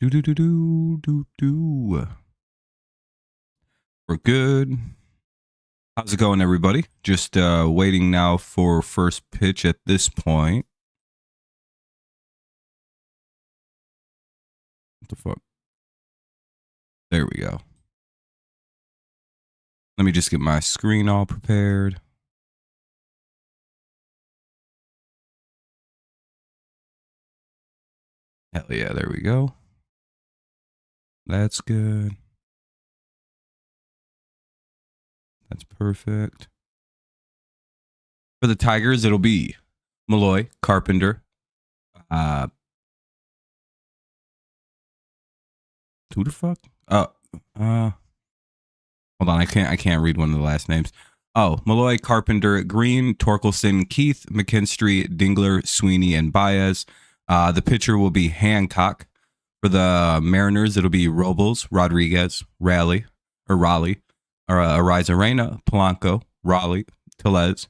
Do do do do do do. We're good. How's it going, everybody? Just waiting now for first pitch at this point. What the fuck? There we go. Let me just get my screen all prepared. Hell yeah, there we go. That's good. That's perfect. For the Tigers, it'll be Malloy, Carpenter. Who the fuck? Hold on, I can't read one of the last names. Oh, Malloy, Carpenter, Green, Torkelson, Keith, McKinstry, Dingler, Sweeney, and Baez. The pitcher will be Hancock. For the Mariners, it'll be Robles, Rodriguez, Raleigh, Arizarena, Polanco, Raleigh, Tellez,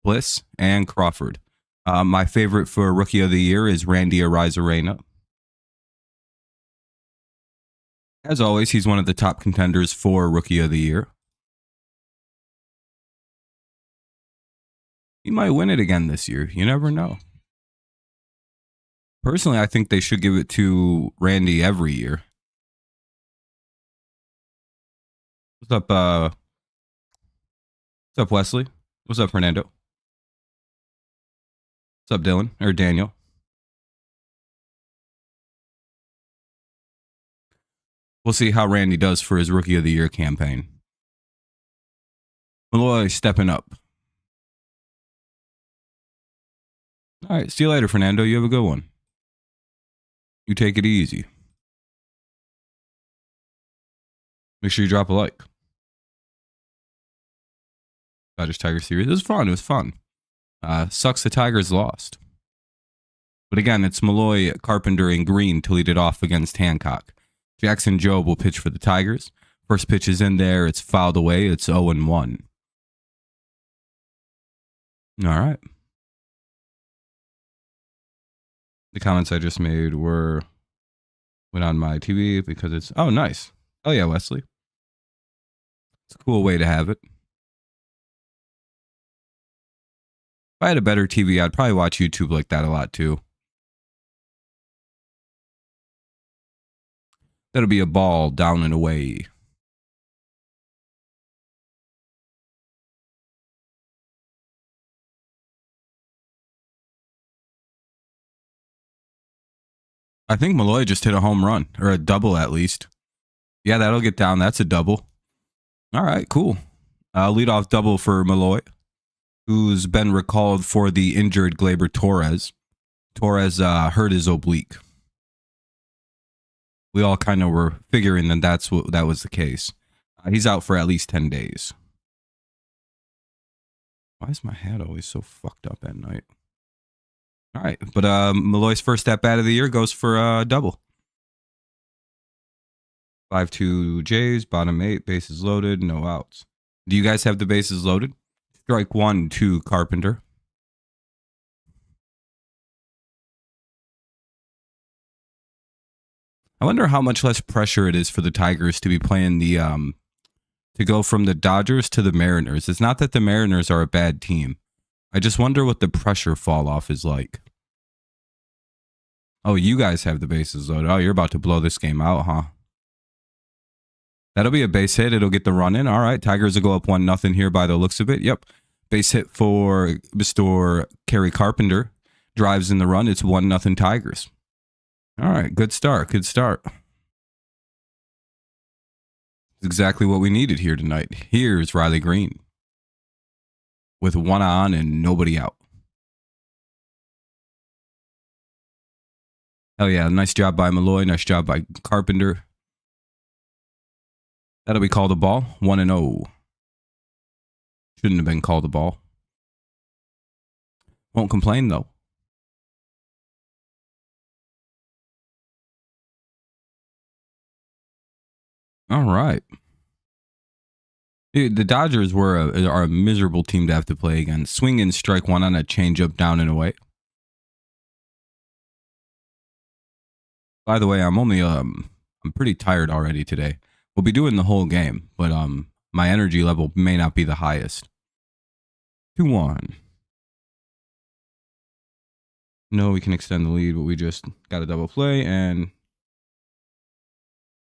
Bliss, and Crawford. My favorite for Rookie of the Year is Randy Arizarena. As always, he's one of the top contenders for Rookie of the Year. He might win it again this year. You never know. Personally, I think they should give it to Randy every year. What's up, Wesley? What's up, Fernando? What's up, Dylan? Or Daniel? We'll see how Randy does for his Rookie of the Year campaign. Malloy stepping up. All right, see you later, Fernando. You have a good one. You take it easy. Make sure you drop a like. Dodgers Tigers series. It was fun. It was fun. Sucks the Tigers lost. But again, it's Malloy, Carpenter, and Green to lead it off against Hancock. Jackson Jobe will pitch for the Tigers. First pitch is in there. It's fouled away. It's 0-1. All right. The comments I just made went on my TV because it's... Oh, nice. Oh, yeah, Wesley. It's a cool way to have it. If I had a better TV, I'd probably watch YouTube like that a lot, too. That'll be a ball down and away. I think Malloy just hit a home run, or a double at least. Yeah, that'll get down. That's a double. All right, cool. Leadoff double for Malloy, who's been recalled for the injured Gleyber Torres. Torres hurt his oblique. We all kind of were figuring that that was the case. He's out for at least 10 days. Why is my hat always so fucked up at night? All right, but Malloy's first at bat of the year goes for a double. 5-2 Jays, bottom 8, bases loaded, no outs. Do you guys have the bases loaded? Strike 1 to Carpenter. I wonder how much less pressure it is for the Tigers to be playing the to go from the Dodgers to the Mariners. It's not that the Mariners are a bad team. I just wonder what the pressure fall off is like. Oh, you guys have the bases loaded. Oh, you're about to blow this game out, huh? That'll be a base hit. It'll get the run in. All right, Tigers will go up 1-0 here by the looks of it. Yep. Base hit for Mr. Kerry Carpenter. Drives in the run. It's 1-0 Tigers. All right, good start. Good start. Exactly what we needed here tonight. Here's Riley Green with one on and nobody out. Hell yeah, nice job by Malloy. Nice job by Carpenter. That'll be called a ball. 1-0. Shouldn't have been called a ball. Won't complain, though. All right. Dude, the Dodgers are a miserable team to have to play against. Swing and strike 1 on a changeup down and away. By the way, I'm pretty tired already today. We'll be doing the whole game, but my energy level may not be the highest. 2-1. No, we can extend the lead, but we just got a double play and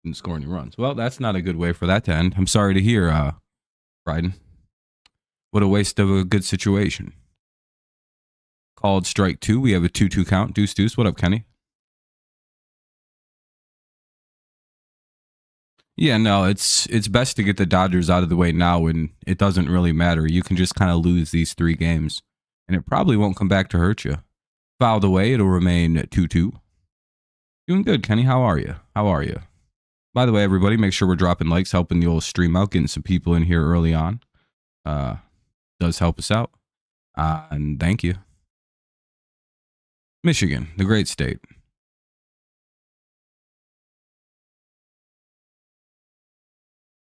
didn't score any runs. Well, that's not a good way for that to end. I'm sorry to hear, Bryden. What a waste of a good situation. Called strike 2. We have a 2-2 count. Deuce, deuce. What up, Kenny? Yeah, no, it's best to get the Dodgers out of the way now when it doesn't really matter. You can just kind of lose these 3 games, and it probably won't come back to hurt you. Fouled away, it'll remain 2-2. Doing good, Kenny. How are you? How are you? By the way, everybody, make sure we're dropping likes, helping the old stream out, getting some people in here early on. Does help us out. And thank you. Michigan, the great state.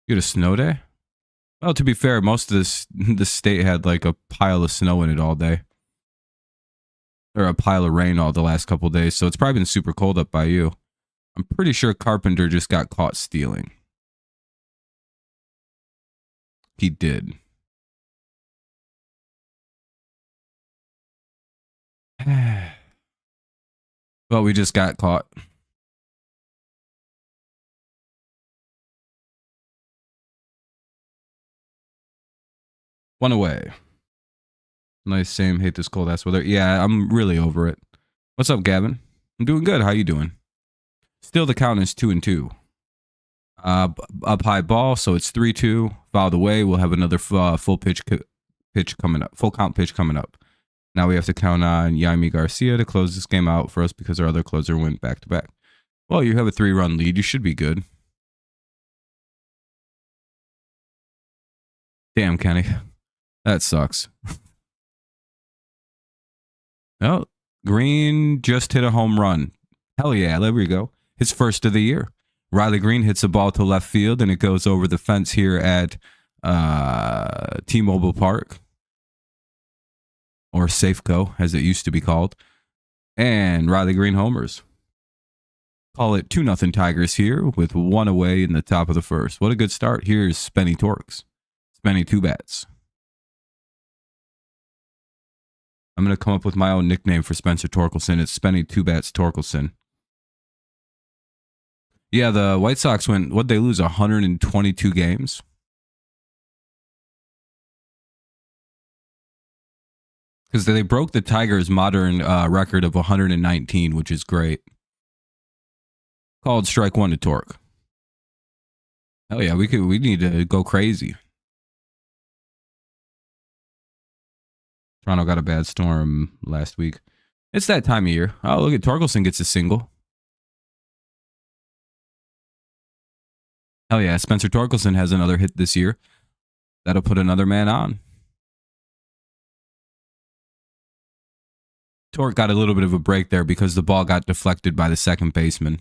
You had a snow day? Well, to be fair, most of this state had like a pile of snow in it all day. Or a pile of rain all the last couple of days, so it's probably been super cold up by you. I'm pretty sure Carpenter just got caught stealing. He did. Well, we just got caught. One away. Nice, same. Hate this cold ass weather. Yeah, I'm really over it. What's up, Gavin? I'm doing good. How you doing? Still, the count is 2-2. Up high ball, so it's 3-2. Fouled away. We'll have another full pitch coming up. Full count pitch coming up. Now we have to count on Yami Garcia to close this game out for us because our other closer went back to back. Well, you have a 3-run lead. You should be good. Damn, Kenny. That sucks. Oh, Green just hit a home run. Hell yeah, there we go. His first of the year. Riley Green hits a ball to left field, and it goes over the fence here at T-Mobile Park. Or Safeco, as it used to be called. And Riley Green homers. Call it 2-0 Tigers here with 1 away in the top of the first. What a good start. Here's Spenny Torques. Spenny 2 bats. I'm going to come up with my own nickname for Spencer Torkelson. It's Spenny 2 bats Torkelson. Yeah, the White Sox what'd they lose, 122 games? Because they broke the Tigers' modern record of 119, which is great. Called strike 1 to Torque. Hell yeah, we need to go crazy. Toronto got a bad storm last week. It's that time of year. Oh, look at Torkelson gets a single. Hell yeah, Spencer Torkelson has another hit this year. That'll put another man on. Torque got a little bit of a break there because the ball got deflected by the second baseman.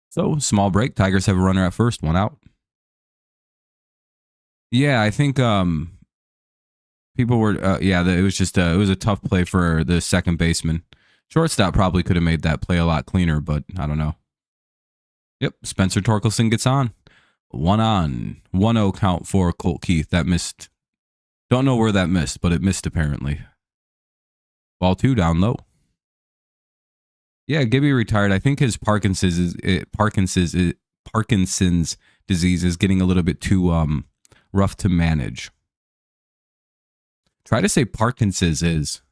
So, small break. Tigers have a runner at first, 1 out. Yeah, I think people were, it was just it was a tough play for the second baseman. Shortstop probably could have made that play a lot cleaner, but I don't know. Yep, Spencer Torkelson gets on. 1 on. 1-0 count for Colt Keith. That missed. Don't know where that missed, but it missed apparently. Ball 2 down low. Yeah, Gibby retired. I think his Parkinson's disease is getting a little bit too rough to manage. Try to say Parkinson's is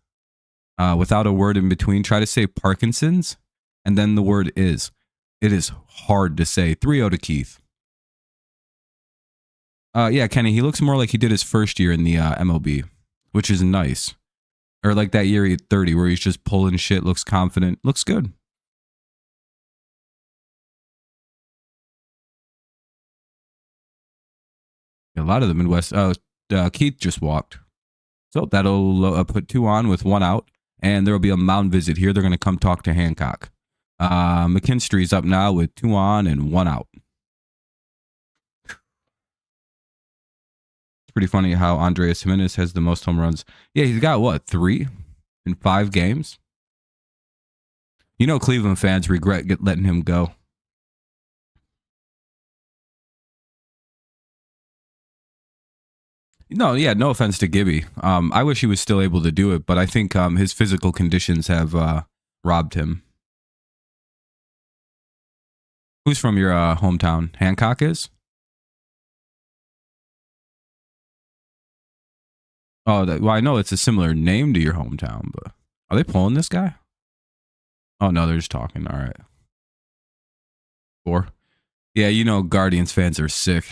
without a word in between. Try to say Parkinson's and then the word is. It is hard to say. 3-0 to Keith. Yeah, Kenny, he looks more like he did his first year in the MLB, which is nice. Or like that year he had 30 where he's just pulling shit, looks confident, looks good. A lot of the Midwest. Keith just walked. So that'll put 2 on with 1 out. And there will be a mound visit here. They're going to come talk to Hancock. McKinstry's up now with 2 on and 1 out. It's pretty funny how Andreas Jimenez has the most home runs. Yeah, he's got what, 3 in 5 games? You know, Cleveland fans regret letting him go. No, yeah, no offense to Gibby. I wish he was still able to do it, but I think his physical conditions have robbed him. Who's from your hometown? Hancock is? Oh, well, I know it's a similar name to your hometown, but are they pulling this guy? Oh, no, they're just talking. All right. 4. Yeah, you know, Guardians fans are sick.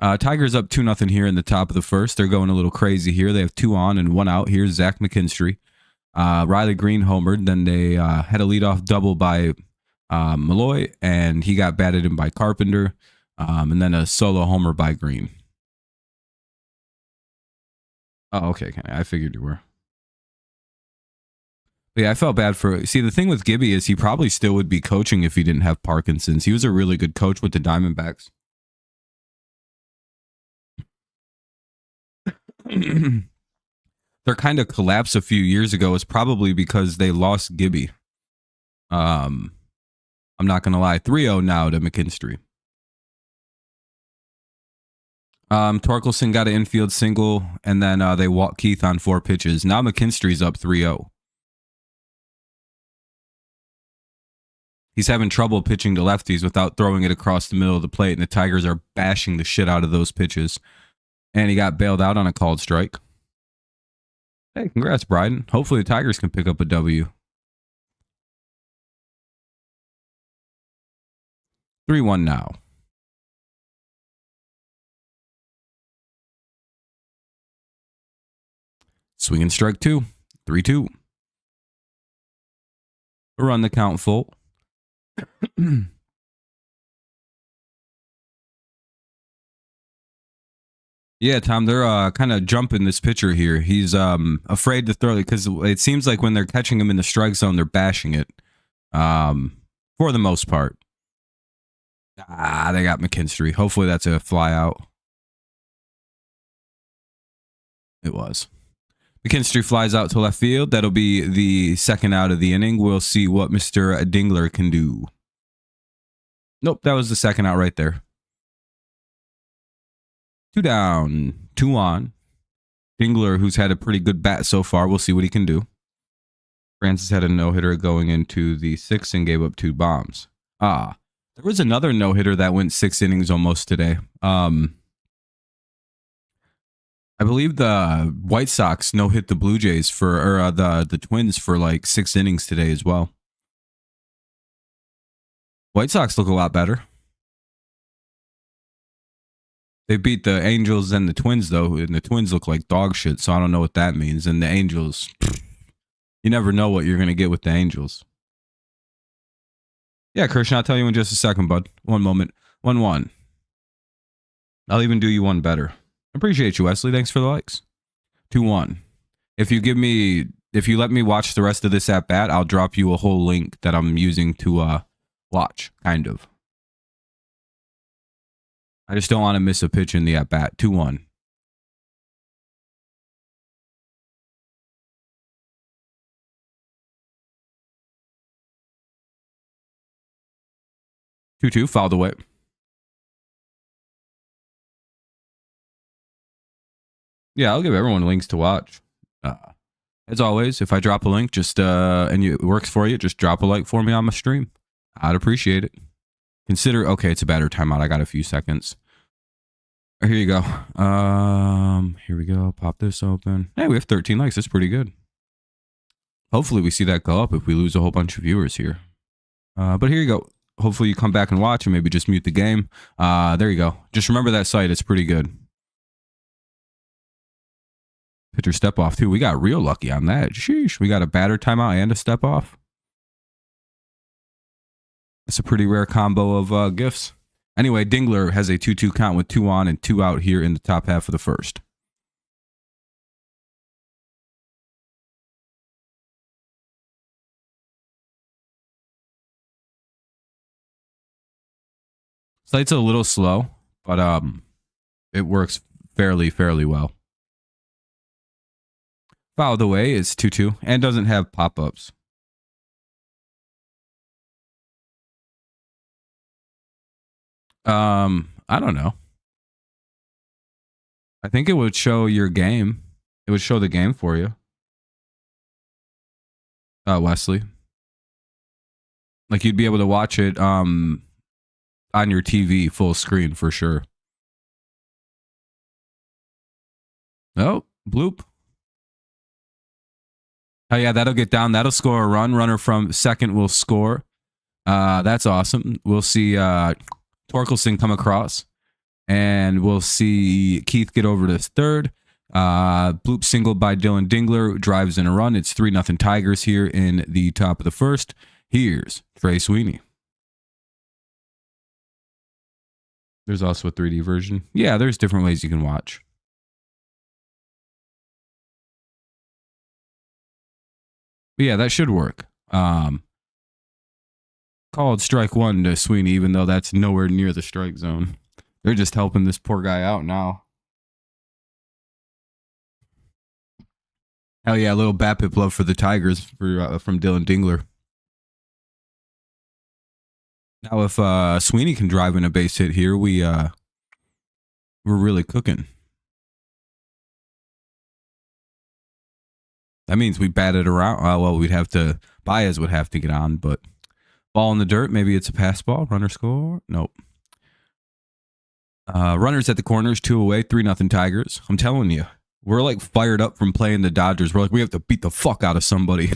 Tigers up 2-0 here in the top of the first. They're going a little crazy here. They have 2 on and 1 out. Here's Zach McKinstry. Riley Green homered. Then they had a leadoff double by Malloy, and he got batted in by Carpenter. And then a solo homer by Green. Oh, okay. I figured you were. But yeah, I felt bad for... See, the thing with Gibby is he probably still would be coaching if he didn't have Parkinson's. He was a really good coach with the Diamondbacks. Their kind of collapse a few years ago is probably because they lost Gibby. I'm not going to lie. 3-0 now to McKinstry. Torkelson got an infield single, and then they walked Keith on 4 pitches. Now McKinstry's up 3-0. He's having trouble pitching to lefties without throwing it across the middle of the plate, and the Tigers are bashing the shit out of those pitches. And he got bailed out on a called strike. Hey, congrats, Bryden. Hopefully the Tigers can pick up a W. 3-1 now. Swinging strike 2. 3-2. Run the count full. Yeah, Tom, they're kind of jumping this pitcher here. He's afraid to throw it because it seems like when they're catching him in the strike zone, they're bashing it for the most part. They got McKinstry. Hopefully that's a fly out. It was. McKinstry flies out to left field. That'll be the second out of the inning. We'll see what Mr. Dingler can do. Nope, that was the second out right there. 2 down, 2 on. Dingler, who's had a pretty good bat so far, we'll see what he can do. Francis had a no-hitter going into the 6th and gave up 2 bombs. There was another no-hitter that went 6 innings almost today. I believe the White Sox no-hit the Blue Jays or the Twins for like 6 innings today as well. White Sox look a lot better. They beat the Angels and the Twins, though, and the Twins look like dog shit, so I don't know what that means. And the Angels, you never know what you're going to get with the Angels. Yeah, Christian, I'll tell you in just a second, bud. 1 moment. 1-1. I'll even do you one better. Appreciate you, Wesley. Thanks for the likes. 2-1. If you let me watch the rest of this at bat, I'll drop you a whole link that I'm using to watch, kind of. I just don't want to miss a pitch in the at bat. 2-1. Fouled away. Yeah, I'll give everyone links to watch. As always, if I drop a link, just and it works for you, just drop a like for me on my stream. I'd appreciate it. Consider, okay, it's a batter timeout. I got a few seconds. Here you go. Here we go. Pop this open. Hey, we have 13 likes. That's pretty good. Hopefully we see that go up if we lose a whole bunch of viewers here. But here you go. Hopefully you come back and watch and maybe just mute the game. There you go. Just remember that site. It's pretty good. Pitcher step off too. We got real lucky on that. Sheesh. We got a batter timeout and a step off. That's a pretty rare combo of gifts. Anyway, Dingler has a 2-2 count with 2 on and 2 out here in the top half of the first. Slight's a little slow, but it works fairly well. Fouled away. It's 2-2 and doesn't have pop-ups. I don't know. I think it would show your game. It would show the game for you. Wesley. Like you'd be able to watch it on your TV full screen for sure. Oh, bloop. Oh yeah, that'll get down. That'll score a run. Runner from second will score. That's awesome. We'll see Torkelson come across. And we'll see Keith get over to third. Bloop single by Dylan Dingler drives in a run. It's 3-0 Tigers here in the top of the first. Here's Trey Sweeney. There's also a 3D version. Yeah, there's different ways you can watch. But yeah, that should work. Called strike one to Sweeney, even though that's nowhere near the strike zone. They're just helping this poor guy out now. Hell yeah, a little BAPIP love for the Tigers from Dylan Dingler. Now, if Sweeney can drive in a base hit here, we're really cooking. That means we batted around. Well, Baez would have to get on, but ball in the dirt. Maybe it's a pass ball. Runner score. Nope. Runners at the corners, 2 away, 3-0 Tigers. I'm telling you, we're like fired up from playing the Dodgers. We're like, we have to beat the fuck out of somebody.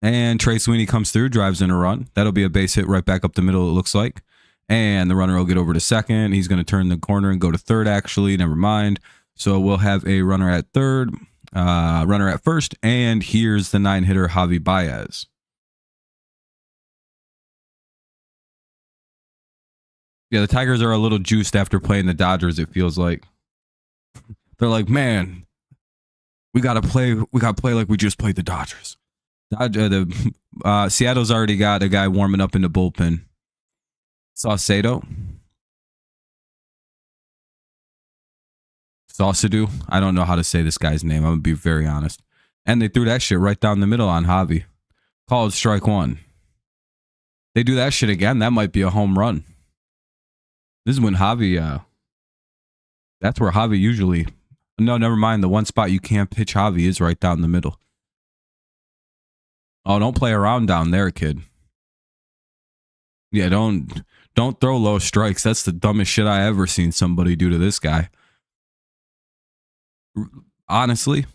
And Trey Sweeney comes through, drives in a run. That'll be a base hit right back up the middle, it looks like. And the runner will get over to second. He's going to turn the corner and go to third, actually. Never mind. So we'll have a runner at third, runner at first, and here's the 9-hitter, Javi Baez. Yeah, the Tigers are a little juiced after playing the Dodgers, it feels like. They're like, man, we gotta play like we just played the Dodgers. Seattle's already got a guy warming up in the bullpen. Saucedo. I don't know how to say this guy's name. I'm gonna be very honest. And they threw that shit right down the middle on Javi. Called strike one. They do that shit again, that might be a home run. This is when Javi, that's where Javi usually, no, never mind. The one spot you can't pitch Javi is right down the middle. Oh, don't play around down there, kid. Yeah, don't throw low strikes. That's the dumbest shit I ever seen somebody do to this guy. Honestly,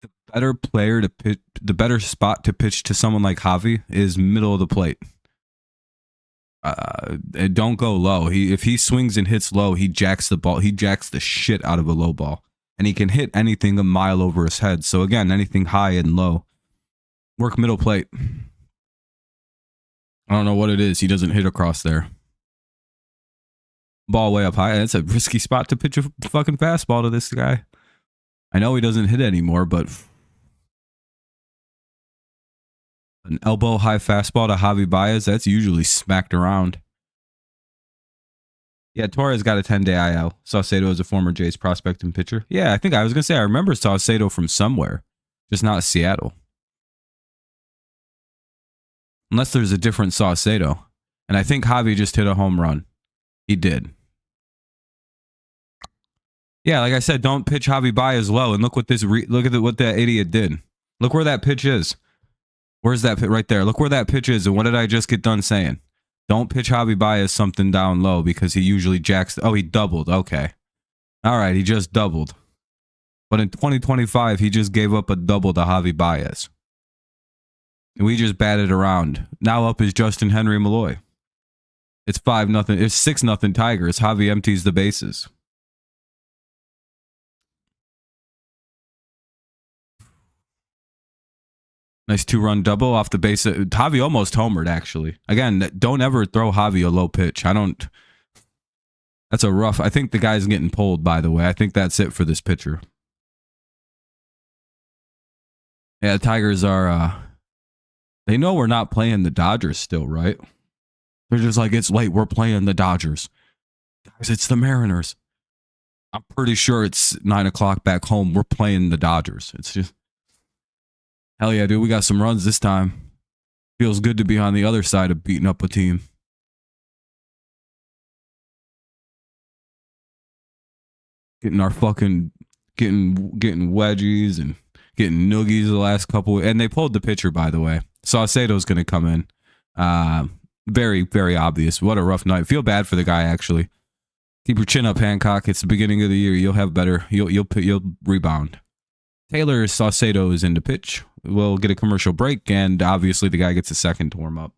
the better player to pitch, the better spot to pitch to someone like Javi is middle of the plate. Don't go low. If he swings and hits low, he jacks the ball. He jacks the shit out of a low ball, and he can hit anything a mile over his head. So again, anything high and low. Work middle plate. I don't know what it is. He doesn't hit across there. Ball way up high. It's a risky spot to pitch a fucking fastball to this guy. I know he doesn't hit anymore, but an elbow high fastball to Javi Baez, that's usually smacked around. Yeah, Torres got a 10-day IL. Saucedo is a former Jays prospect and pitcher. Yeah, I think I was going to say I remember Saucedo from somewhere, just not Seattle. Unless there's a different Saucedo. And I think Javi just hit a home run. He did. Yeah, like I said, don't pitch Javi Baez low. And look what what that idiot did. Look where that pitch is. Where's that pitch? Right there. Look where that pitch is. And what did I just get done saying? Don't pitch Javi Baez something down low because he usually jacks. Oh, he doubled. Okay. All right, he just doubled. But in 2025, he just gave up a double to Javi Baez. And we just batted around. Now up is Justin Henry Malloy. It's 5-0. It's 6-0 Tigers. Javi empties the bases. Nice 2-run double off the base. Javi almost homered, actually. Again, don't ever throw Javi a low pitch. That's a rough. I think the guy's getting pulled, by the way. I think that's it for this pitcher. Yeah, the Tigers are, they know we're not playing the Dodgers still, right? They're just like, it's late. We're playing the Dodgers. Guys, it's the Mariners. I'm pretty sure it's 9 o'clock back home. We're playing the Dodgers. It's just, hell yeah, dude. We got some runs this time. Feels good to be on the other side of beating up a team. Getting our fucking, getting wedgies and getting noogies the last couple. And they pulled the pitcher, by the way. Saucedo's going to come in. Very, very obvious. What a rough night. Feel bad for the guy, actually. Keep your chin up, Hancock. It's the beginning of the year. You'll have better. You'll rebound. Taylor Saucedo is in the pitch. We'll get a commercial break, and obviously the guy gets a second to warm up.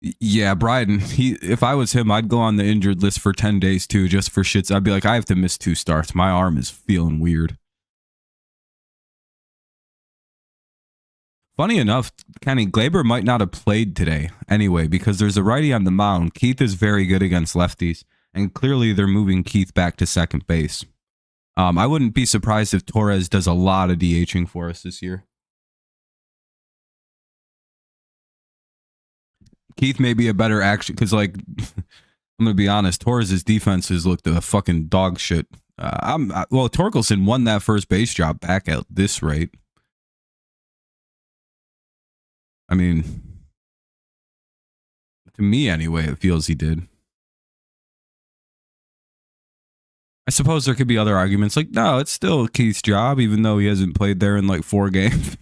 Yeah, Bryden. If I was him, I'd go on the injured list for 10 days too, just for shits. I'd be like, I have to miss 2 starts. My arm is feeling weird. Funny enough, Kenny Glaber might not have played today anyway, because there's a righty on the mound. Keith is very good against lefties, and clearly they're moving Keith back to second base. I wouldn't be surprised if Torres does a lot of DHing for us this year. Keith may be a better action, because, like, I'm going to be honest, Torres' defenses looked a fucking dog shit. Well, Torkelson won that first base job back at this rate. I mean, to me anyway, it feels he did. I suppose there could be other arguments, like, no, it's still Keith's job, even though he hasn't played there in like 4 games.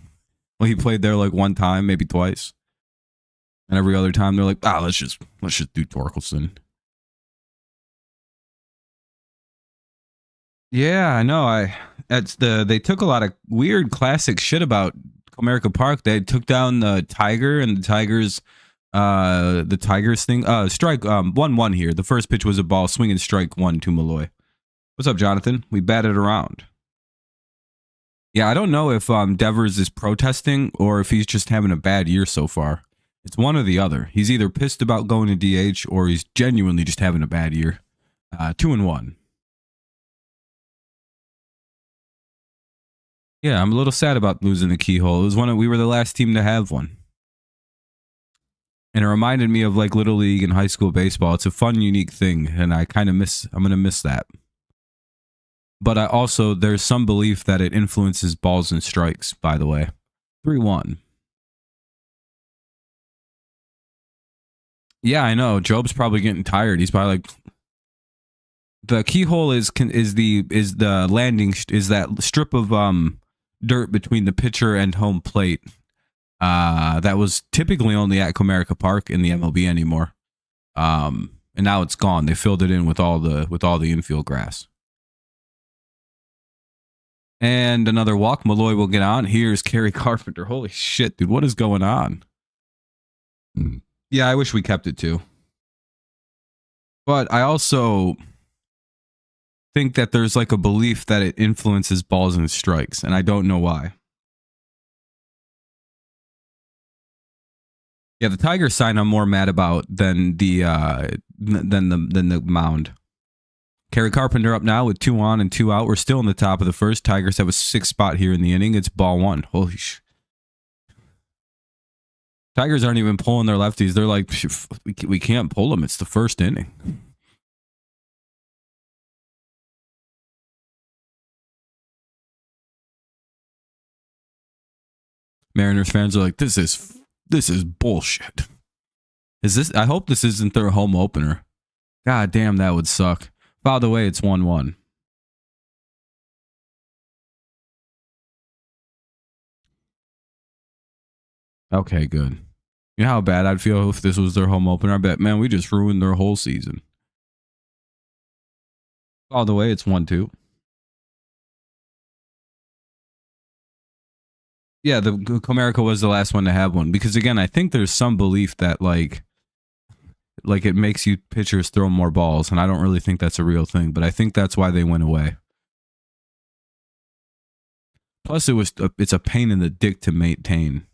Well, he played there like 1 time, maybe twice. And every other time they're like, let's just do Torkelson. Yeah, I know. They took a lot of weird classic shit about Comerica Park. They took down the Tiger and the Tigers thing. Strike 1-1 here. The first pitch was a ball, swinging strike 1 to Malloy. What's up, Jonathan? We batted around. Yeah, I don't know if Devers is protesting or if he's just having a bad year so far. It's one or the other. He's either pissed about going to DH or he's genuinely just having a bad year. 2-1. Yeah, I'm a little sad about losing the keyhole. It was we were the last team to have one. And it reminded me of like Little League and high school baseball. It's a fun, unique thing, and I'm going to miss that. But there's some belief that it influences balls and strikes, by the way. 3-1. Yeah, I know. Jobe's probably getting tired. He's probably like, the keyhole is the landing, is that strip of dirt between the pitcher and home plate. That was typically only at Comerica Park in the MLB anymore. And now it's gone. They filled it in with all the infield grass. And another walk. Malloy will get on. Here's Kerry Carpenter. Holy shit, dude. What is going on? Yeah, I wish we kept it too. But I also think that there's like a belief that it influences balls and strikes, and I don't know why. Yeah, the Tiger sign I'm more mad about than the mound. Kerry Carpenter up now with 2 on and 2 out. We're still in the top of the first. Tigers have a 6th spot here in the inning. It's ball 1. Holy shit. Tigers aren't even pulling their lefties. They're like, we can't pull them. It's the first inning. Mariners fans are like, this is bullshit. I hope this isn't their home opener. God damn, that would suck. By the way, it's 1-1. Okay, good. You know how bad I'd feel if this was their home opener? I bet, man, we just ruined their whole season. By the way, it's 1-2. Yeah, the Comerica was the last one to have one. Because, again, I think there's some belief that, like it makes you pitchers throw more balls, and I don't really think that's a real thing, but I think that's why they went away. Plus, it's a pain in the dick to maintain.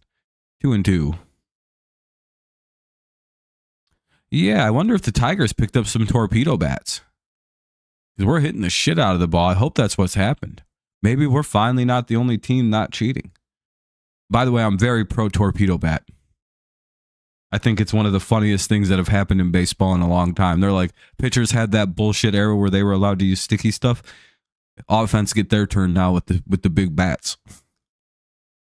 2-2. Yeah, I wonder if the Tigers picked up some torpedo bats. Because we're hitting the shit out of the ball. I hope that's what's happened. Maybe we're finally not the only team not cheating. By the way, I'm very pro torpedo bat. I think it's one of the funniest things that have happened in baseball in a long time. They're like, pitchers had that bullshit era where they were allowed to use sticky stuff. Offense get their turn now with the big bats.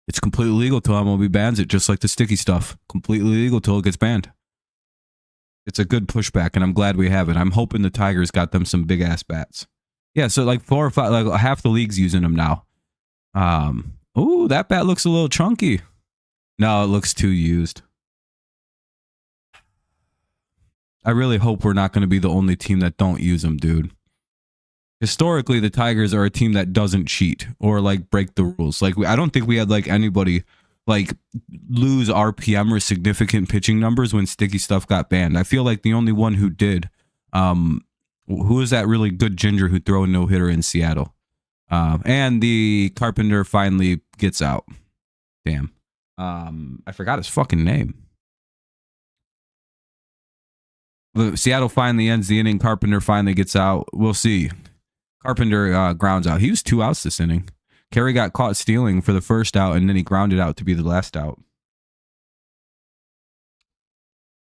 It's completely legal till MLB bans it, just like the sticky stuff. Completely legal till it gets banned. It's a good pushback, and I'm glad we have it. I'm hoping the Tigers got them some big ass bats. Yeah, so like 4 or 5, like half the league's using them now. Ooh, that bat looks a little chunky. No, it looks too used. I really hope we're not going to be the only team that don't use them, dude. Historically, the Tigers are a team that doesn't cheat or like break the rules. Like I don't think we had like anybody like lose RPM or significant pitching numbers when sticky stuff got banned. I feel like the only one who did, who is that really good ginger who threw a no hitter in Seattle? And the Carpenter finally gets out. Damn. I forgot his fucking name. Seattle finally ends the inning. Carpenter finally gets out. We'll see. Carpenter grounds out. He was 2 outs this inning. Carey got caught stealing for the first out, and then he grounded out to be the last out.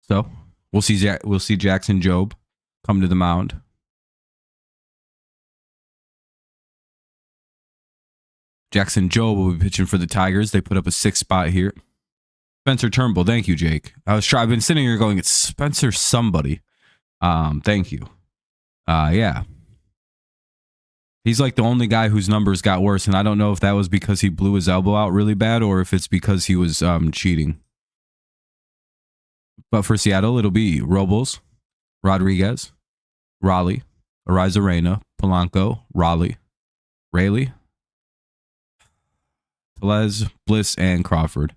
So we'll see Jackson Jobe come to the mound. Jackson Jobe will be pitching for the Tigers. They put up a 6th spot here. Spencer Turnbull. Thank you, Jake. I've been sitting here going, it's Spencer somebody. Thank you. Yeah. He's like the only guy whose numbers got worse, and I don't know if that was because he blew his elbow out really bad or if it's because he was cheating. But for Seattle, it'll be Robles, Rodriguez, Raleigh, Arrizarena, Polanco, Raleigh, Tellez, Bliss, and Crawford.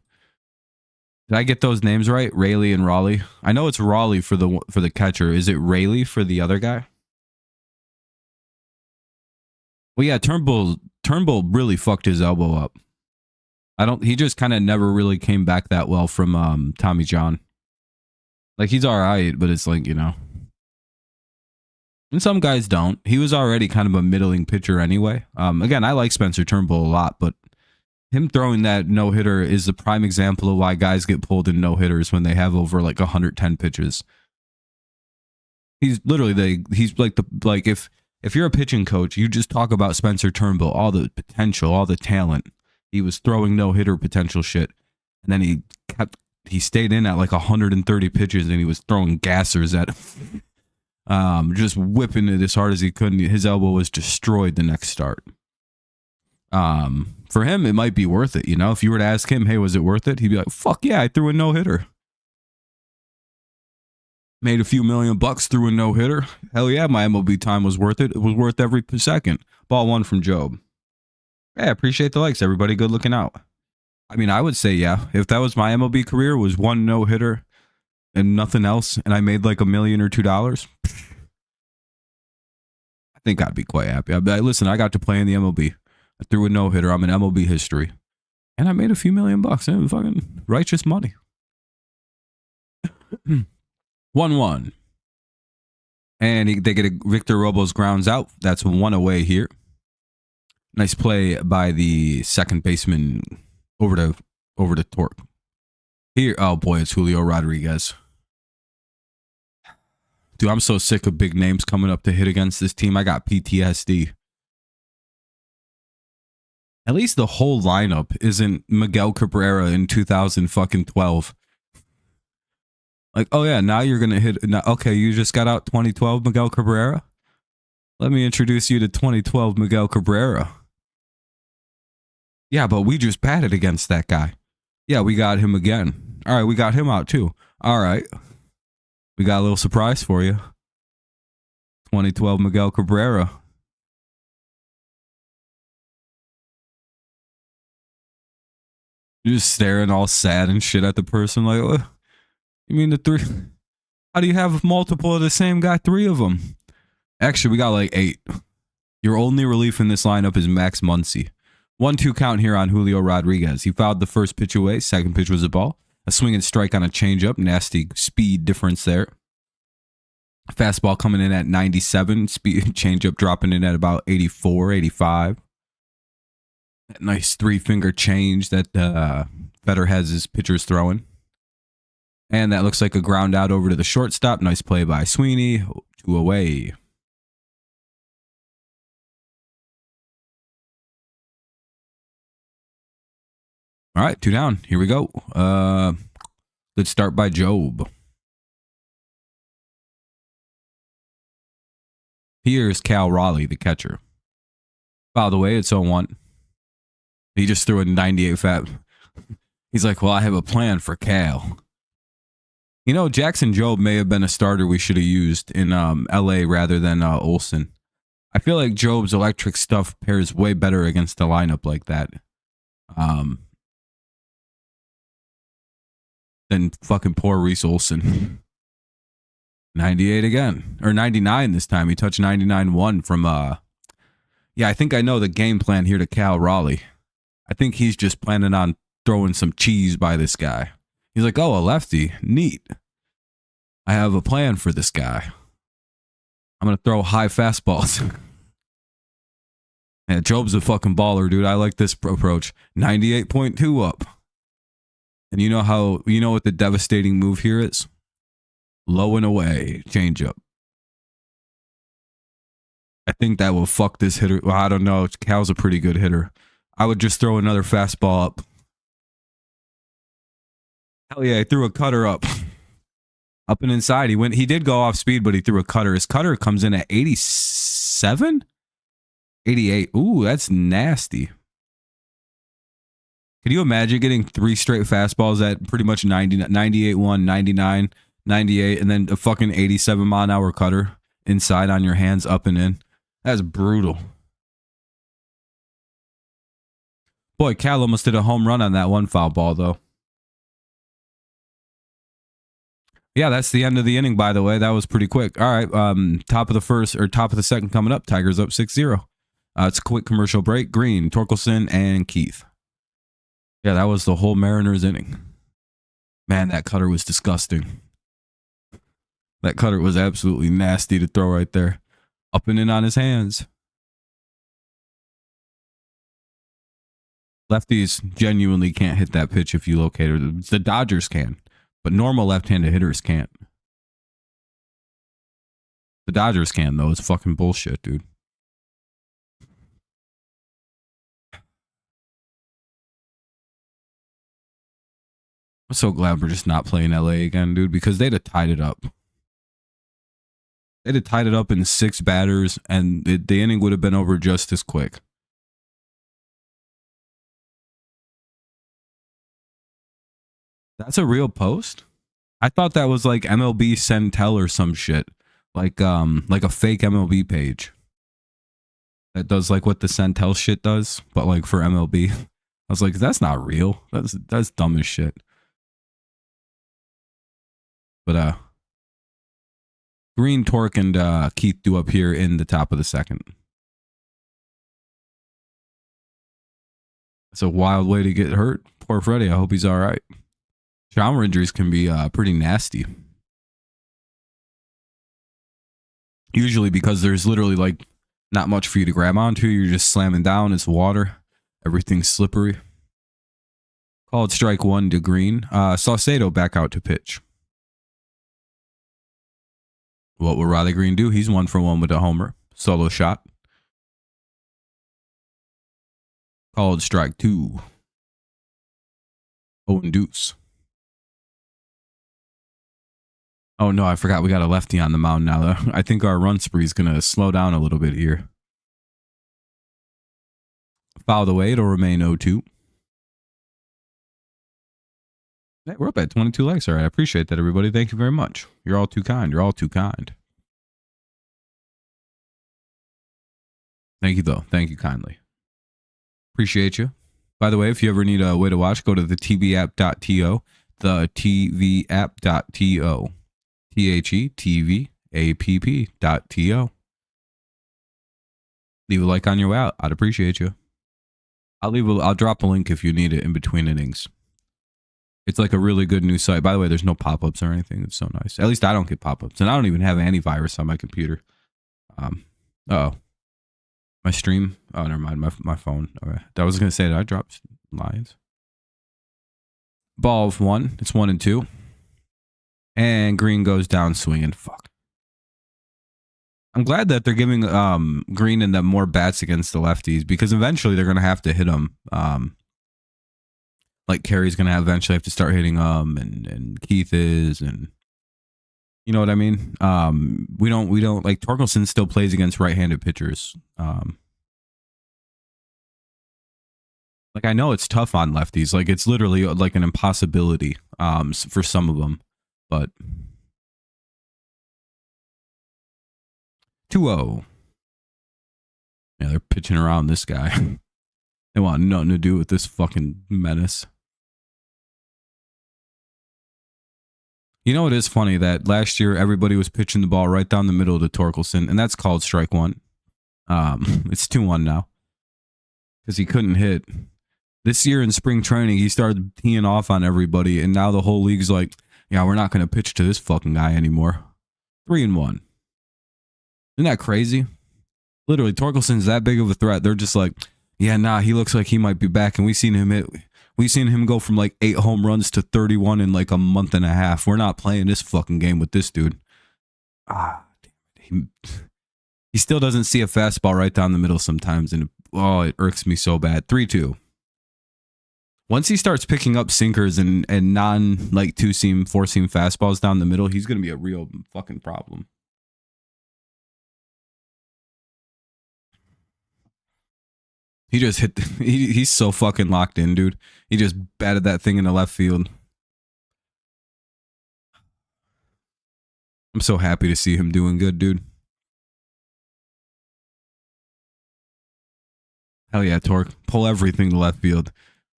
Did I get those names right? Raleigh and Raleigh. I know it's Raleigh for the catcher. Is it Raleigh for the other guy? Well, yeah, Turnbull really fucked his elbow up. He just kind of never really came back that well from Tommy John. Like, he's all right, but it's like, you know. And some guys don't. He was already kind of a middling pitcher anyway. Again, I like Spencer Turnbull a lot, but him throwing that no-hitter is the prime example of why guys get pulled in no-hitters when they have over like 110 pitches. He's literally if you're a pitching coach, you just talk about Spencer Turnbull, all the potential, all the talent. He was throwing no-hitter potential shit. And then he stayed in at like 130 pitches and he was throwing gassers at him. Just whipping it as hard as he could. His elbow was destroyed the next start. For him, it might be worth it. You know, if you were to ask him, hey, was it worth it? He'd be like, fuck yeah, I threw a no-hitter. Made a few $1,000,000 through a no-hitter. Hell yeah, my MLB time was worth it. It was worth every second. Ball 1 from Jobe. Yeah, appreciate the likes, everybody. Good looking out. I mean, I would say, yeah, if that was my MLB career, was one no-hitter and nothing else, and I made like $1 million or $2, I think I'd be quite happy. I'd be like, listen, I got to play in the MLB. I threw a no-hitter. I'm in MLB history. And I made a few $1,000,000. And fucking righteous money. 1-1. And they get Victor Robles grounds out. That's 1 away here. Nice play by the second baseman over to Torque. Here, oh boy, it's Julio Rodriguez. Dude, I'm so sick of big names coming up to hit against this team. I got PTSD. At least the whole lineup isn't Miguel Cabrera in 2012. Like, oh yeah, now you're going to hit. Okay, you just got out 2012 Miguel Cabrera? Let me introduce you to 2012 Miguel Cabrera. Yeah, but we just batted against that guy. Yeah, we got him again. All right, we got him out too. All right. We got a little surprise for you. 2012 Miguel Cabrera. You're just staring all sad and shit at the person like, what? You mean the 3? How do you have multiple of the same guy? 3 of them. Actually, we got like 8. Your only relief in this lineup is Max Muncy. 1-2 count here on Julio Rodriguez. He fouled the first pitch away. Second pitch was a ball. A swing and strike on a changeup. Nasty speed difference there. Fastball coming in at 97. Speed changeup dropping in at about 84, 85. That nice 3-finger change that Fetter has his pitchers throwing. And that looks like a ground out over to the shortstop. Nice play by Sweeney. 2 away. All right, 2 down. Here we go. Good start by Jobe. Here's Cal Raleigh, the catcher. By the way, it's 0-1. He just threw a 98 fat. He's like, well, I have a plan for Cal. You know, Jackson Jobe may have been a starter we should have used in LA rather than Olsen. I feel like Jobe's electric stuff pairs way better against a lineup like that. Than fucking poor Reese Olsen. 98 again. Or 99 this time. He touched 99-1 from yeah, I think I know the game plan here to Cal Raleigh. I think he's just planning on throwing some cheese by this guy. He's like, oh, a lefty. Neat. I have a plan for this guy. I'm going to throw high fastballs. Yeah, Jobe's a fucking baller, dude. I like this approach. 98.2 up. And you know what the devastating move here is? Low and away. Changeup. I think that will fuck this hitter. Well, I don't know. Cal's a pretty good hitter. I would just throw another fastball up. Hell yeah, he threw a cutter up. Up and inside. He did go off speed, but he threw a cutter. His cutter comes in at 87? 88. Ooh, that's nasty. Could you imagine getting 3 straight fastballs at pretty much 98-1, 99, 98, and then a fucking 87-mile-an-hour cutter inside on your hands, up and in? That's brutal. Boy, Cal almost did a home run on that one foul ball, though. Yeah, that's the end of the inning, by the way. That was pretty quick. All right, top of the second coming up. Tigers up 6-0. It's a quick commercial break. Green, Torkelson, and Keith. Yeah, that was the whole Mariners inning. Man, that cutter was disgusting. That cutter was absolutely nasty to throw right there. Up and in on his hands. Lefties genuinely can't hit that pitch if you locate it. The Dodgers can, but normal left-handed hitters can't. The Dodgers can, though. It's fucking bullshit, dude. I'm so glad we're just not playing LA again, dude, because they'd have tied it up. They'd have tied it up in 6 batters, and the inning would have been over just as quick. That's a real post? I thought that was like MLB Centel or some shit. Like a fake MLB page. That does like what the Centel shit does, but like for MLB. I was like, that's not real. That's dumb as shit. But Green, Torque, and Keith do up here in the top of the second. It's a wild way to get hurt. Poor Freddie. I hope he's all right. Trauma injuries can be pretty nasty. Usually because there's literally like not much for you to grab onto. You're just slamming down. It's water. Everything's slippery. Called strike 1 to Green. Saucedo back out to pitch. What will Riley Green do? He's 1 for 1 with a homer. Solo shot. Called strike 2. Owen Deuce. Oh no, I forgot we got a lefty on the mound now. I think our run spree is going to slow down a little bit here. Fouled away, it'll remain 0-2. Hey, we're up at 22 likes. All right, I appreciate that, everybody. Thank you very much. You're all too kind. You're all too kind. Thank you, though. Thank you kindly. Appreciate you. By the way, if you ever need a way to watch, go to the tvapp.to. The tvapp.to. THETVAPP.to. Leave a like on your way out. I'd appreciate you. I'll drop a link if you need it in between innings. It's like a really good new site. By the way, there's no pop-ups or anything. It's so nice. At least I don't get pop-ups. And I don't even have antivirus on my computer. Uh-oh. My stream? Oh, never mind. My phone. Okay. I was going to say that I dropped lines. Ball of 1. It's 1-2. And Green goes down swinging. Fuck. I'm glad that they're giving Green and them more bats against the lefties because eventually they're going to have to hit them. Like Carey's going to eventually have to start hitting them, and Keith is, and you know what I mean? We don't like Torkelson still plays against right-handed pitchers. Like I know it's tough on lefties. Like it's literally like an impossibility for some of them, but 2-0. Yeah, they're pitching around this guy. They want nothing to do with this fucking menace. You know, it is funny that last year everybody was pitching the ball right down the middle to Torkelson, and that's called strike one. It's 2-1 now because he couldn't hit. This year in spring training, he started teeing off on everybody, and now the whole league's like, yeah, we're not going to pitch to this fucking guy anymore. 3-1. Isn't that crazy? Literally, Torkelson's that big of a threat. They're just like, yeah, nah, he looks like he might be back, and we've seen him go from like 8 home runs to 31 in like a month and a half. We're not playing this fucking game with this dude. He still doesn't see a fastball right down the middle sometimes, and it irks me so bad. 3-2. Once he starts picking up sinkers and non like 2-seam, 4-seam fastballs down the middle, he's going to be a real fucking problem. He just hit. He's so fucking locked in, dude. He just batted that thing in the left field. I'm so happy to see him doing good, dude. Hell yeah, Torque. Pull everything to left field.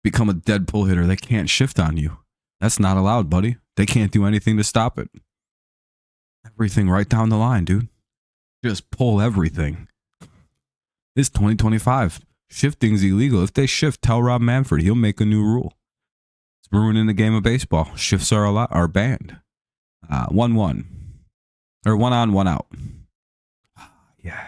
Become a dead pull hitter. They can't shift on you. That's not allowed, buddy. They can't do anything to stop it. Everything right down the line, dude. Just pull everything. It's 2025. Shifting's illegal. If they shift, tell Rob Manfred. He'll make a new rule. It's ruining the game of baseball. Shifts are banned. 1-1. Or 1 on, 1 out. Yeah.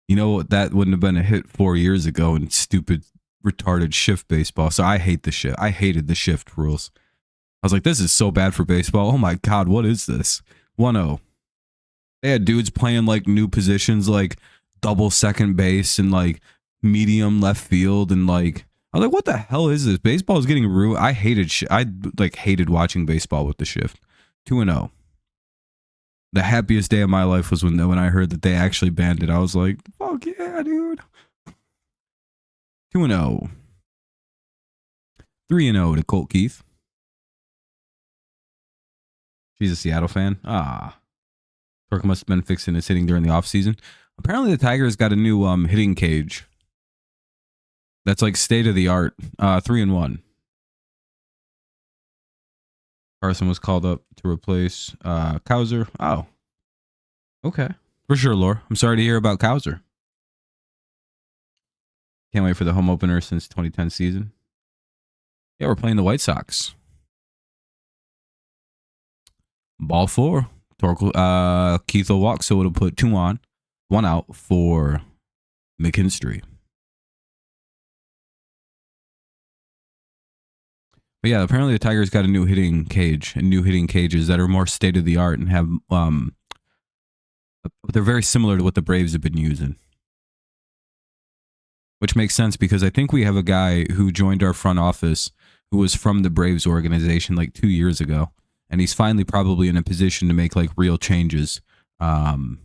You know what? That wouldn't have been a hit 4 years ago in stupid, retarded shift baseball. So I hate the shift. I hated the shift rules. I was like, this is so bad for baseball. Oh my God, what is this? 1-0. They had dudes playing like new positions, like double second base and like medium left field, and like I was like, what the hell is this? Baseball is getting ruined. I hated watching baseball with the shift. 2-0. The happiest day of my life was when I heard that they actually banned it. I was like, fuck yeah, dude. 2-0. 3-0 to Colt Keith. She's a Seattle fan. Torque must have been fixing his hitting during the offseason. Apparently the Tigers got a new hitting cage. That's like state of the art. 3-1. Carson was called up to replace Cowser. Oh. Okay. For sure, Lore. I'm sorry to hear about Cowser. Can't wait for the home opener since 2010 season. Yeah, we're playing the White Sox. Ball 4. Keith will walk, so it'll put 2 on, 1 out for McKinstry. But yeah, apparently the Tigers got a new hitting cage and new hitting cages that are more state of the art and have they're very similar to what the Braves have been using. Which makes sense because I think we have a guy who joined our front office who was from the Braves organization like 2 years ago. And he's finally probably in a position to make like real changes. And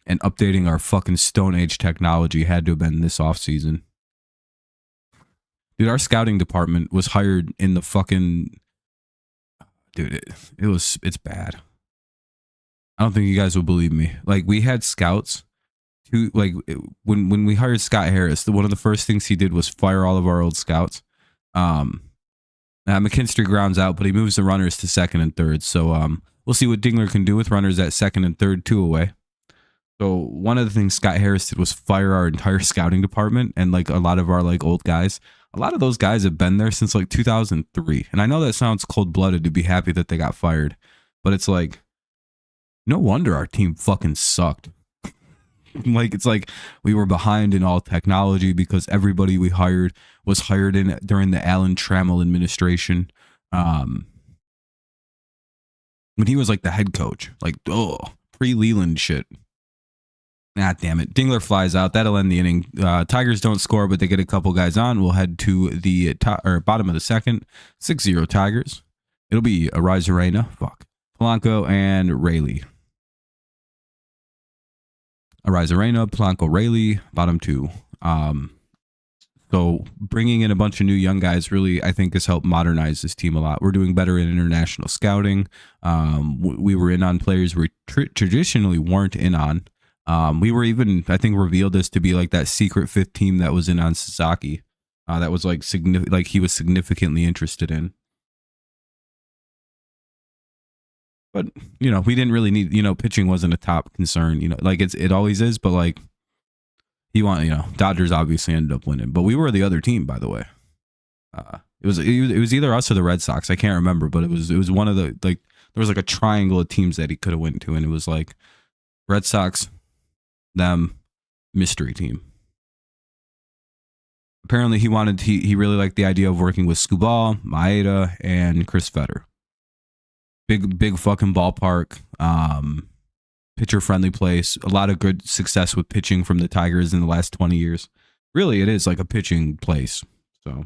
updating our fucking Stone Age technology had to have been this offseason. Dude, our scouting department was hired in the fucking... Dude, it's bad. I don't think you guys will believe me. Like, we had scouts who, like, when we hired Scott Harris, one of the first things he did was fire all of our old scouts. McKinstry grounds out, but he moves the runners to second and third. So we'll see what Dingler can do with runners at second and third, 2 away. So one of the things Scott Harris did was fire our entire scouting department and like a lot of our like old guys. A lot of those guys have been there since like 2003. And I know that sounds cold-blooded to be happy that they got fired, but it's like, no wonder our team fucking sucked. Like, it's like we were behind in all technology because everybody we hired was hired in during the Alan Trammell administration. when he was like the head coach. Like, oh, pre-Leland shit. Ah, damn it. Dingler flies out. That'll end the inning. Tigers don't score, but they get a couple guys on. We'll head to the bottom of the second. 6-0 Tigers. It'll be Arena, Polanco, and Rayleigh. Arena, Polanco, Rayleigh, bottom two. So bringing in a bunch of new young guys really, I think, has helped modernize this team a lot. We're doing better in international scouting. We were in on players we traditionally weren't in on. We were even, I think, revealed as to be like that secret fifth team that was in on Sasaki. That was like he was significantly interested in. But, you know, we didn't really need, you know, pitching wasn't a top concern, you know, like it always is, but like Dodgers obviously ended up winning, but we were the other team, by the way. It was either us or the Red Sox. I can't remember, but it was one of the, like, there was like a triangle of teams that he could have went to, and it was like Red Sox, them, mystery team. Apparently he really liked the idea of working with Skubal, Maeda, and Chris Fetter. Big fucking ballpark, pitcher friendly place. A lot of good success with pitching from the Tigers in the last 20 years. Really, it is like a pitching place. So,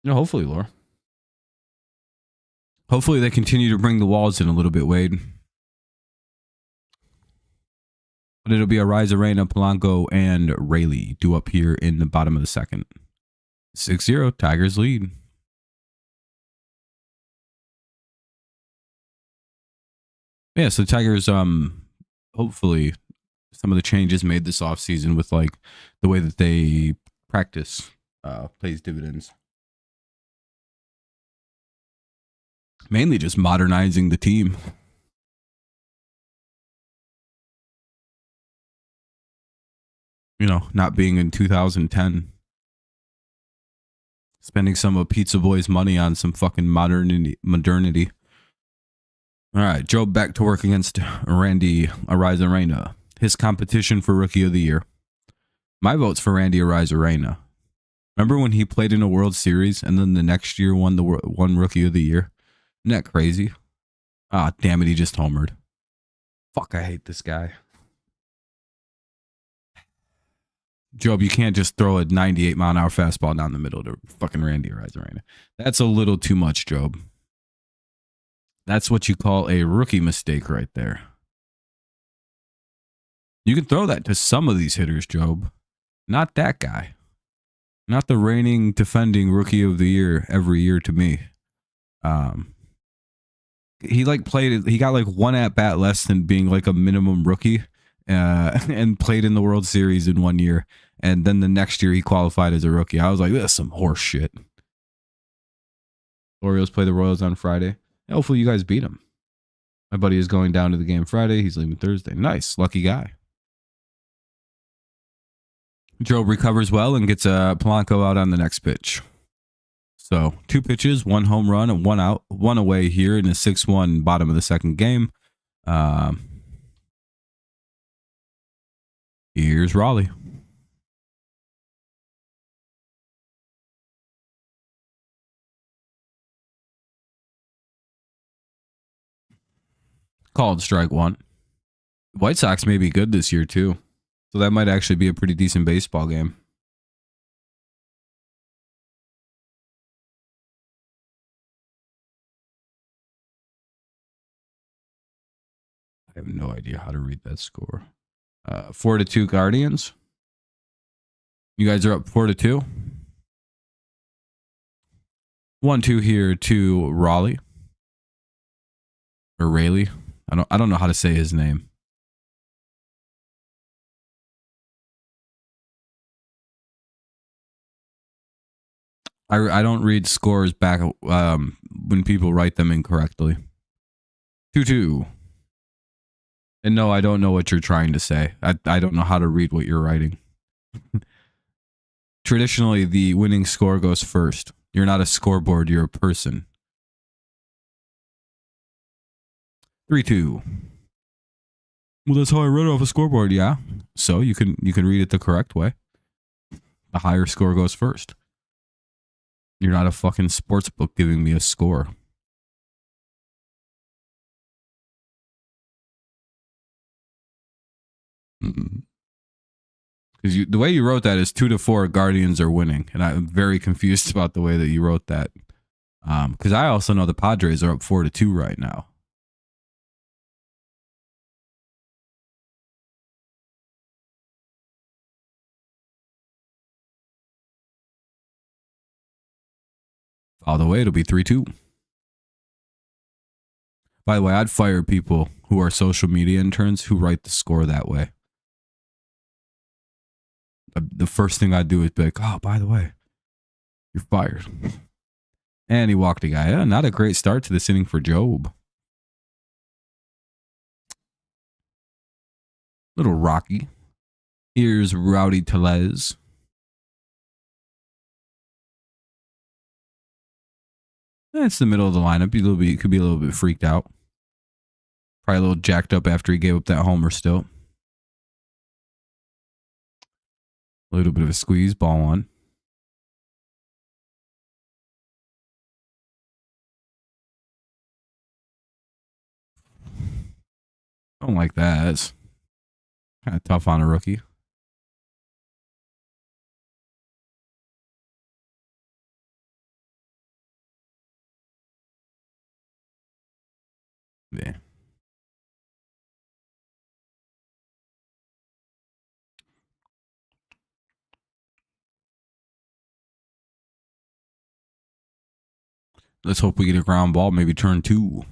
you know, hopefully, Laura. Hopefully they continue to bring the walls in a little bit, Wade. But it'll be Arena, Polanco, and Rayleigh due up here in the bottom of the second. 6-0, Tigers lead. Yeah, so Tigers, hopefully some of the changes made this offseason with like the way that they practice pays dividends. Mainly just modernizing the team. You know, not being in 2010. Spending some of Pizza Boy's money on some fucking modernity. All right, Jobe back to work against Randy Arozarena. His competition for Rookie of the Year. My vote's for Randy Arozarena. Remember when he played in a World Series and then the next year won Rookie of the Year? Isn't that crazy? Ah, damn it, he just homered. Fuck, I hate this guy. Jobe, you can't just throw a 98-mile-an-hour fastball down the middle to fucking Randy Arozarena. That's a little too much, Jobe. That's what you call a rookie mistake right there. You can throw that to some of these hitters, Jobe. Not that guy. Not the reigning defending Rookie of the Year every year to me. He got like one at bat less than being like a minimum rookie, and played in the World Series in 1 year. And then the next year he qualified as a rookie. I was like, that's some horse shit. Orioles play the Royals on Friday. Hopefully you guys beat him. My buddy is going down to the game Friday. He's leaving Thursday. Nice. Lucky guy. Jobe recovers well and gets Polanco out on the next pitch. So 2 pitches, 1 home run, and 1 out, 1 away here in a 6-1 bottom of the second game. Here's Raleigh. Called strike 1. White Sox may be good this year too. So that might actually be a pretty decent baseball game. I have no idea how to read that score. 4-2 Guardians. You guys are up 4-2. 1-2 here to Raleigh. Or Rayleigh. I don't know how to say his name. I don't read scores back when people write them incorrectly. 2-2. And no, I don't know what you're trying to say. I don't know how to read what you're writing. Traditionally, the winning score goes first. You're not a scoreboard, you're a person. 3-2. Well, that's how I read it off a scoreboard, yeah. So you can read it the correct way. The higher score goes first. You're not a fucking sports book giving me a score. Because the way you wrote that is 2-4 Guardians are winning, and I'm very confused about the way that you wrote that. Because I also know the Padres are up 4-2 right now. All the way, it'll be 3-2. By the way, I'd fire people who are social media interns who write the score that way. The first thing I'd do is be like, oh, by the way, you're fired. And he walked a guy. Yeah, not a great start to this inning for Jobe. Little rocky. Here's Rowdy Tellez. It's the middle of the lineup. He could be a little bit freaked out. Probably a little jacked up after he gave up that homer still. A little bit of a squeeze. Ball one. Don't like that. It's kind of tough on a rookie. Yeah. Let's hope we get a ground ball. Maybe turn 2.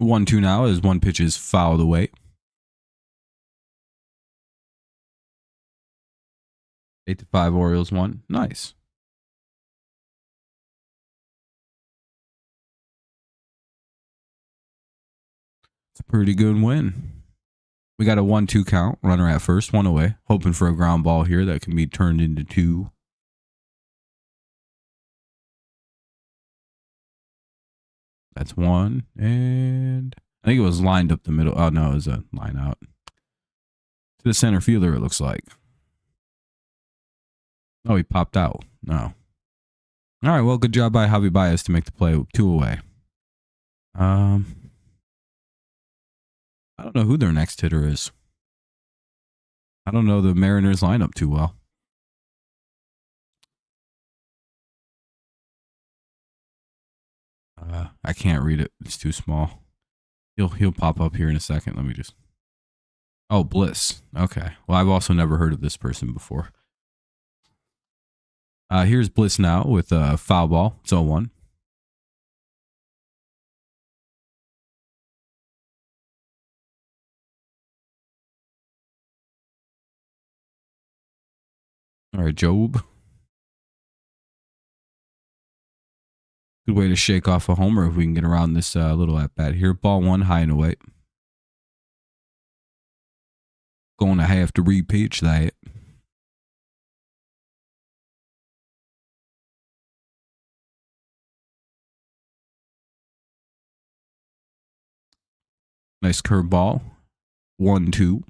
1-2 now as one pitch is fouled away. 8-5 Orioles won. Nice. It's a pretty good win. We got a 1-2 count. Runner at first, one away. Hoping for a ground ball here that can be turned into 2. That's 1. And I think it was lined up the middle. Oh, no, it was a line out. To the center fielder, it looks like. Oh, he popped out. No. All right, well, good job by Javi Baez to make the play. 2 away. I don't know who their next hitter is. I don't know the Mariners lineup too well. I can't read it. It's too small. He'll pop up here in a second. Let me just. Oh, Bliss. Okay. Well, I've also never heard of this person before. Here's Bliss now with a foul ball. It's 0-1. All right, Jobe. Good way to shake off a homer if we can get around this little at bat here. Ball 1, high and away. Going to have to repitch that. Nice curveball. 1-2.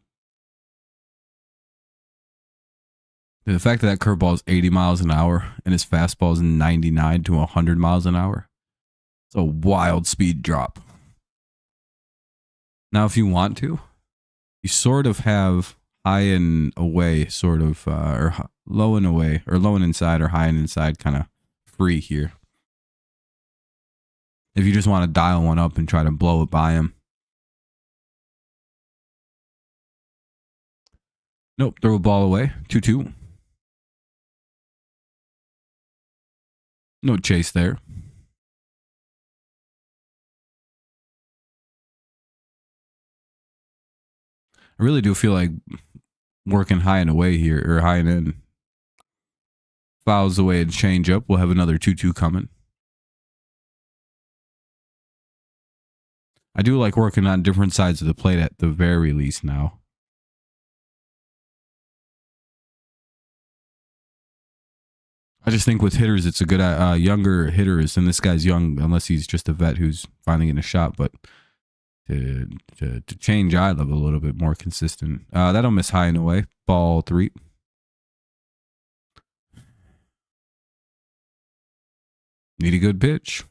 The fact that curveball is 80 miles an hour and his fastball is 99 to 100 miles an hour. It's a wild speed drop. Now, if you want to, you sort of have high and away, sort of, or low and away, or low and inside, or high and inside kind of free here. If you just want to dial one up and try to blow it by him. Nope, throw a ball away. 2-2. No chase there. I really do feel like working high and away here, or high and in. Fouls away and change up. We'll have another 2-2 coming. I do like working on different sides of the plate at the very least now. I just think with hitters, it's a good younger hitters, and this guy's young, unless he's just a vet who's finally getting a shot. But to change eye level a little bit more consistent. That'll miss high and away. Ball 3. Need a good pitch.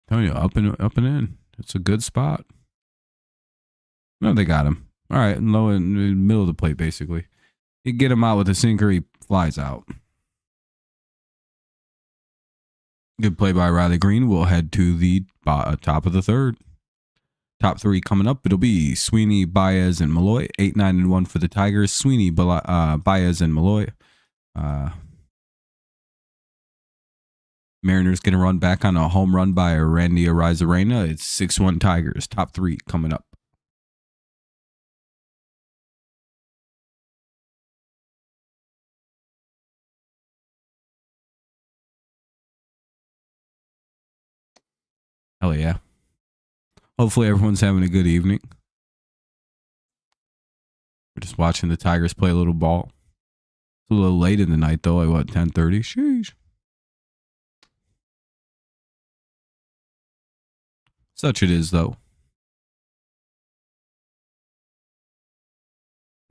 Telling you, up and in. It's a good spot. No, they got him. All right, low in the middle of the plate, basically. You get him out with a sinker, he flies out. Good play by Riley Green. We'll head to the top of the third. Top three coming up. It'll be Sweeney, Baez, and Malloy. 8, 9, and 1 for the Tigers. Sweeney, Baez, and Malloy. Mariners going to run back on a home run by Randy Arozarena. It's 6-1 Tigers. Top three coming up. Hell yeah. Hopefully everyone's having a good evening. We're just watching the Tigers play a little ball. It's a little late in the night though. Like what, 10:30? Sheesh. Such it is though.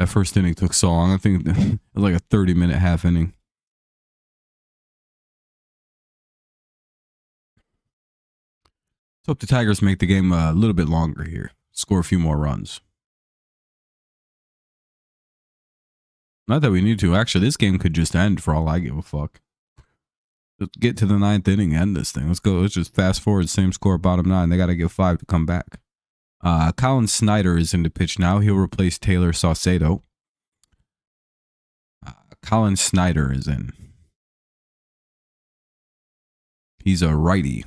That first inning took so long. I think it was like a 30-minute half inning. Let's hope the Tigers make the game a little bit longer here. Score a few more runs. Not that we need to. Actually, this game could just end for all I give a fuck. Let's get to the 9th inning, end this thing. Let's go. Let's just fast forward. Same score, bottom 9. They got to get 5 to come back. Colin Snyder is in the pitch now. He'll replace Taylor Saucedo. Colin Snyder is in. He's a righty.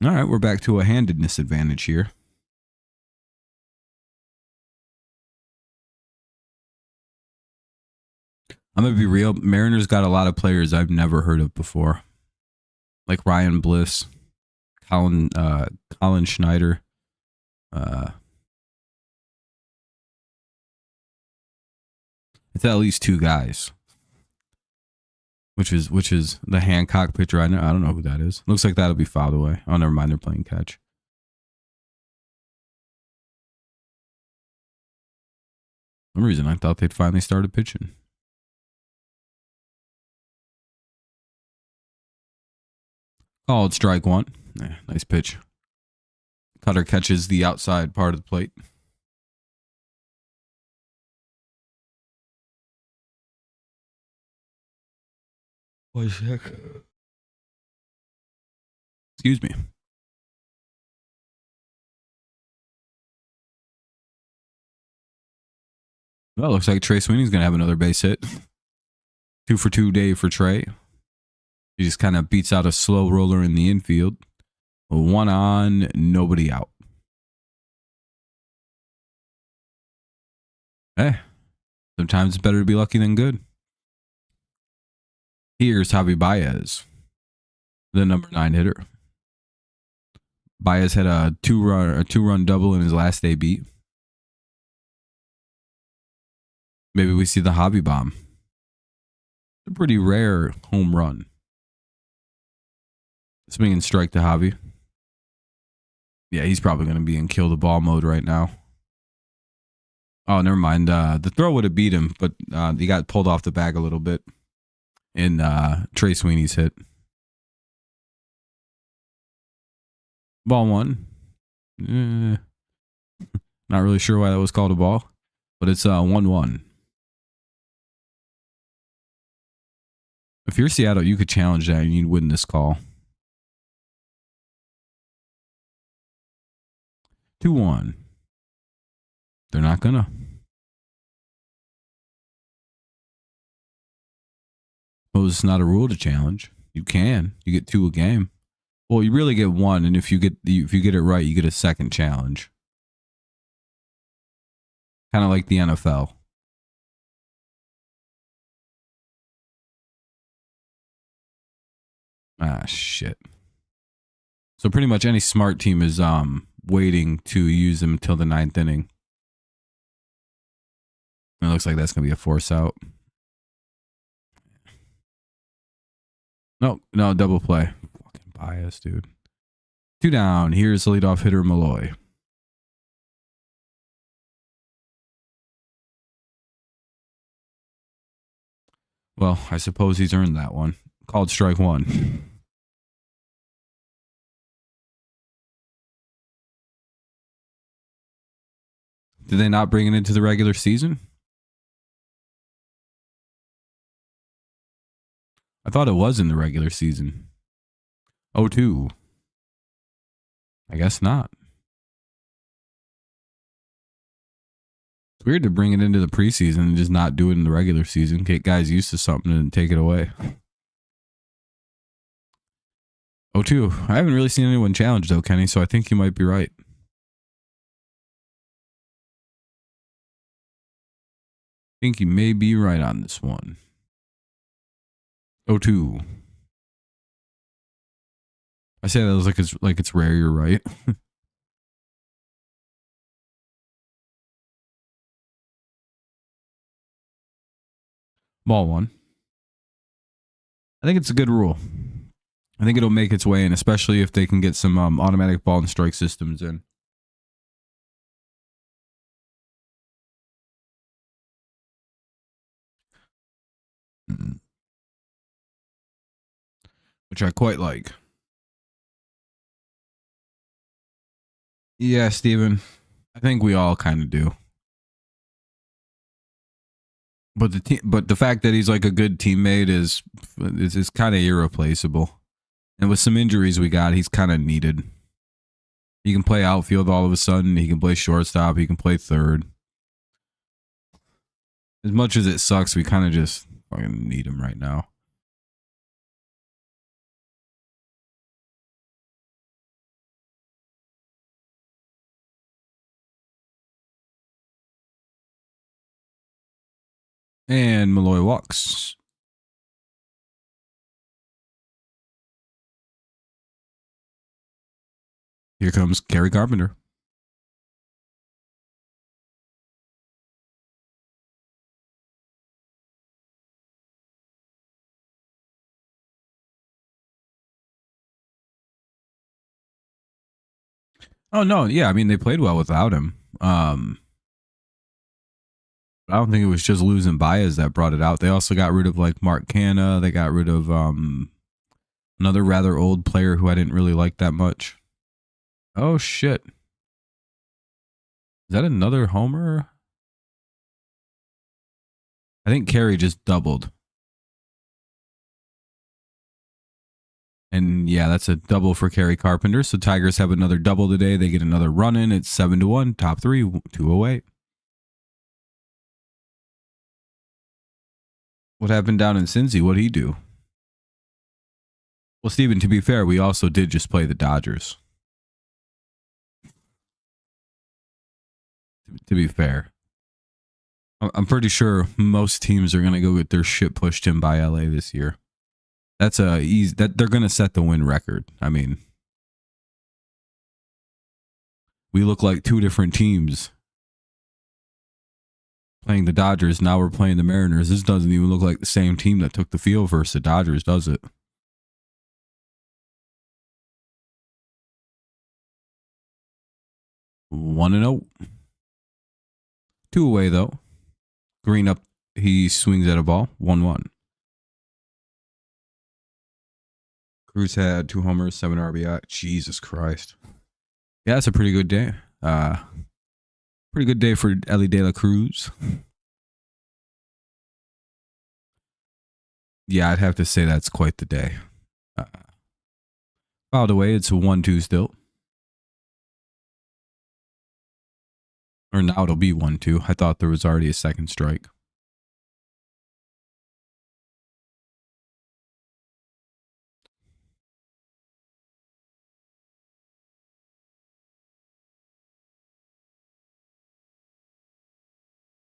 All right, we're back to a handedness advantage here. I'm going to be real. Mariners got a lot of players I've never heard of before. Like Ryan Bliss, Colin Schneider. It's at least 2 guys. Which is the Hancock pitcher. I don't know who that is. Looks like that'll be fouled away. Oh, never mind. They're playing catch. For some reason, I thought they'd finally started pitching. Called strike 1. Yeah, nice pitch. Cutter catches the outside part of the plate. One sec. Excuse me. Well, looks like Trey Sweeney's going to have another base hit. 2 for 2 day for Trey. He just kind of beats out a slow roller in the infield. 1 on, nobody out. Hey, sometimes it's better to be lucky than good. Here's Javi Baez, the number 9 hitter. Baez had a two-run double in his last AB. Maybe we see the Javi bomb. It's a pretty rare home run. Swinging strike to Javi. Yeah, he's probably going to be in kill the ball mode right now. Oh, never mind. The throw would have beat him, but he got pulled off the bag a little bit in Trey Sweeney's hit. Ball 1. Not really sure why that was called a ball, but it's 1-1. If you're Seattle, you could challenge that and you'd win this call. 2-1. They're not gonna. Well, it's not a rule to challenge. You can. You get 2 a game. Well, you really get 1, and if you get it right, you get a second challenge. Kind of like the NFL. Ah, shit. So pretty much any smart team is waiting to use them until the 9th inning. It looks like that's gonna be a force out. No, double play. Fucking bias, dude. 2 down. Here's the leadoff hitter, Malloy. Well, I suppose he's earned that one. Called strike one. Did they not bring it into the regular season? I thought it was in the regular season. 0-2. I guess not. It's weird to bring it into the preseason and just not do it in the regular season. Get guys used to something and take it away. 0-2. I haven't really seen anyone challenge though, Kenny, so I think you might be right. I think you may be right on this one. 0-2. I say that like it's rare you're right. Ball one. I think it's a good rule. I think it'll make its way in, especially if they can get some automatic ball and strike systems in. Which I quite like. Yeah, Steven. I think we all kind of do. But the fact that he's like a good teammate is kind of irreplaceable. And with some injuries we got, he's kind of needed. He can play outfield all of a sudden. He can play shortstop. He can play third. As much as it sucks, we kind of just fucking need him right now. And Malloy walks. Here comes Kerry Carpenter. Oh, no. Yeah, I mean, they played well without him. I don't think it was just losing Baez that brought it out. They also got rid of like Mark Canha. They got rid of another rather old player who I didn't really like that much. Oh, shit. Is that another homer? I think Kerry just doubled. And yeah, that's a double for Kerry Carpenter. So Tigers have another double today. They get another run in. It's 7-1. Top three, 208. What happened down in Cincy? What'd he do? Well, Steven, to be fair, we also did just play the Dodgers. To be fair. I'm pretty sure most teams are going to go get their shit pushed in by LA this year. That's that they're going to set the win record. I mean, we look like two different teams playing the Dodgers. Now we're playing the Mariners. This doesn't even look like the same team that took the field versus the Dodgers, does it? One and 0. 2 away though. Green up. He swings at a ball. 1-1. Cruz had 2 homers, 7 RBI. Jesus Christ. Yeah, that's a pretty good day. Pretty good day for Ellie De La Cruz. Yeah, I'd have to say that's quite the day. By the way, it's a 1-2 still. Or now it'll be 1-2. I thought there was already a second strike.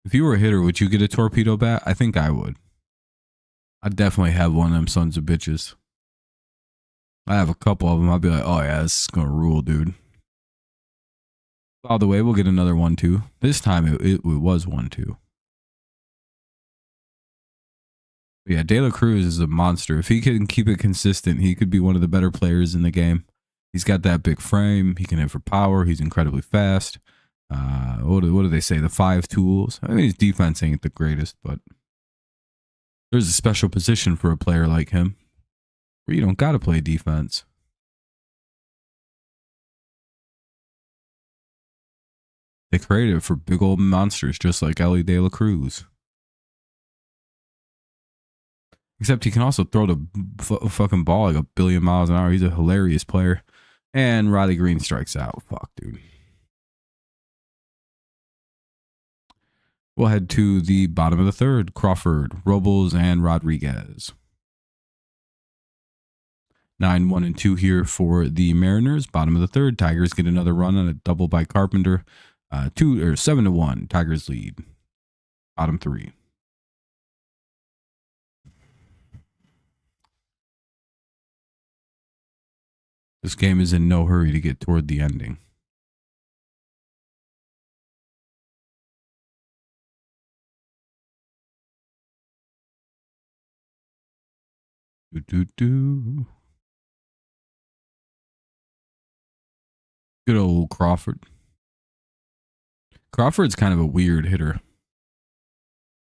If you were a hitter, would you get a torpedo bat? I think I would. I'd definitely have one of them sons of bitches. I have a couple of them. I'll be like, oh yeah, this is going to rule, dude. By the way, we'll get another 1-2. This time it was 1-2. Yeah, De La Cruz is a monster. If he can keep it consistent, he could be one of the better players in the game. He's got that big frame. He can hit for power. He's incredibly fast. What do they say? The 5 tools. I mean, his defense ain't the greatest, but There's a special position for a player like him where you don't got to play defense. They created it for big old monsters just like Ellie De La Cruz. Except he can also throw the fucking ball like a billion miles an hour. He's a hilarious player. And Riley Green strikes out. Fuck, dude. We'll head to the bottom of the third. Crawford, Robles, and Rodriguez. 9, 1, and 2 here for the Mariners. Bottom of the third. Tigers get another run on a double by Carpenter. 7 to 1. Tigers lead. Bottom 3. This game is in no hurry to get toward the ending. Good old Crawford. Crawford's kind of a weird hitter.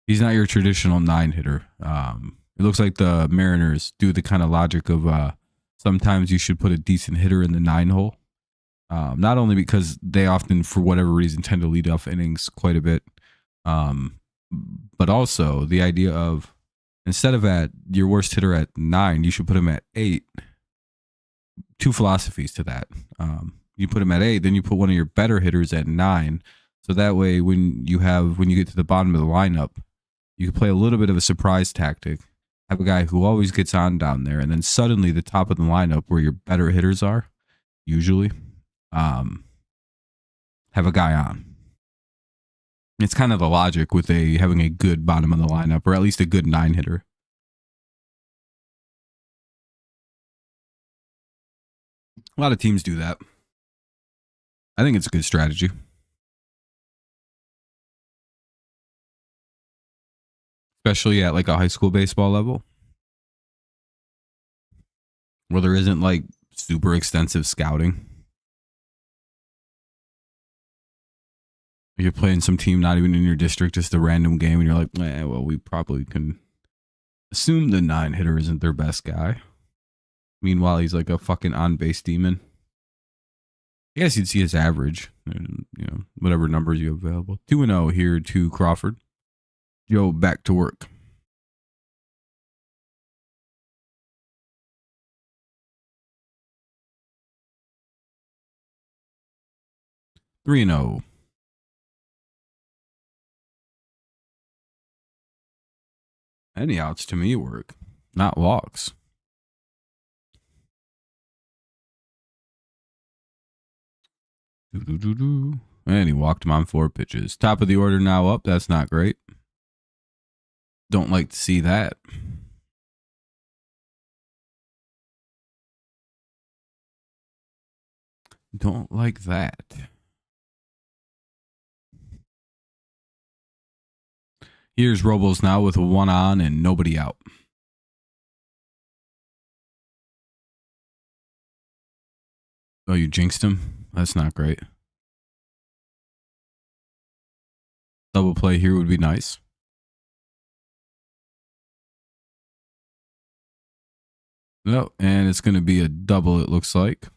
He's not your traditional 9 hitter. It looks like the Mariners do the kind of logic of sometimes you should put a decent hitter in the 9 hole. Not only because they often, for whatever reason, tend to lead off innings quite a bit, but also the idea of instead of at your worst hitter at 9, you should put him at 8. 2 philosophies to that. You put him at 8, then you put one of your better hitters at 9. So that way, when you get to the bottom of the lineup, you can play a little bit of a surprise tactic. Have a guy who always gets on down there, and then suddenly the top of the lineup where your better hitters are, usually, have a guy on. It's kind of the logic with having a good bottom of the lineup, or at least a good 9 hitter. A lot of teams do that. I think it's a good strategy. Especially at like a high school baseball level where there isn't like super extensive scouting. You're playing some team not even in your district, just a random game, and you're like, well, we probably can assume the 9 hitter isn't their best guy. Meanwhile, he's like a fucking on-base demon. I guess you'd see his average, whatever numbers you have available. 2-0 here to Crawford. Joe back to work. Three and 0. Any outs to me work, not walks. And he walked him on 4 pitches. Top of the order now up. That's not great. Don't like to see that. Don't like that. Here's Robles now with 1 on and nobody out. Oh, you jinxed him? That's not great. Double play here would be nice. No, and it's going to be a double, it looks like.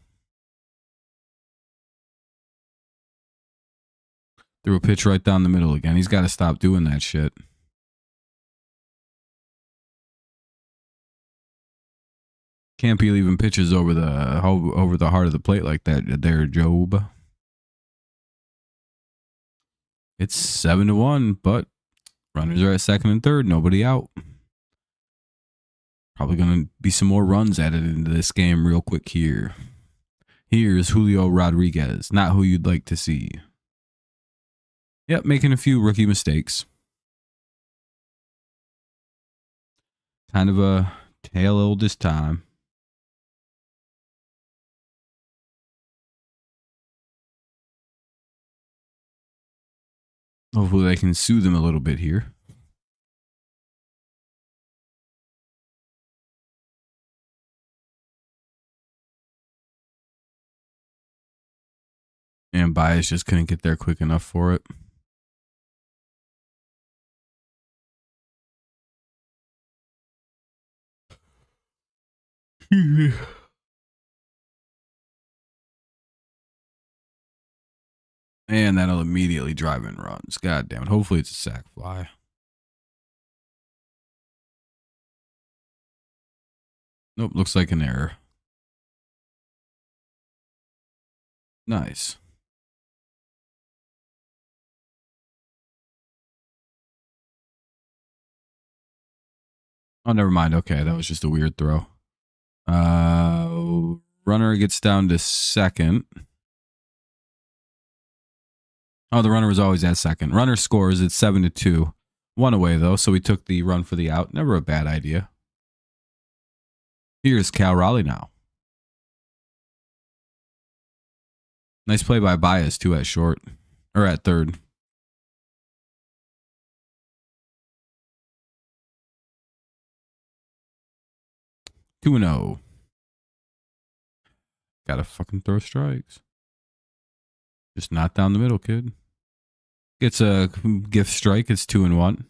Threw a pitch right down the middle again. He's got to stop doing that shit. Can't be leaving pitches over the heart of the plate like that there, Jobe. It's 7-1, but runners are at second and third. Nobody out. Probably going to be some more runs added into this game real quick here. Here's Julio Rodriguez. Not who you'd like to see. Yep, making a few rookie mistakes. Kind of a tale old this time. Hopefully they can soothe him a little bit here. And Baez just couldn't get there quick enough for it. And that'll immediately drive in runs. God damn it. Hopefully it's a sack fly. Nope, looks like an error. Nice. Oh, never mind. Okay, that was just a weird throw. Runner gets down to second. Oh, the runner was always at second. Runner scores. It's 7-2. One away, though, so we took the run for the out. Never a bad idea. Here's Cal Raleigh now. Nice play by Bias, too, at short. Or at third. Two and 0. Gotta fucking throw strikes. Just not down the middle, kid. Gets a gift strike. It's 2-1.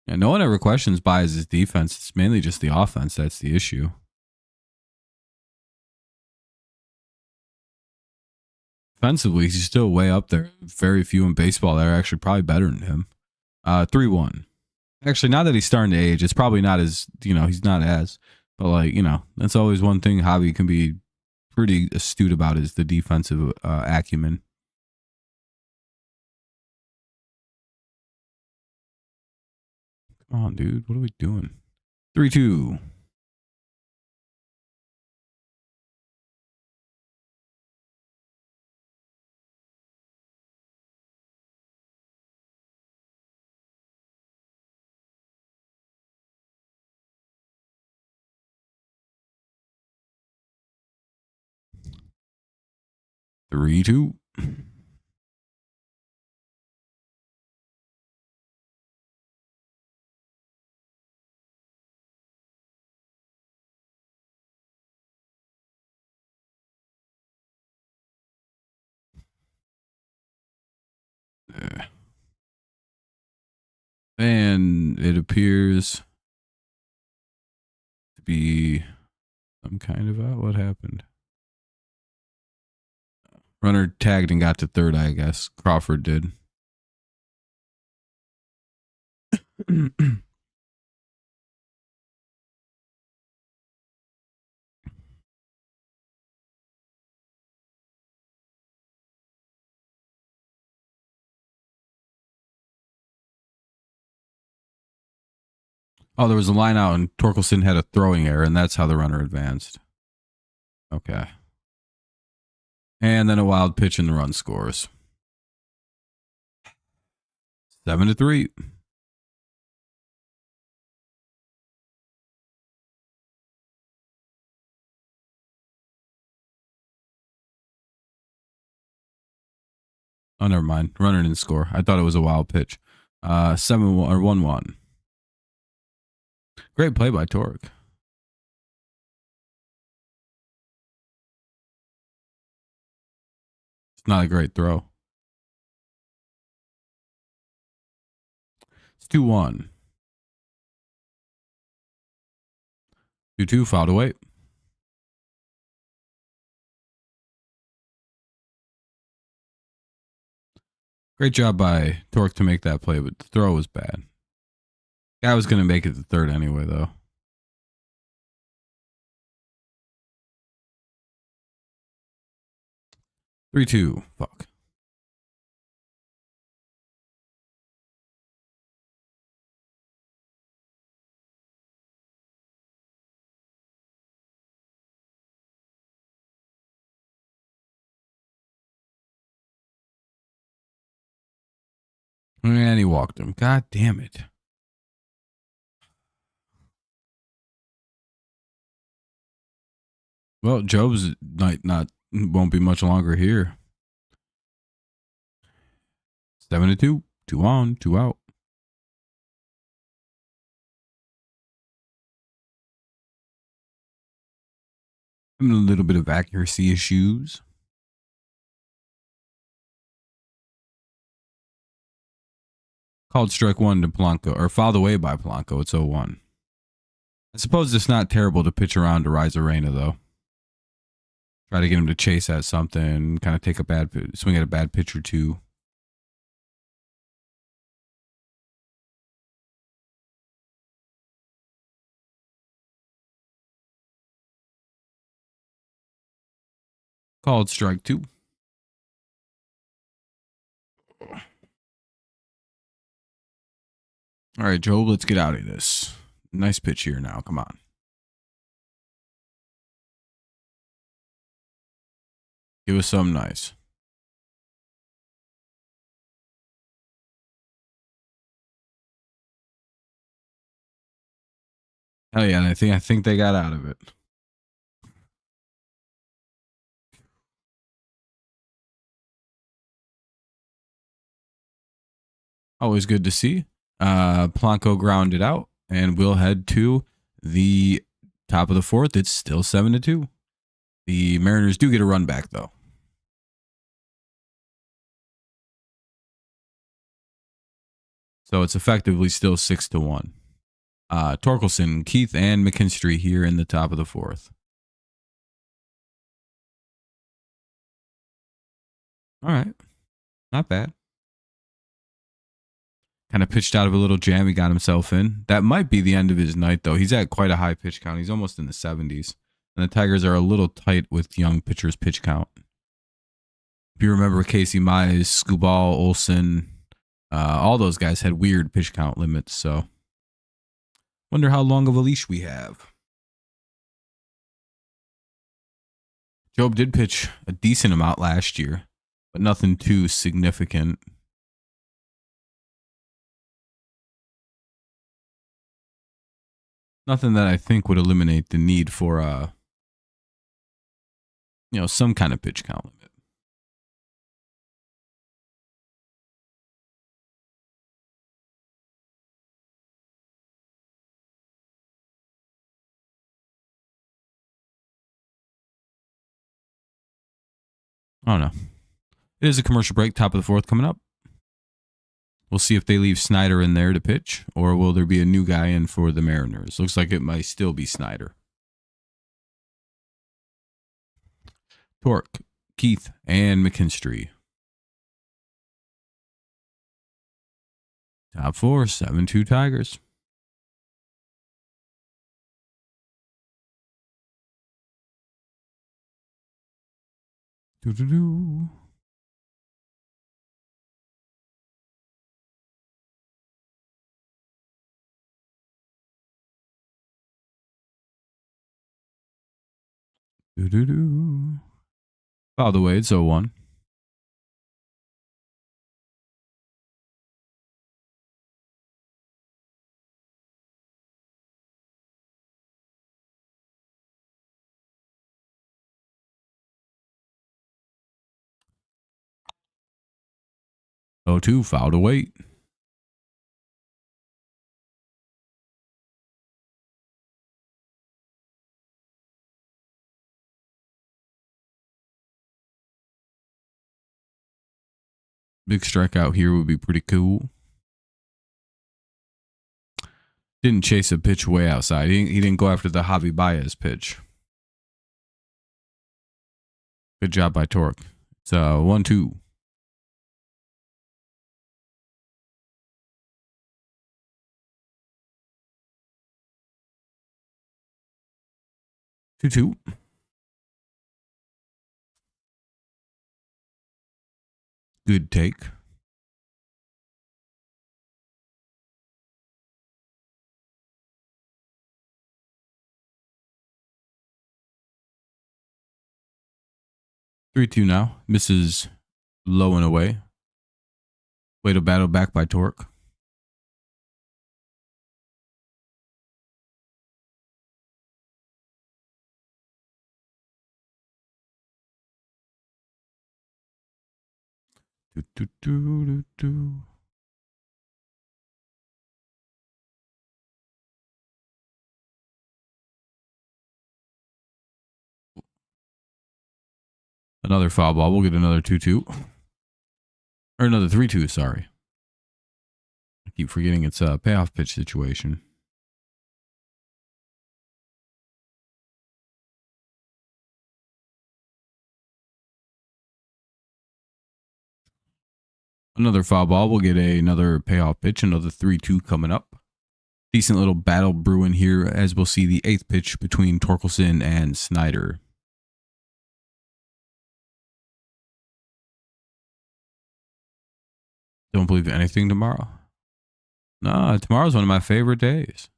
And no one ever questions Bias' defense. It's mainly just the offense that's the issue. Offensively, he's still way up there. Very few in baseball that are actually probably better than him. 3-1. Actually, now that he's starting to age, it's probably not as, he's not as. But, like, that's always one thing Javi can be pretty astute about is the defensive acumen. Come on, dude. What are we doing? 3-2. And it appears to be some kind of out. What happened? Runner tagged and got to third, I guess. Crawford did. Oh, there was a line out and Torkelson had a throwing error, and that's how the runner advanced. Okay. And then a wild pitch and the run scores. 7-3. Oh, never mind. Runner didn't score. I thought it was a wild pitch. 7-1 or 1-1. Great play by Torque. It's not a great throw. It's 2-1. 2-2 fouled away. Great job by Torque to make that play, but the throw was bad. Guy was going to make it to third anyway, though. Three, 2. Fuck. And he walked him. God damn it. Well, Jobe's not won't be much longer here. 7-2. 2 on, 2 out. Having a little bit of accuracy issues. Called strike 1 to Polanco, or fouled away by Polanco. It's 0-1. I suppose it's not terrible to pitch around to Rise Arena, though. Try to get him to chase at something, kind of take a bad swing at a bad pitch or two. Called strike 2. All right, Jobe, let's get out of this. Nice pitch here now. Come on. Give us something nice. Hell yeah, I think they got out of it. Always good to see. Blanco grounded out, and we'll head to the top of the 4th. It's still 7-2. The Mariners do get a run back, though. So it's effectively still 6-1. Torkelson, Keith, and McKinstry here in the top of the 4th. All right. Not bad. Kind of pitched out of a little jam he got himself in. That might be the end of his night, though. He's at quite a high pitch count. He's almost in the 70s. And the Tigers are a little tight with young pitchers' pitch count. If you remember Casey Mize, Skubal, Olsen, all those guys had weird pitch count limits. So wonder how long of a leash we have. Jobe did pitch a decent amount last year, but nothing too significant. Nothing that I think would eliminate the need for, some kind of pitch count limit. I don't know. It is a commercial break, top of the 4th coming up. We'll see if they leave Snyder in there to pitch, or will there be a new guy in for the Mariners? Looks like it might still be Snyder. Torque, Keith, and McKinstry. Top 4, 7-2 Tigers. Do-do-do. Do-do-do. By the way, it's 0-1. Oh, 2, foul to wait. Big strikeout here would be pretty cool. Didn't chase a pitch way outside. He didn't go after the Javi Baez pitch. Good job by Torque. It's 1-2. Two. Good take. Three two now. Misses low and away. Way to battle back by Torque. Another foul ball. We'll get another 2-2. Or another 3-2, sorry. I keep forgetting it's a payoff pitch situation. Another foul ball. We'll get another payoff pitch. Another 3-2 coming up. Decent little battle brewing here as we'll see the 8th pitch between Torkelson and Snyder. Don't believe anything tomorrow. No, tomorrow's one of my favorite days.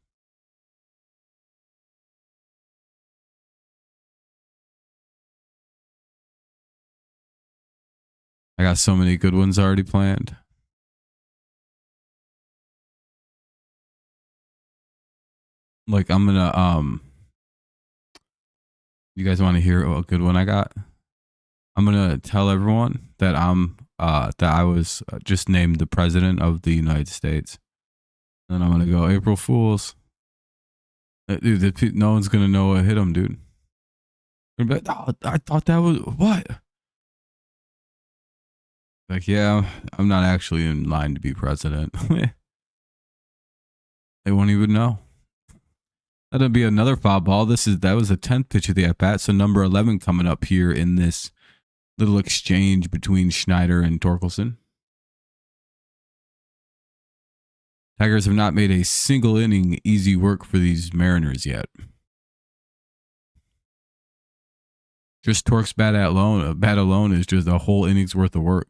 I got so many good ones already planned. Like I'm gonna you guys want to hear a good one I got? I'm gonna tell everyone that I was just named the president of the United States. And I'm gonna go April Fools. Dude, no one's gonna know what hit him, dude. Like, oh, I thought that was what? Like, yeah, I'm not actually in line to be president. They won't even know. That'll be another foul ball. That was the 10th pitch of the at bat. So number 11 coming up here in this little exchange between Schneider and Torkelson. Tigers have not made a single inning easy work for these Mariners yet. Just Torque's bat alone is just a whole inning's worth of work.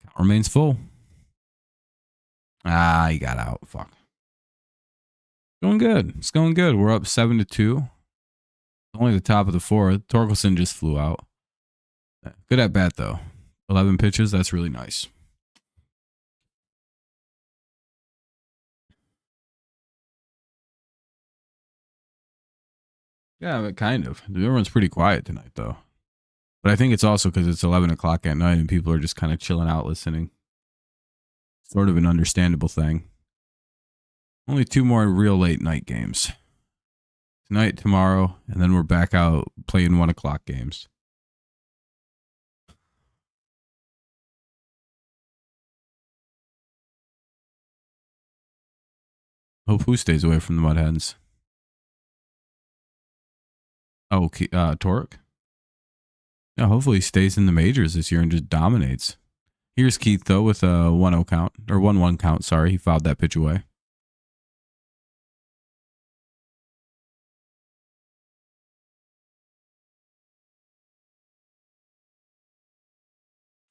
Count remains full. He got out. Fuck. Going good. It's going good. We're up 7-2. Only the top of the 4th. Torkelson just flew out. Good at bat though. 11 pitches. That's really nice. Yeah, but kind of. Everyone's pretty quiet tonight though. But I think it's also because it's 11 o'clock at night and people are just kind of chilling out listening. Sort of an understandable thing. Only 2 more real late night games. Tonight, tomorrow, and then we're back out playing 1 o'clock games. Hope who stays away from the Mud Hens? Oh, Torque? Yeah, hopefully he stays in the majors this year and just dominates. Here's Keith, though, with a 1-0 count. Or 1-1 count, sorry. He fouled that pitch away.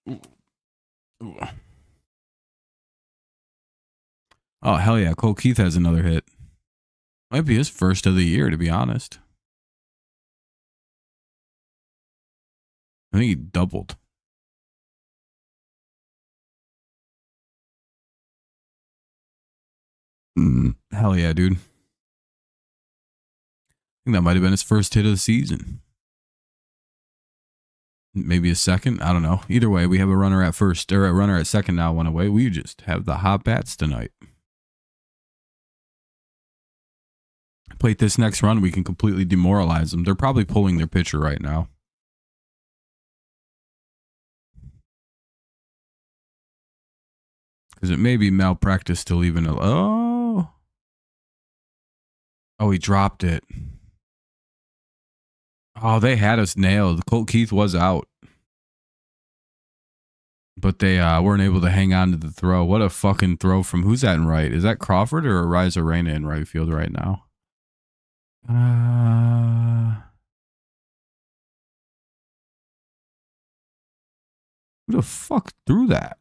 Ooh. Ooh. Oh, hell yeah. Cole Keith has another hit. Might be his first of the year, to be honest. I think he doubled. Hell yeah, dude. I think that might have been his first hit of the season. Maybe a second. I don't know. Either way, we have a runner at first, or a runner at second now, 1 away. We just have the hot bats tonight. Plate this next run, we can completely demoralize them. They're probably pulling their pitcher right now. Because it may be malpractice to leave an... Oh, he dropped it. Oh, they had us nailed. Colt Keith was out. But they weren't able to hang on to the throw. What a fucking throw from... Who's that in right? Is that Crawford or Ariza Reina in right field right now? Who the fuck threw that?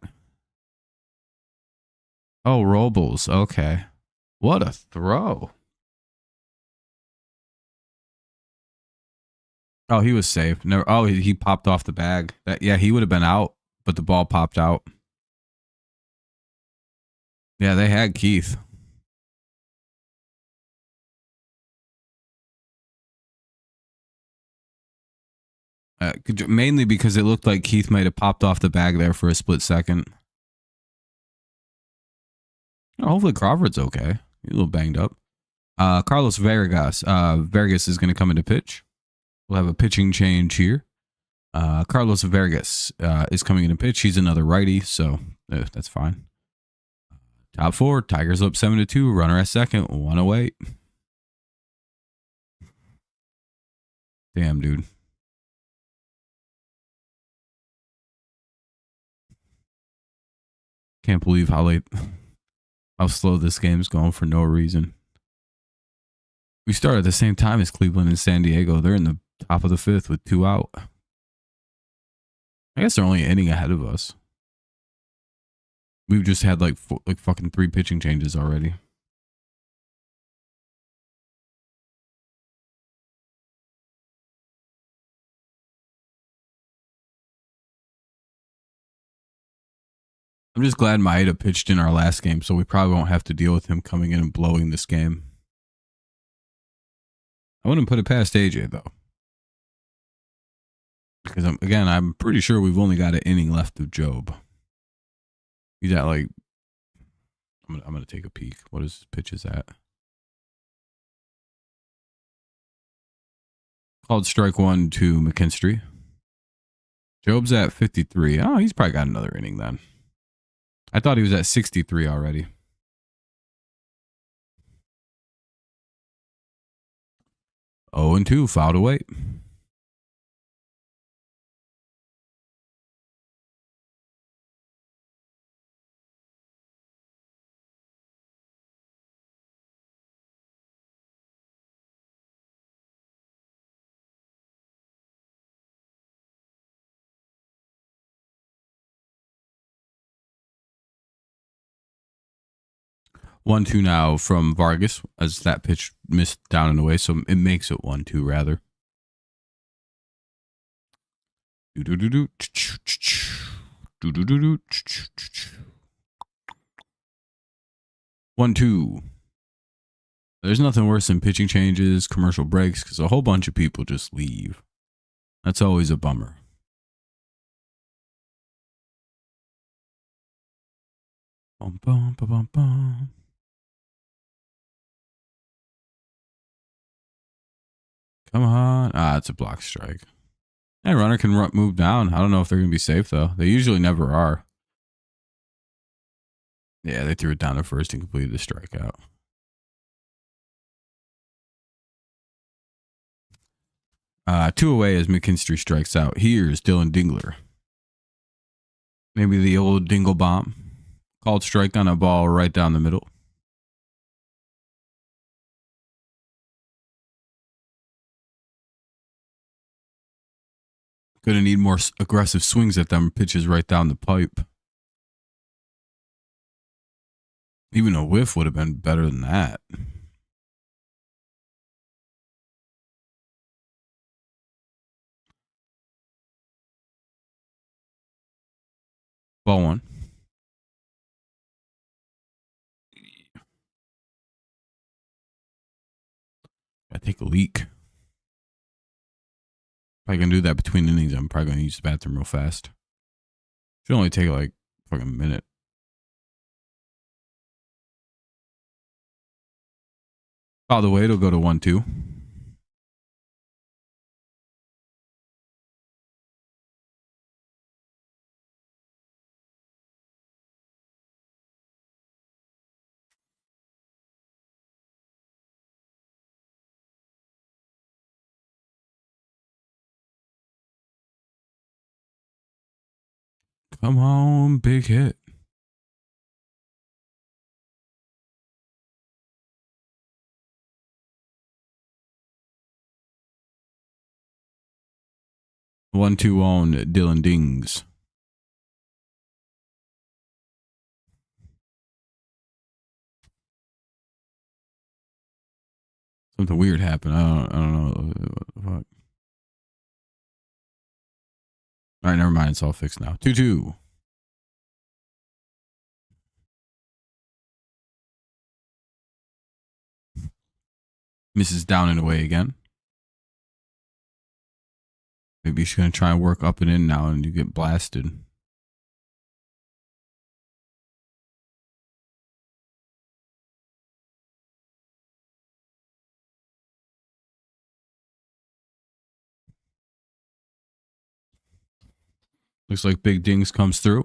Oh, Robles. Okay. What a throw. Oh, he was safe. No, oh, he popped off the bag. Yeah, he would have been out, but the ball popped out. Yeah, they had Keith. Mainly because it looked like Keith might have popped off the bag there for a split second. Oh, hopefully Crawford's okay. He's a little banged up. Carlos Vargas. Vargas is going to come into pitch. We'll have a pitching change here. Carlos Vargas is coming into pitch. He's another righty, so that's fine. Top 4. Tigers up 7-2. Runner at second. 1 away. Damn, dude. Can't believe how slow this game's going for no reason. We start at the same time as Cleveland and San Diego. They're in the top of the fifth with 2 out. I guess they're only an inning ahead of us. We've just had like fucking 3 pitching changes already. I'm just glad Maeda pitched in our last game, so we probably won't have to deal with him coming in and blowing this game. I wouldn't put it past AJ, though. Because, I'm pretty sure we've only got an inning left of Jobe. He's at like... I'm gonna take a peek. What his pitch is at? Called strike 1 to McKinstry. Jobe's at 53. Oh, he's probably got another inning then. I thought he was at 63 already. Oh, and 2 fouled away. One two now from Vargas as that pitch missed down and away, so it makes it 1-2 rather. One two. There's nothing worse than pitching changes, commercial breaks, because a whole bunch of people just leave. That's always a bummer. Bum, bum, bum, bum, bum. Come on. Ah, it's a block strike. Hey, runner can move down. I don't know if they're going to be safe, though. They usually never are. Yeah, they threw it down to first and completed the strikeout. Two away as McKinstry strikes out. Here's Dylan Dingler. Maybe the old Dingle bomb. Called strike on a ball right down the middle. Gonna need more aggressive swings at them pitches right down the pipe. Even a whiff would have been better than that. Ball 1. I take a leak. If I can do that between innings, I'm probably going to use the bathroom real fast. Should only take like fucking a minute. By the way, it'll go to 1-2. Come on, big hit. One, two on Dylan Dings. Something weird happened. I don't know. What the fuck? All right, never mind. It's all fixed now. 2-2. Misses down and away again. Maybe she's going to try and work up and in now and you get blasted. Looks like Big Dings comes through.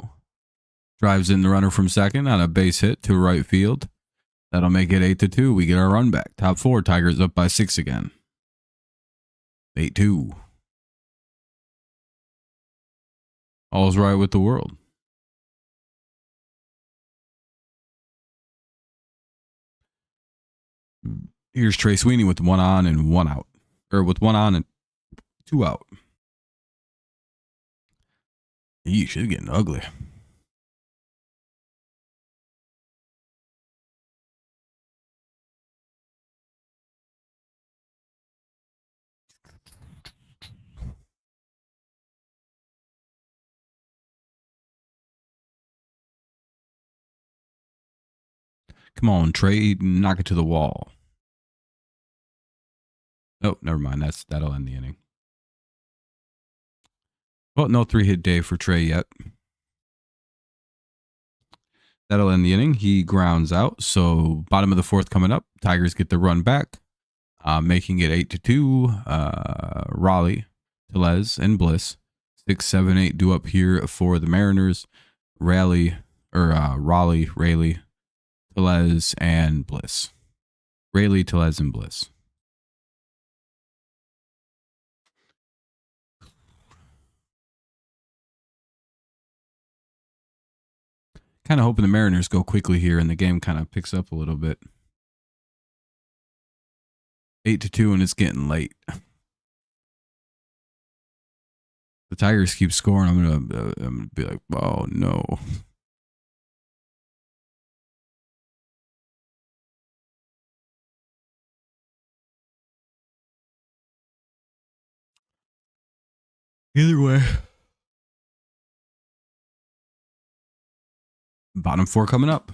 Drives in the runner from second on a base hit to right field. That'll make it 8-2. We get our run back. Top 4. Tigers up by 6 again. 8-2. All's right with the world. Here's Trey Sweeney with 1 on and 1 out. Or with 1 on and 2 out. He should getting ugly. Come on, Trey, knock it to the wall. Oh, never mind. That'll end the inning. Well, no 3-hit day for Trey yet. That'll end the inning. He grounds out. So bottom of the 4th coming up. Tigers get the run back, making it 8-2. Raleigh, Tellez, and Bliss. 6, 7, 8 due up here for the Mariners. Raleigh, Rayleigh, Tellez, and Bliss. Rayleigh, Tellez, and Bliss. Kind of hoping the Mariners go quickly here and the game kind of picks up a little bit. 8-2 and it's getting late. The Tigers keep scoring. I'm gonna be like, oh no. Either way. Bottom 4 coming up.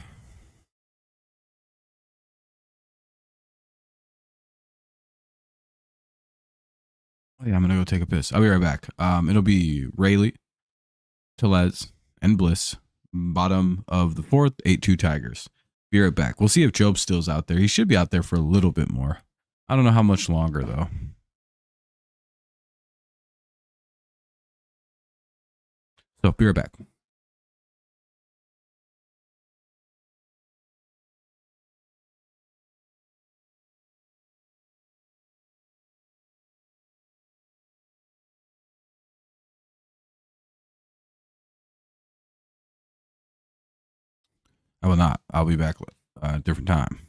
Oh yeah, I'm gonna go take a piss. I'll be right back. It'll be Rayleigh, Tellez, and Bliss. Bottom of the 4th, 8-2 Tigers. Be right back. We'll see if Jobe still's out there. He should be out there for a little bit more. I don't know how much longer though. So be right back. I will not. I'll be back at a different time.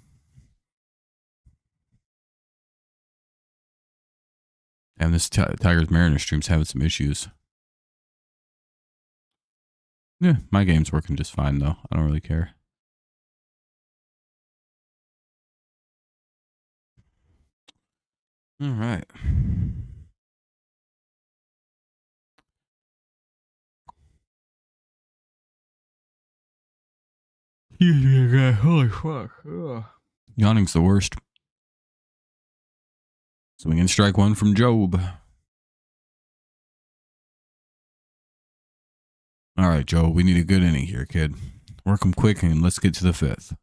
And this Tigers Mariners stream's having some issues. Yeah, my game's working just fine though. I don't really care. All right. Holy fuck. Ugh. Yawning's the worst. Swing and strike 1 from Jobe. All right, Joe, we need a good inning here, kid. Work them quick and let's get to the 5th.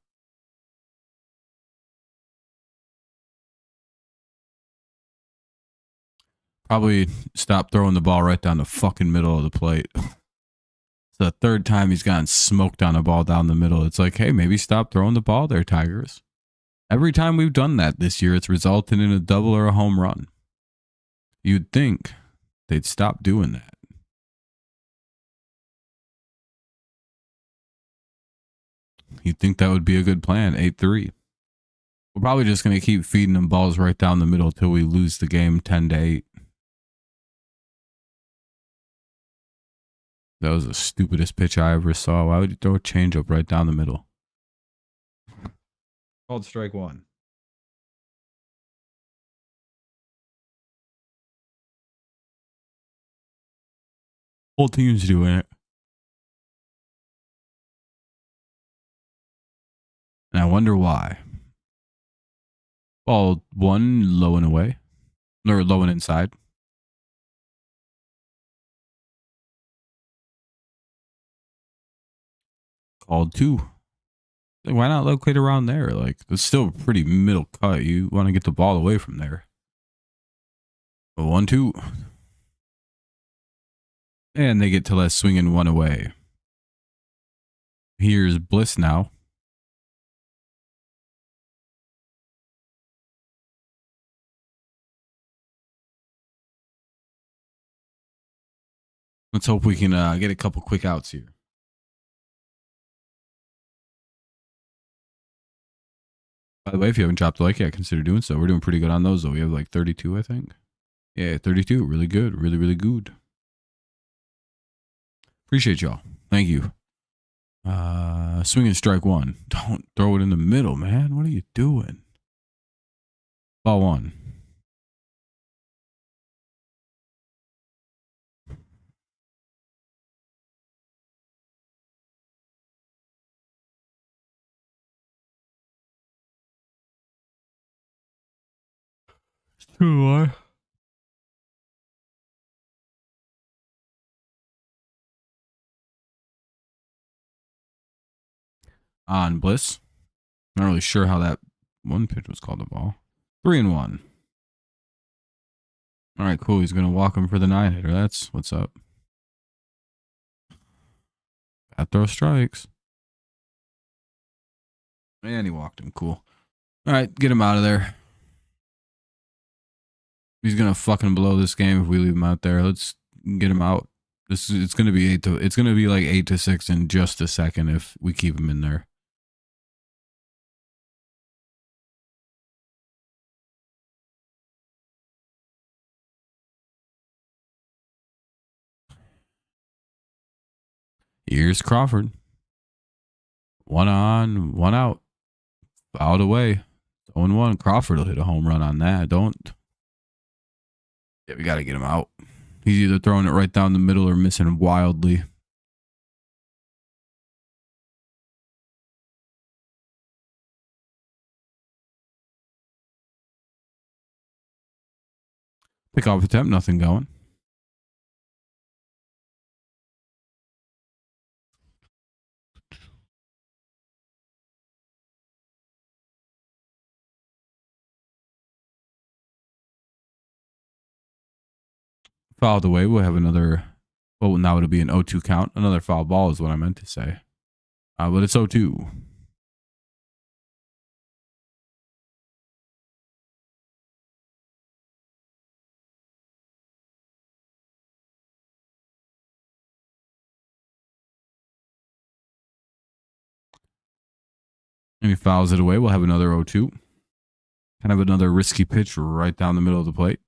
Probably stop throwing the ball right down the fucking middle of the plate. It's the 3rd time he's gotten smoked on a ball down the middle. It's like, hey, maybe stop throwing the ball there, Tigers. Every time we've done that this year, it's resulted in a double or a home run. You'd think they'd stop doing that. You'd think that would be a good plan. 8-3. We're probably just going to keep feeding them balls right down the middle till we lose the game 10-8. That was the stupidest pitch I ever saw. Why would you throw a changeup right down the middle? Called strike 1. Whole team's doing it. And I wonder why. Ball 1 low and away. Or low and inside. Called 2. Why not locate around there? Like, it's still a pretty middle cut. You want to get the ball away from there. 1-2. And they get to less swinging 1 away. Here's Bliss now. Let's hope we can get a couple quick outs here. By the way, if you haven't dropped a like yet, consider doing so. We're doing pretty good on those, though. We have like 32, I think. Yeah, 32. Really good. Really, really good. Appreciate y'all. Thank you. Swing and strike one. Don't throw it in the middle, man. What are you doing? Ball one. Two. On Bliss. Not really sure how that one pitch was called a ball. 3-1. All right, cool. He's going to walk him for the 9-hitter. That's what's up. Bad throw strikes. And he walked him. Cool. All right, get him out of there. He's going to fucking blow this game if we leave him out there. Let's get him out. It's going to be it's going to be like 8-6 in just a second if we keep him in there. Here's Crawford. 1 on, 1 out. Fouled away. 0-1. Crawford will hit a home run on that. Don't. Yeah, we got to get him out. He's either throwing it right down the middle or missing wildly. Pick off attempt, nothing going. Fouled away. We'll have another. Oh, now it'll be an 0-2 count. Another foul ball is what I meant to say. But it's 0-2. And he fouls it away. We'll have another 0-2. Kind of another risky pitch right down the middle of the plate.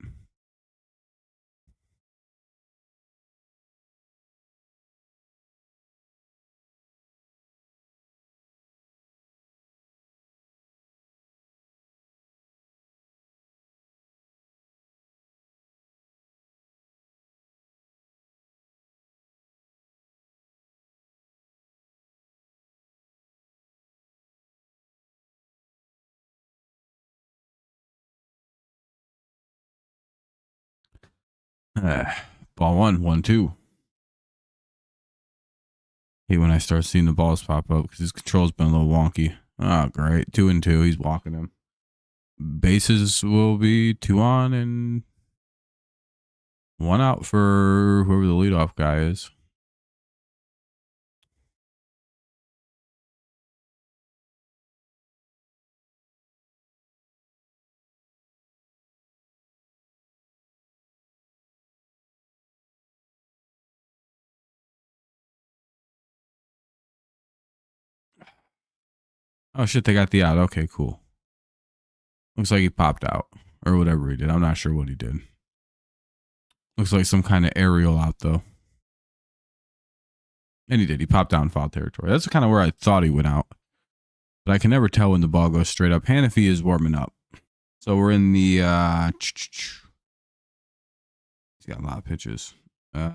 Ball 1, 1-2. Hate when I start seeing the balls pop up because his control's been a little wonky. Oh, great. 2-2. He's walking him. Bases will be 2 on and 1 out for whoever the leadoff guy is. Oh, shit. They got the out. Okay, cool. Looks like he popped out or whatever he did. I'm not sure what he did. Looks like some kind of aerial out, though. And he did. He popped out in foul territory. That's kind of where I thought he went out. But I can never tell when the ball goes straight up. Hanafi is warming up. So we're in the... he's got a lot of pitches. Top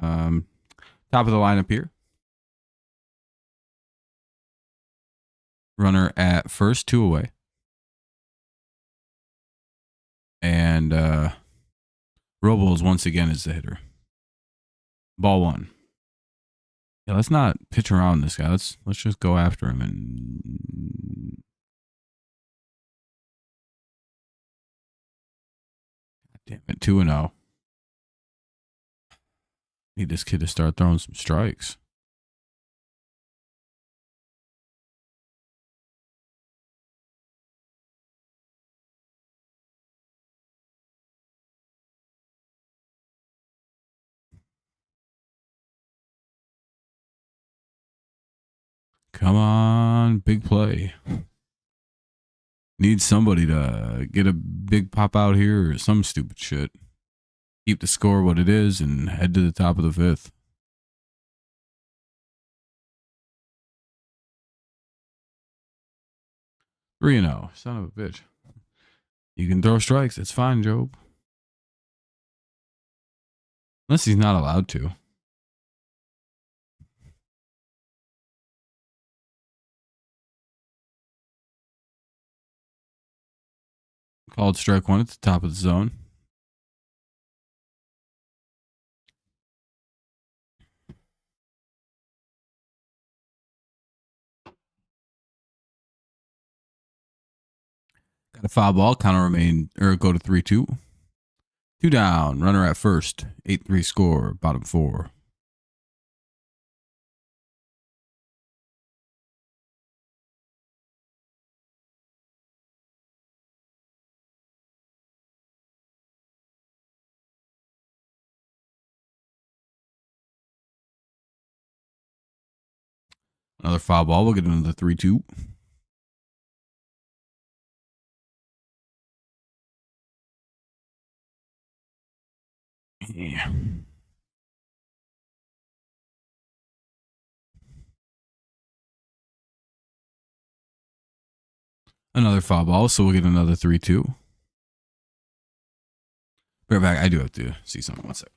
of the lineup here. Runner at first, 2 away. And Robles once again is the hitter. Ball 1. Yeah, let's not pitch around this guy. Let's just go after him and damn it, 2-0. Need this kid to start throwing some strikes. Come on, big play. Need somebody to get a big pop out here or some stupid shit. Keep the score what it is and head to the top of the fifth. 3-0. Son of a bitch. You can throw strikes. It's fine, Jobe. Unless he's not allowed to. Called strike one at the top of the zone. Got a foul ball. Counter remain or go to 3-2. 2 down. Runner at first. 8-3 score. Bottom 4. Another foul ball. We'll get another 3-2. Yeah. Another foul ball, so we'll get another 3-2. Right back. I do have to see something. 1 sec.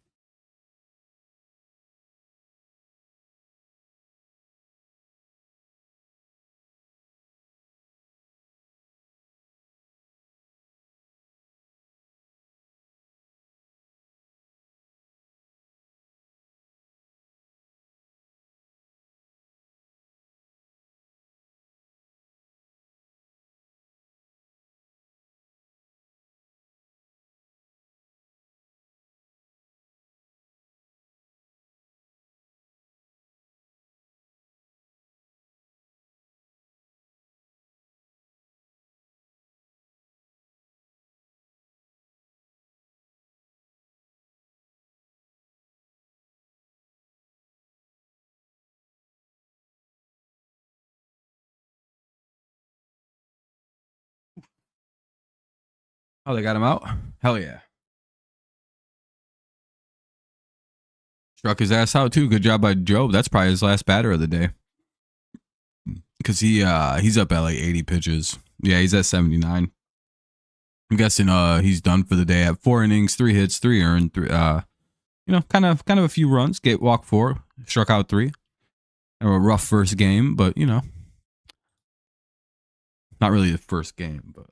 Oh, they got him out? Hell yeah. Struck his ass out too. Good job by Jobe. That's probably his last batter of the day. Because he's up at like 80 pitches. Yeah, he's at 79. I'm guessing he's done for the day at 4 innings, 3 hits, 3 earned, 3 kind of a few runs. Walk 4, struck out 3. A rough first game, but not really the first game, but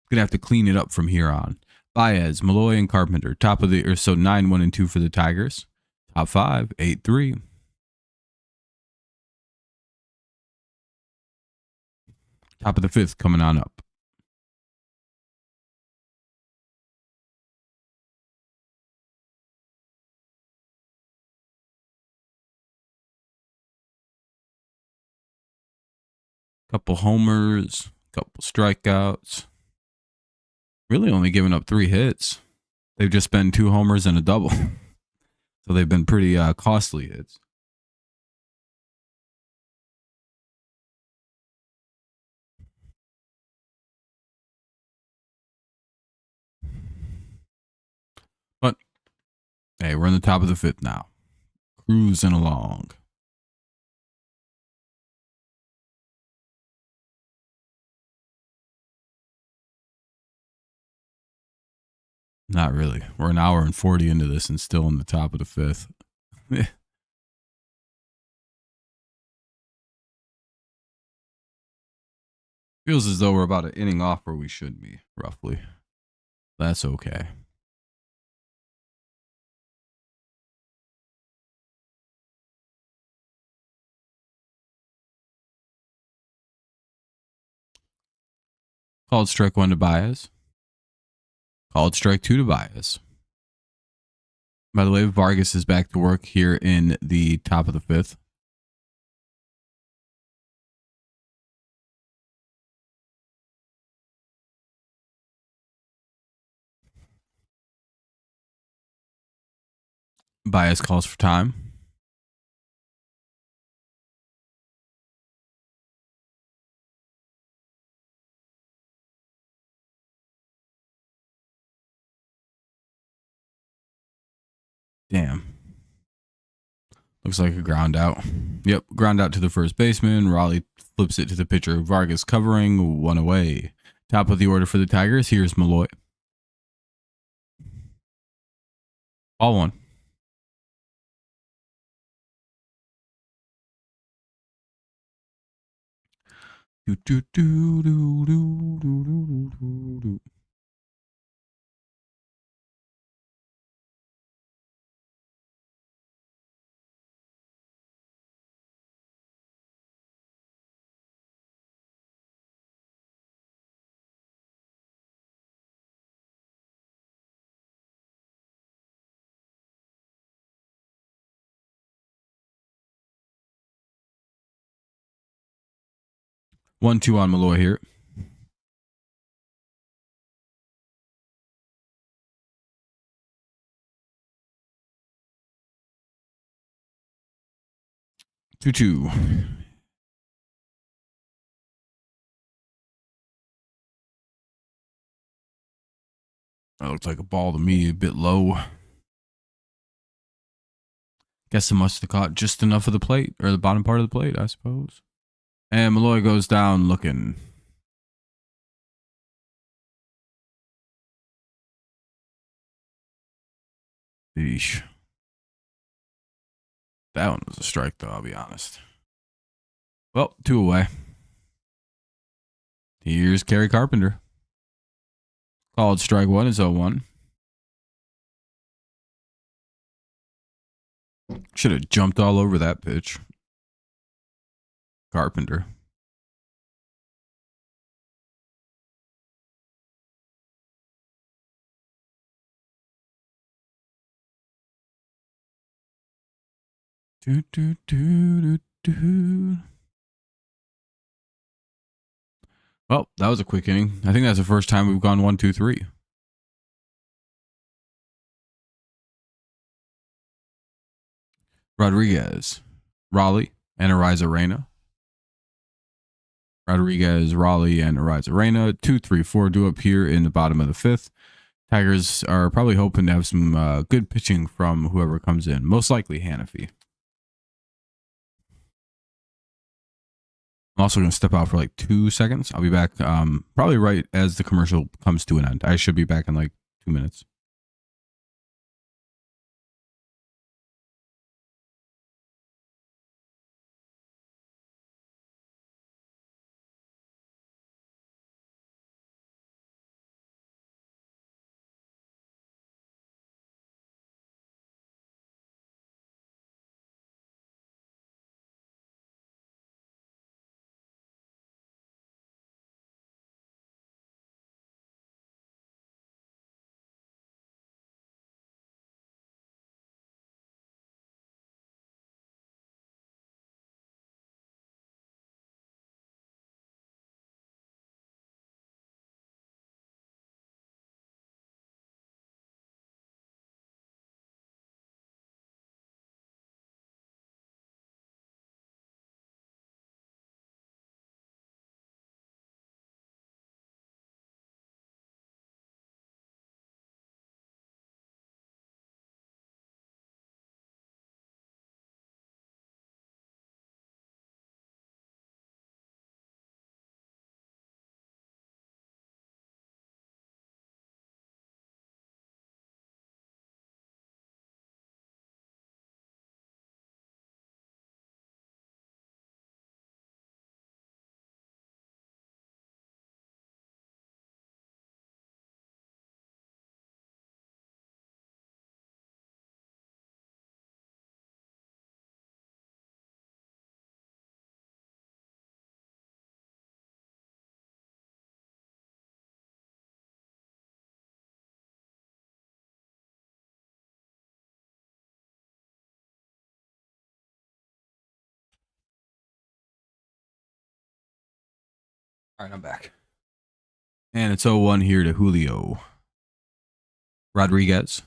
gonna have to clean it up from here on. Baez, Malloy, and Carpenter, top of the 9-1-2 for the Tigers. Top 5, 8-3. Top of the 5th coming on up. Couple homers, couple strikeouts. Really only giving up 3 hits. They've just been 2 homers and a double. So they've been pretty costly hits. But hey, we're in the top of the 5th now. Cruising along. Not really. We're an hour and 40 into this and still in the top of the 5th. Feels as though we're about an inning off where we should be, roughly. That's okay. Called strike 1 to Baez. Called strike 2 to Baez. By the way, Vargas is back to work here in the top of the 5th. Baez calls for time. Damn. Looks like a ground out. Yep, ground out to the first baseman. Raleigh flips it to the pitcher. Vargas covering, 1 away. Top of the order for the Tigers. Here's Malloy. Ball 1. Do, do, do, do, do, do, do, do, do. One, 2 on Malloy here. Two, 2. That looked like a ball to me, a bit low. Guess it must have caught just enough of the plate, or the bottom part of the plate, I suppose. And Malloy goes down looking. Eesh. That one was a strike, though, I'll be honest. Well, 2 away. Here's Kerry Carpenter. Called strike 1 is 0-1. Should have jumped all over that pitch. Carpenter. Do, do, do, do, do. Well, that was a quick inning. I think that's the first time we've gone 1, 2, 3. Rodriguez, Raleigh, and Ariza Reyna. Rodriguez, Raleigh, and Ariza Reyna. 2, 3, 4 due up here in the bottom of the 5th. Tigers are probably hoping to have some good pitching from whoever comes in. Most likely Hannafy. I'm also going to step out for like 2 seconds. I'll be back probably right as the commercial comes to an end. I should be back in like 2 minutes. All right, I'm back. And it's 0-1 here to Julio. Rodriguez.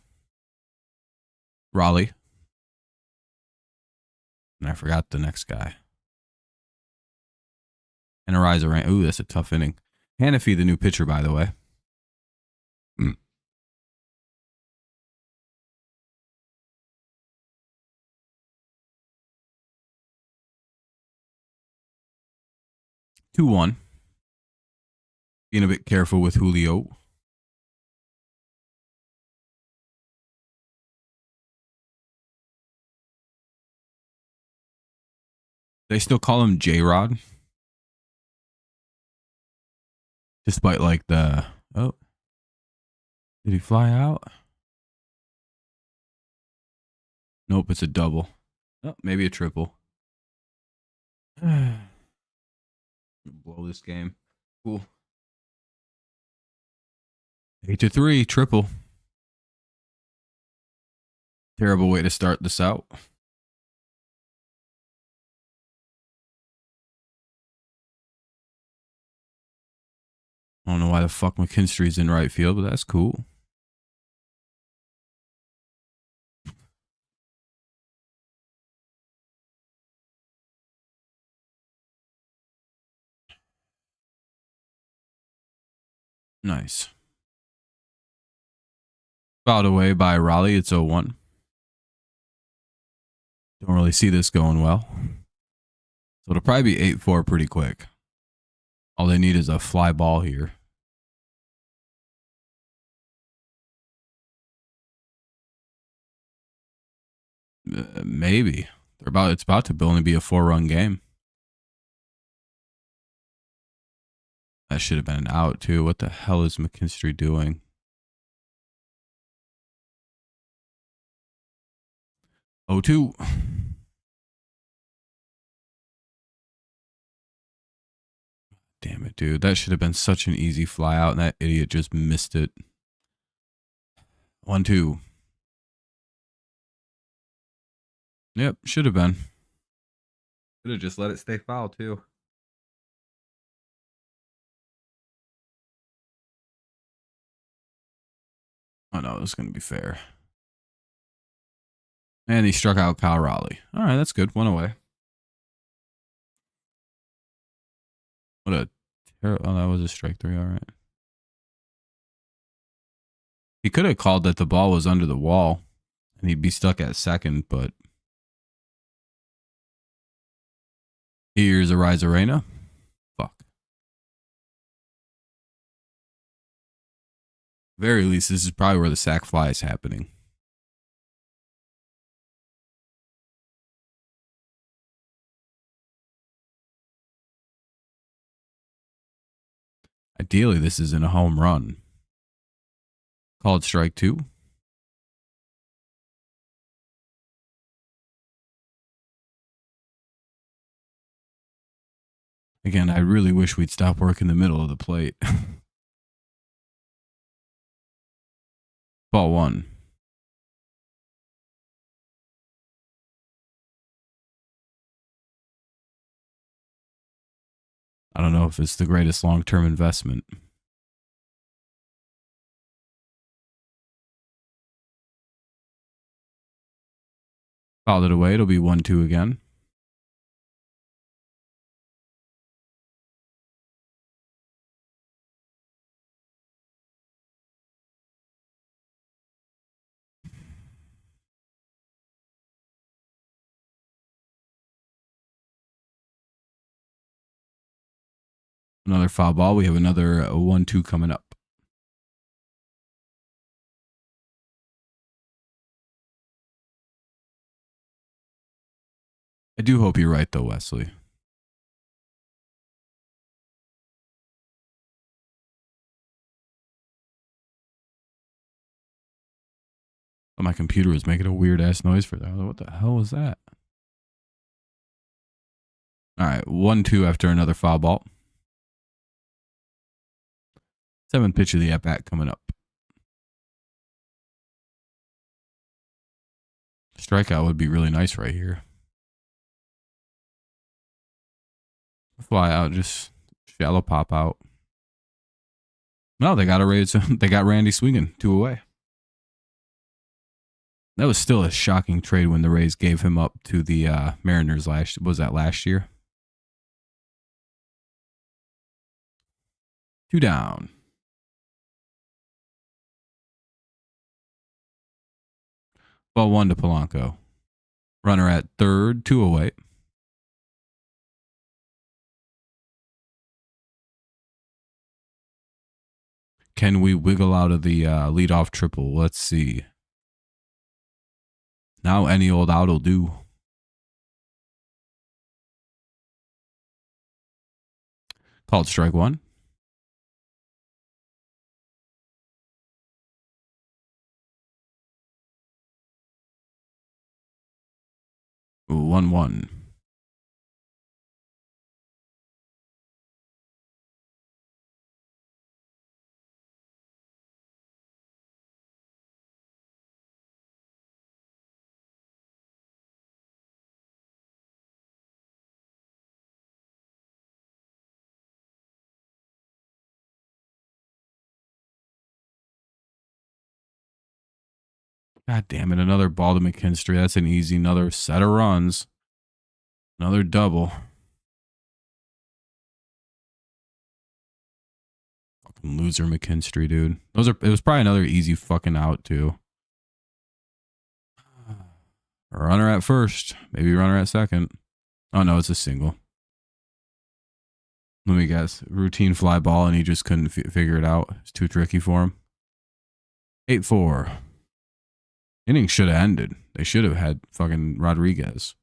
Raleigh. And I forgot the next guy. And Ariza Reyna. Ooh, that's a tough inning. Hannafy, the new pitcher, by the way. 2-1. Being a bit careful with Julio. They still call him J-Rod. Despite like the... Oh. Did he fly out? Nope, it's a double. Oh, maybe a triple. Blow this game. Cool. 8-3, triple. Terrible way to start this out. I don't know why the fuck McKinstry's in right field, but that's cool. Nice. Fouled away by Raleigh. It's 0-1. Don't really see this going well. So it'll probably be 8-4 pretty quick. All they need is a fly ball here. Maybe. It's about to only be a 4-run game. That should have been an out too. What the hell is McKinstry doing? 0-2. Damn it, dude. That should have been such an easy fly out, and that idiot just missed it. 1-2. Yep, should have been. Could have just let it stay foul, too. Oh, no, this is going to be fair. And he struck out Kyle Raleigh. All right, that's good. 1 away. What a terrible... Oh, that was a strike 3. All right. He could have called that the ball was under the wall, and he'd be stuck at second, but... Here's a Rise Arena. Fuck. Very least, this is probably where the sack fly is happening. Ideally, this isn't a home run. Called strike 2. Again, I really wish we'd stop working the middle of the plate. Ball 1. I don't know if it's the greatest long-term investment. Fouled it away. It'll be 1-2 again. Another foul ball. We have another 1-2 coming up. I do hope you're right, though, Wesley. Oh, my computer was making a weird-ass noise for that. What the hell was that? All right, 1-2 after another foul ball. 7th pitch of the at-bat coming up. Strikeout would be really nice right here. Fly out, just shallow pop out. No, they got a raise. They got Randy swinging 2 away. That was still a shocking trade when the Rays gave him up to the Mariners last year? 2 down. Ball 1 to Polanco. Runner at third, 2 away. can we wiggle out of the leadoff triple? Let's see. Now any old out will do. Called strike one. Ooh, 1-1. God damn it. Another ball to McKinstry. That's an easy. Another set of runs. Another double. Fucking loser McKinstry, dude. It was probably another easy fucking out, too. Runner at first. Maybe runner at second. Oh, no, it's a single. Let me guess. Routine fly ball, and he just couldn't figure it out. It's too tricky for him. 8-4. Inning should have ended. They should have had fucking Rodriguez.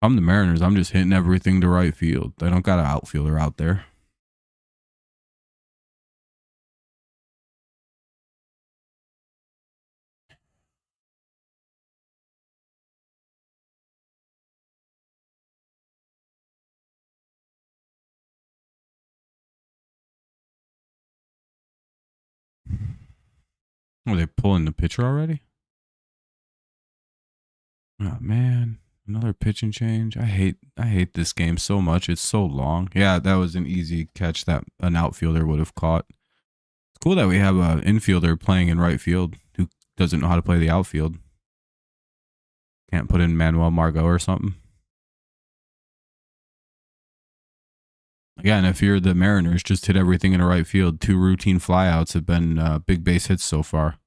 I'm the Mariners. I'm just hitting everything to right field. They don't got an outfielder out there. Are they pulling the pitcher already? Oh man, another pitching change. I hate this game so much. It's so long. Yeah, that was an easy catch that an outfielder would have caught. It's cool that we have an infielder playing in right field who doesn't know how to play the outfield. Can't put in Manuel Margot or something. Again, if you're the Mariners, just hit everything in the right field. 2 routine flyouts have been big base hits so far.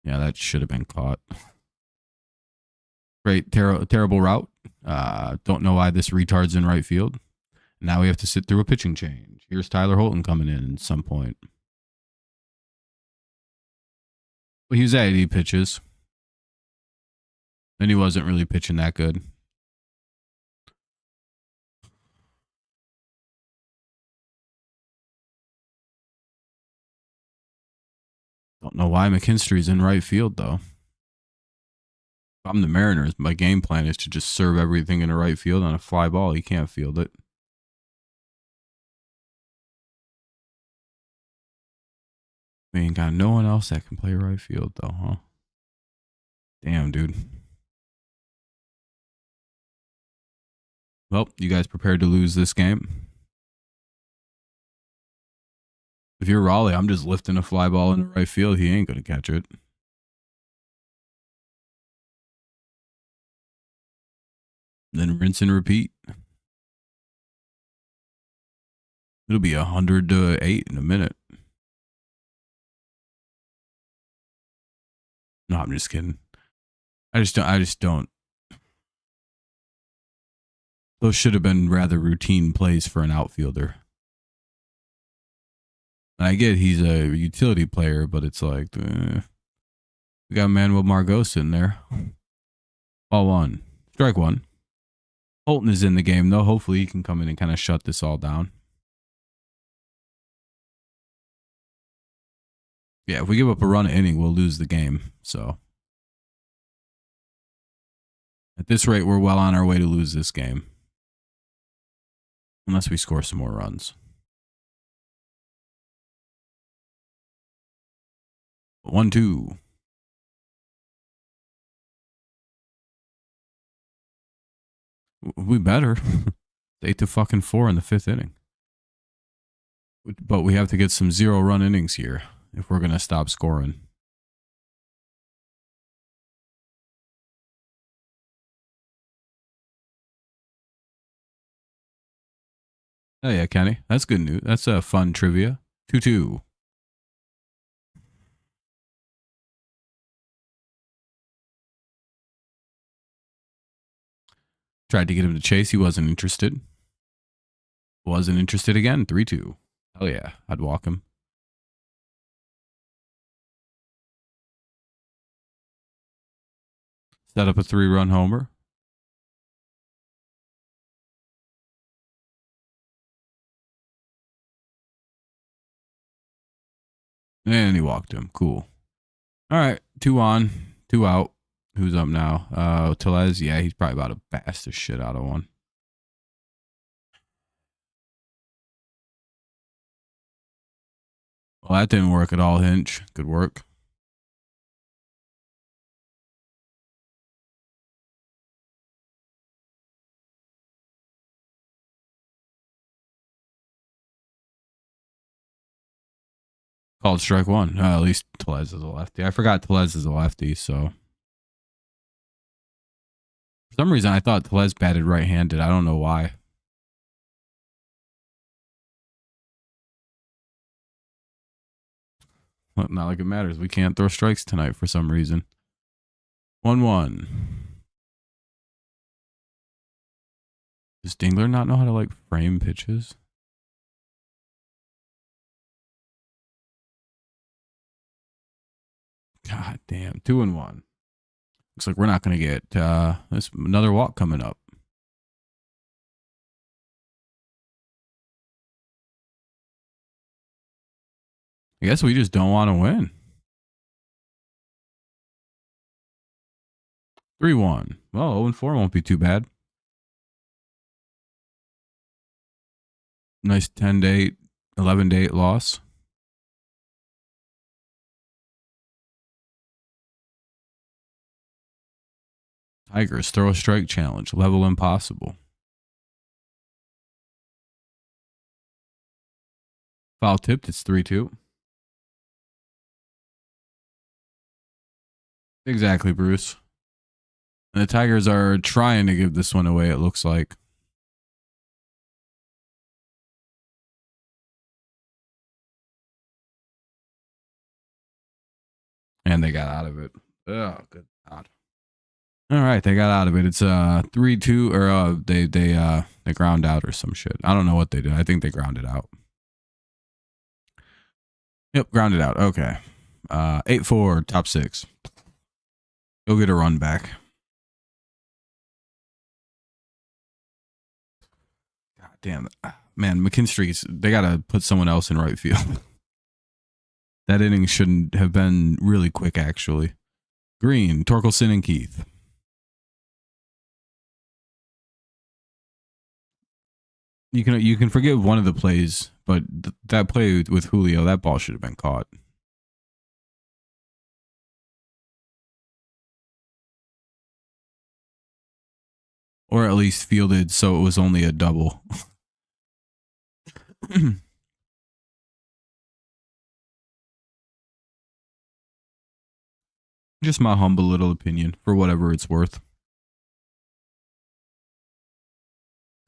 Yeah, that should have been caught. Great, terrible route. Don't know why this retard's in right field. Now we have to sit through a pitching change. Here's Tyler Holton coming in at some point. Well, he was at 80 pitches. And he wasn't really pitching that good. Don't know why McKinstry's in right field, though. If I'm the Mariners, my game plan is to just serve everything in the right field on a fly ball. He can't field it. We ain't got no one else that can play right field, though, huh? Damn, dude. Well, you guys prepared to lose this game? If you're Raleigh, I'm just lifting a fly ball in the right field. He ain't going to catch it. Then rinse and repeat. It'll be 100-8 in a minute. No, I'm just kidding. I just don't. Those should have been rather routine plays for an outfielder. And I get he's a utility player, but it's like, we got Manuel Margot sitting there. Ball 1. Strike 1. Holton is in the game, though. Hopefully he can come in and kind of shut this all down. Yeah, if we give up a run inning, we'll lose the game. So at this rate, we're well on our way to lose this game. Unless we score some more runs. 1-2. We better. 8-4 in the 5th inning. But we have to get some 0-run innings here if we're going to stop scoring. Oh yeah, Kenny. That's good news. That's a fun trivia. 2-2. Tried to get him to chase. He wasn't interested. Wasn't interested again. 3-2. Hell yeah. I'd walk him. Set up a 3-run homer. And he walked him. Cool. All right. 2 on, 2 out. Who's up now? Tellez. Yeah, he's probably about to bash the shit out of one. Well, that didn't work at all, Hinch. Good work. Called strike one. At least Tellez is a lefty. I forgot Tellez is a lefty, so. For some reason, I thought Tellez batted right-handed. I don't know why. Well, not like it matters. We can't throw strikes tonight for some reason. 1-1. Does Dingler not know how to, like, frame pitches? God damn. 2-1. Looks like we're not going to get there's another walk coming up. I guess we just don't want to win. 3-1. Well, 0-4 won't be too bad. Nice 10-8, 11-8 loss. Tigers throw a strike challenge. Level impossible. Foul tipped. It's 3-2. Exactly, Bruce. And the Tigers are trying to give this one away, it looks like. And they got out of it. Oh, good God. All right, they got out of it. It's 3-2, or they ground out or some shit. I don't know what they did. I think they grounded out. Yep, grounded out. Okay. 8-4, top 6. Go get a run back. God damn. Man, McKinstry's, they got to put someone else in right field. That inning shouldn't have been really quick, actually. Green, Torkelson, and Keith. You can forgive one of the plays, but that play with Julio, that ball should have been caught. Or at least fielded so it was only a double. Just my humble little opinion, for whatever it's worth.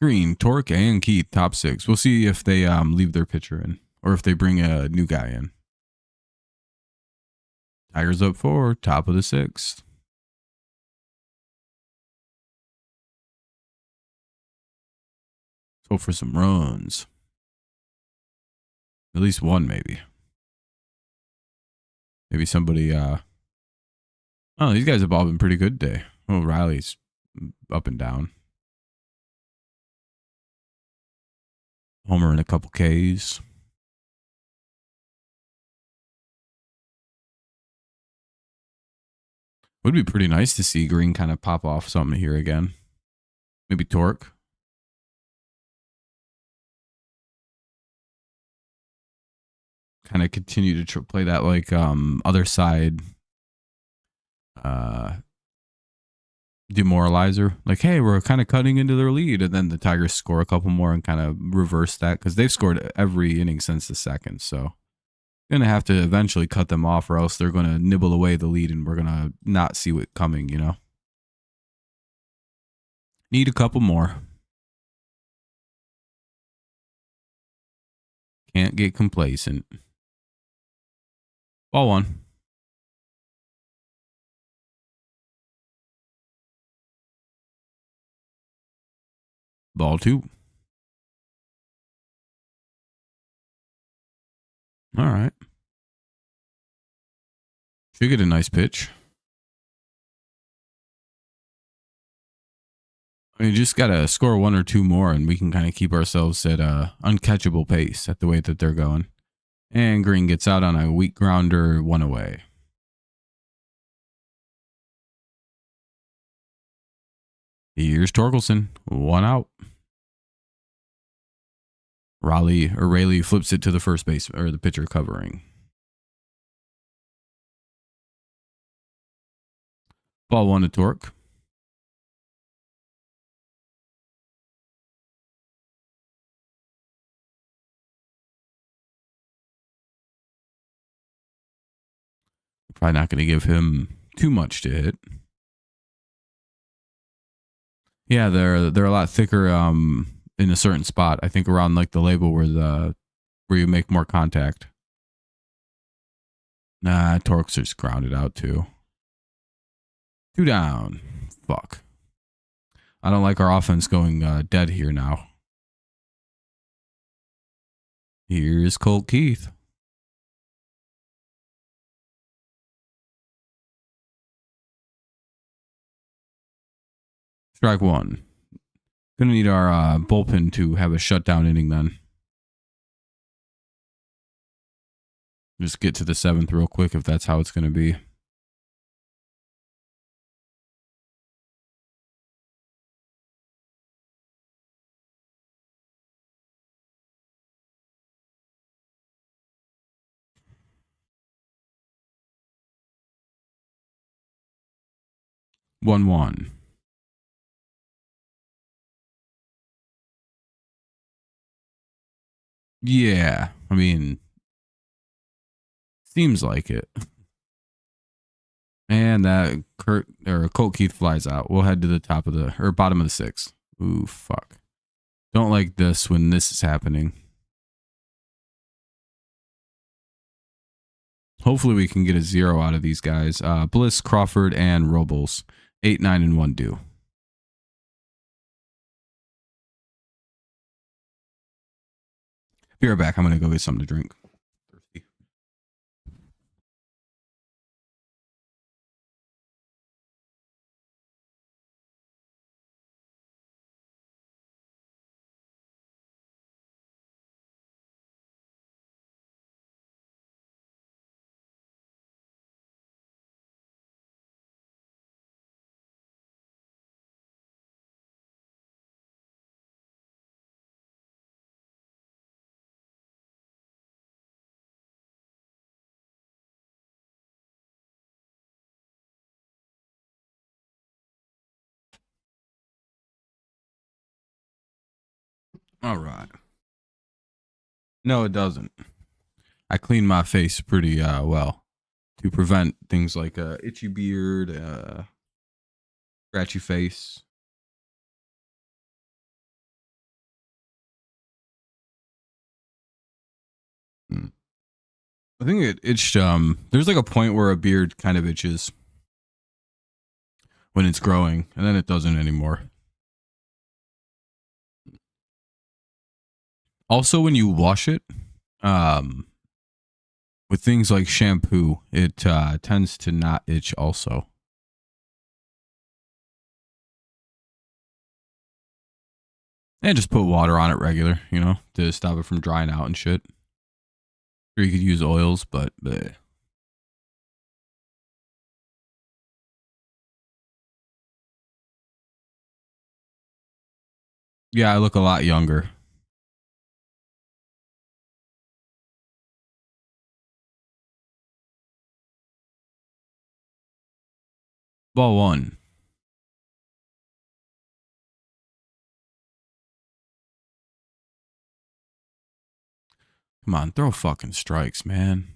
Green, Torque, and Keith, top 6. We'll see if they leave their pitcher in, or if they bring a new guy in. Tigers up 4, top of the 6th. Let's go for some runs. At least one, maybe. Maybe somebody, oh, these guys have all been pretty good today. Oh, Riley's up and down. Homer and a couple Ks. Would be pretty nice to see Green kind of pop off something here again. Maybe Torque. Kind of continue to play that like other side demoralizer. Like, hey, we're kind of cutting into their lead, and then the Tigers score a couple more and kind of reverse that, because they've scored every inning since the second. So going to have to eventually cut them off, or else they're going to nibble away the lead and we're going to not see it coming, you know. Need a couple more. Can't get complacent. Ball 1. Ball 2. All right. Should get a nice pitch. I mean, you just got to score 1 or 2 more, and we can kind of keep ourselves at a uncatchable pace at the way that they're going. And Green gets out on a weak grounder, 1 away. Here's Torkelson, 1 out. Rayleigh flips it to the first base, or the pitcher covering. Ball 1 to Torque. Probably not going to give him too much to hit. Yeah, they're a lot thicker in a certain spot. I think around like the label where you make more contact. Nah, Torque's just grounded out too. 2 down. Fuck. I don't like our offense going dead here now. Here's Colt Keith. Strike 1. Gonna need our bullpen to have a shutdown inning then. Just get to the 7th real quick if that's how it's gonna be. One. Yeah, I mean, seems like it. And that Colt Keith flies out. We'll head to the top of bottom of the 6th. Ooh, fuck. Don't like this when this is happening. Hopefully we can get a 0 out of these guys. Bliss, Crawford, and Robles. 8, 9, and 1 due. Be right back. I'm going to go get something to drink. Thirsty. All right. No, it doesn't. I clean my face pretty well to prevent things like itchy beard, scratchy face. I think it itched. There's like a point where a beard kind of itches when it's growing, and then it doesn't anymore. Also, when you wash it, with things like shampoo, it tends to not itch also. And just put water on it regular, to stop it from drying out and shit. Or you could use oils, but bleh. Yeah, I look a lot younger. Ball 1. Come on, throw fucking strikes, man.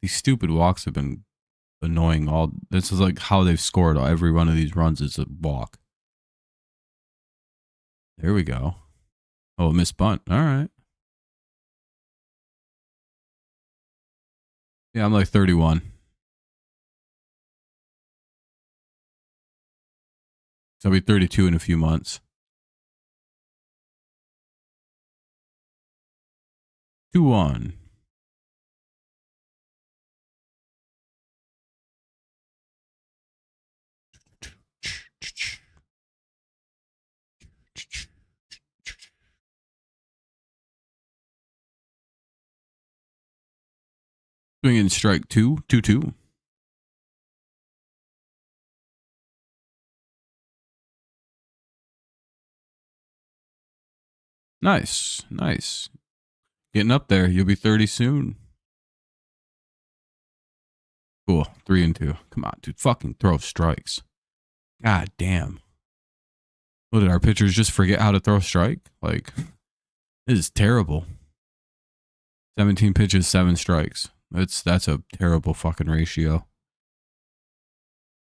These stupid walks have been annoying. This is like how they've scored every one of these runs is a walk. There we go. Oh, miss bunt. All right. Yeah, I'm like 31. So I'll be 32 in a few months. 2-1. Swinging strike 2, 2-2. Nice, nice. Getting up there. You'll be 30 soon. Cool. 3-2. Come on, dude. Fucking throw strikes. God damn. What, did our pitchers just forget how to throw a strike? Like, this is terrible. 17 pitches, 7 strikes. That's a terrible fucking ratio.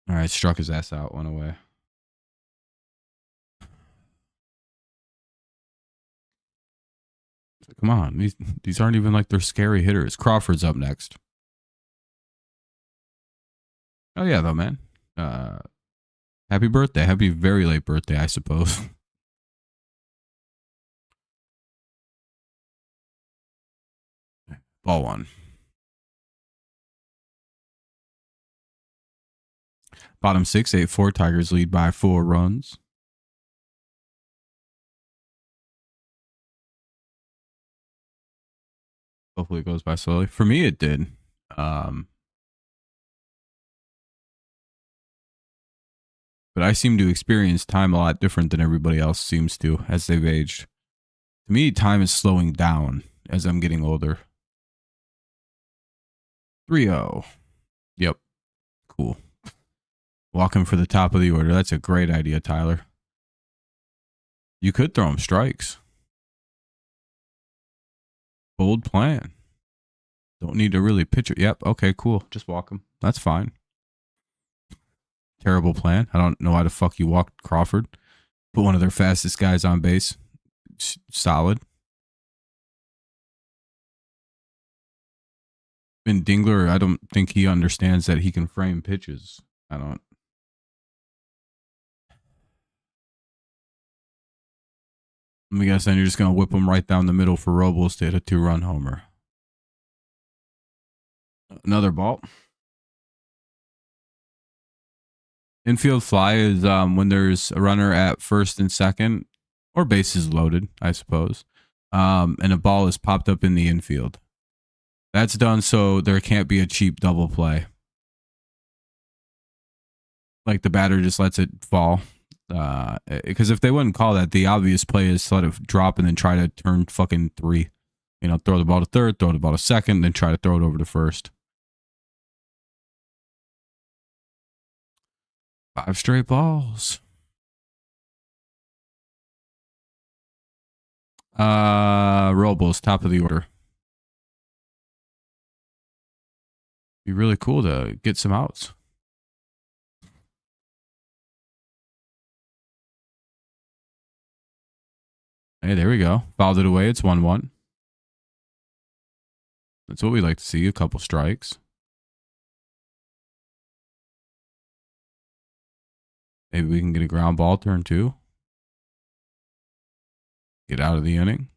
All right, struck his ass out, went away. Come on, these aren't even like they're scary hitters. Crawford's up next. Oh yeah, though, man. Happy birthday. Happy very late birthday, I suppose. Ball 1. Bottom 6, 8-4. Tigers lead by 4 runs. Hopefully it goes by slowly. For me, it did. But I seem to experience time a lot different than everybody else seems to as they've aged. To me, time is slowing down as I'm getting older. 3-0. Yep. Cool. Walking for the top of the order. That's a great idea, Tyler. You could throw him strikes. Bold plan. Don't need to really pitch it. Yep. Okay, cool. Just walk him. That's fine. Terrible plan. I don't know why the fuck you walked Crawford. Put one of their fastest guys on base. Solid. And Dingler, I don't think he understands that he can frame pitches. I don't. Let me guess, then you're just going to whip him right down the middle for Robles to hit a 2-run homer. Another ball. Infield fly is when there's a runner at first and second, or bases loaded, I suppose, and a ball is popped up in the infield. That's done so there can't be a cheap double play. Like the batter just lets it fall. Because if they wouldn't call that, the obvious play is to let it drop and then try to turn fucking 3. You know, throw the ball to third, throw the ball to second, then try to throw it over to first. 5 straight balls. Robles, top of the order. Be really cool to get some outs. Hey, there we go. Fouled it away. It's 1-1. That's what we like to see. A couple strikes. Maybe we can get a ground ball turn 2. Get out of the inning.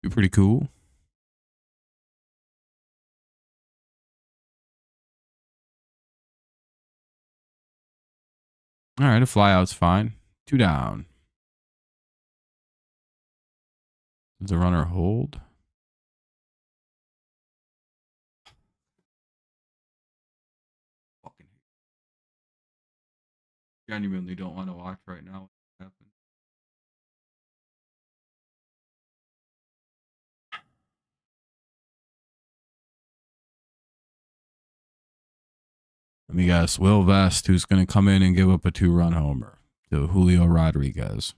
Be pretty cool. All right, a flyout's fine. 2 down. Does the runner hold? Fucking genuinely don't want to watch right now. What happened? Let me guess. Will Vest, who's going to come in and give up a 2-run homer to Julio Rodriguez.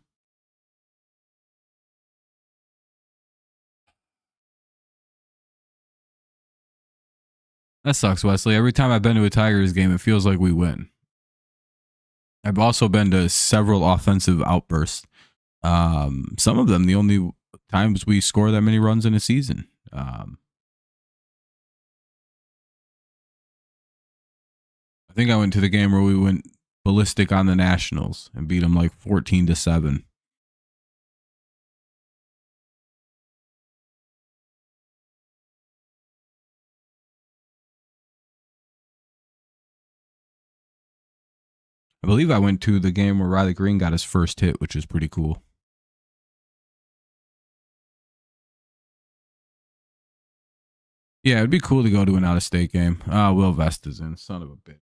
That sucks, Wesley. Every time I've been to a Tigers game, it feels like we win. I've also been to several offensive outbursts. Some of them, the only times we score that many runs in a season. I think I went to the game where we went ballistic on the Nationals and beat them like 14-7. I believe I went to the game where Riley Green got his first hit, which is pretty cool. Yeah, it'd be cool to go to an out-of-state game. Will Vest is in. Son of a bitch.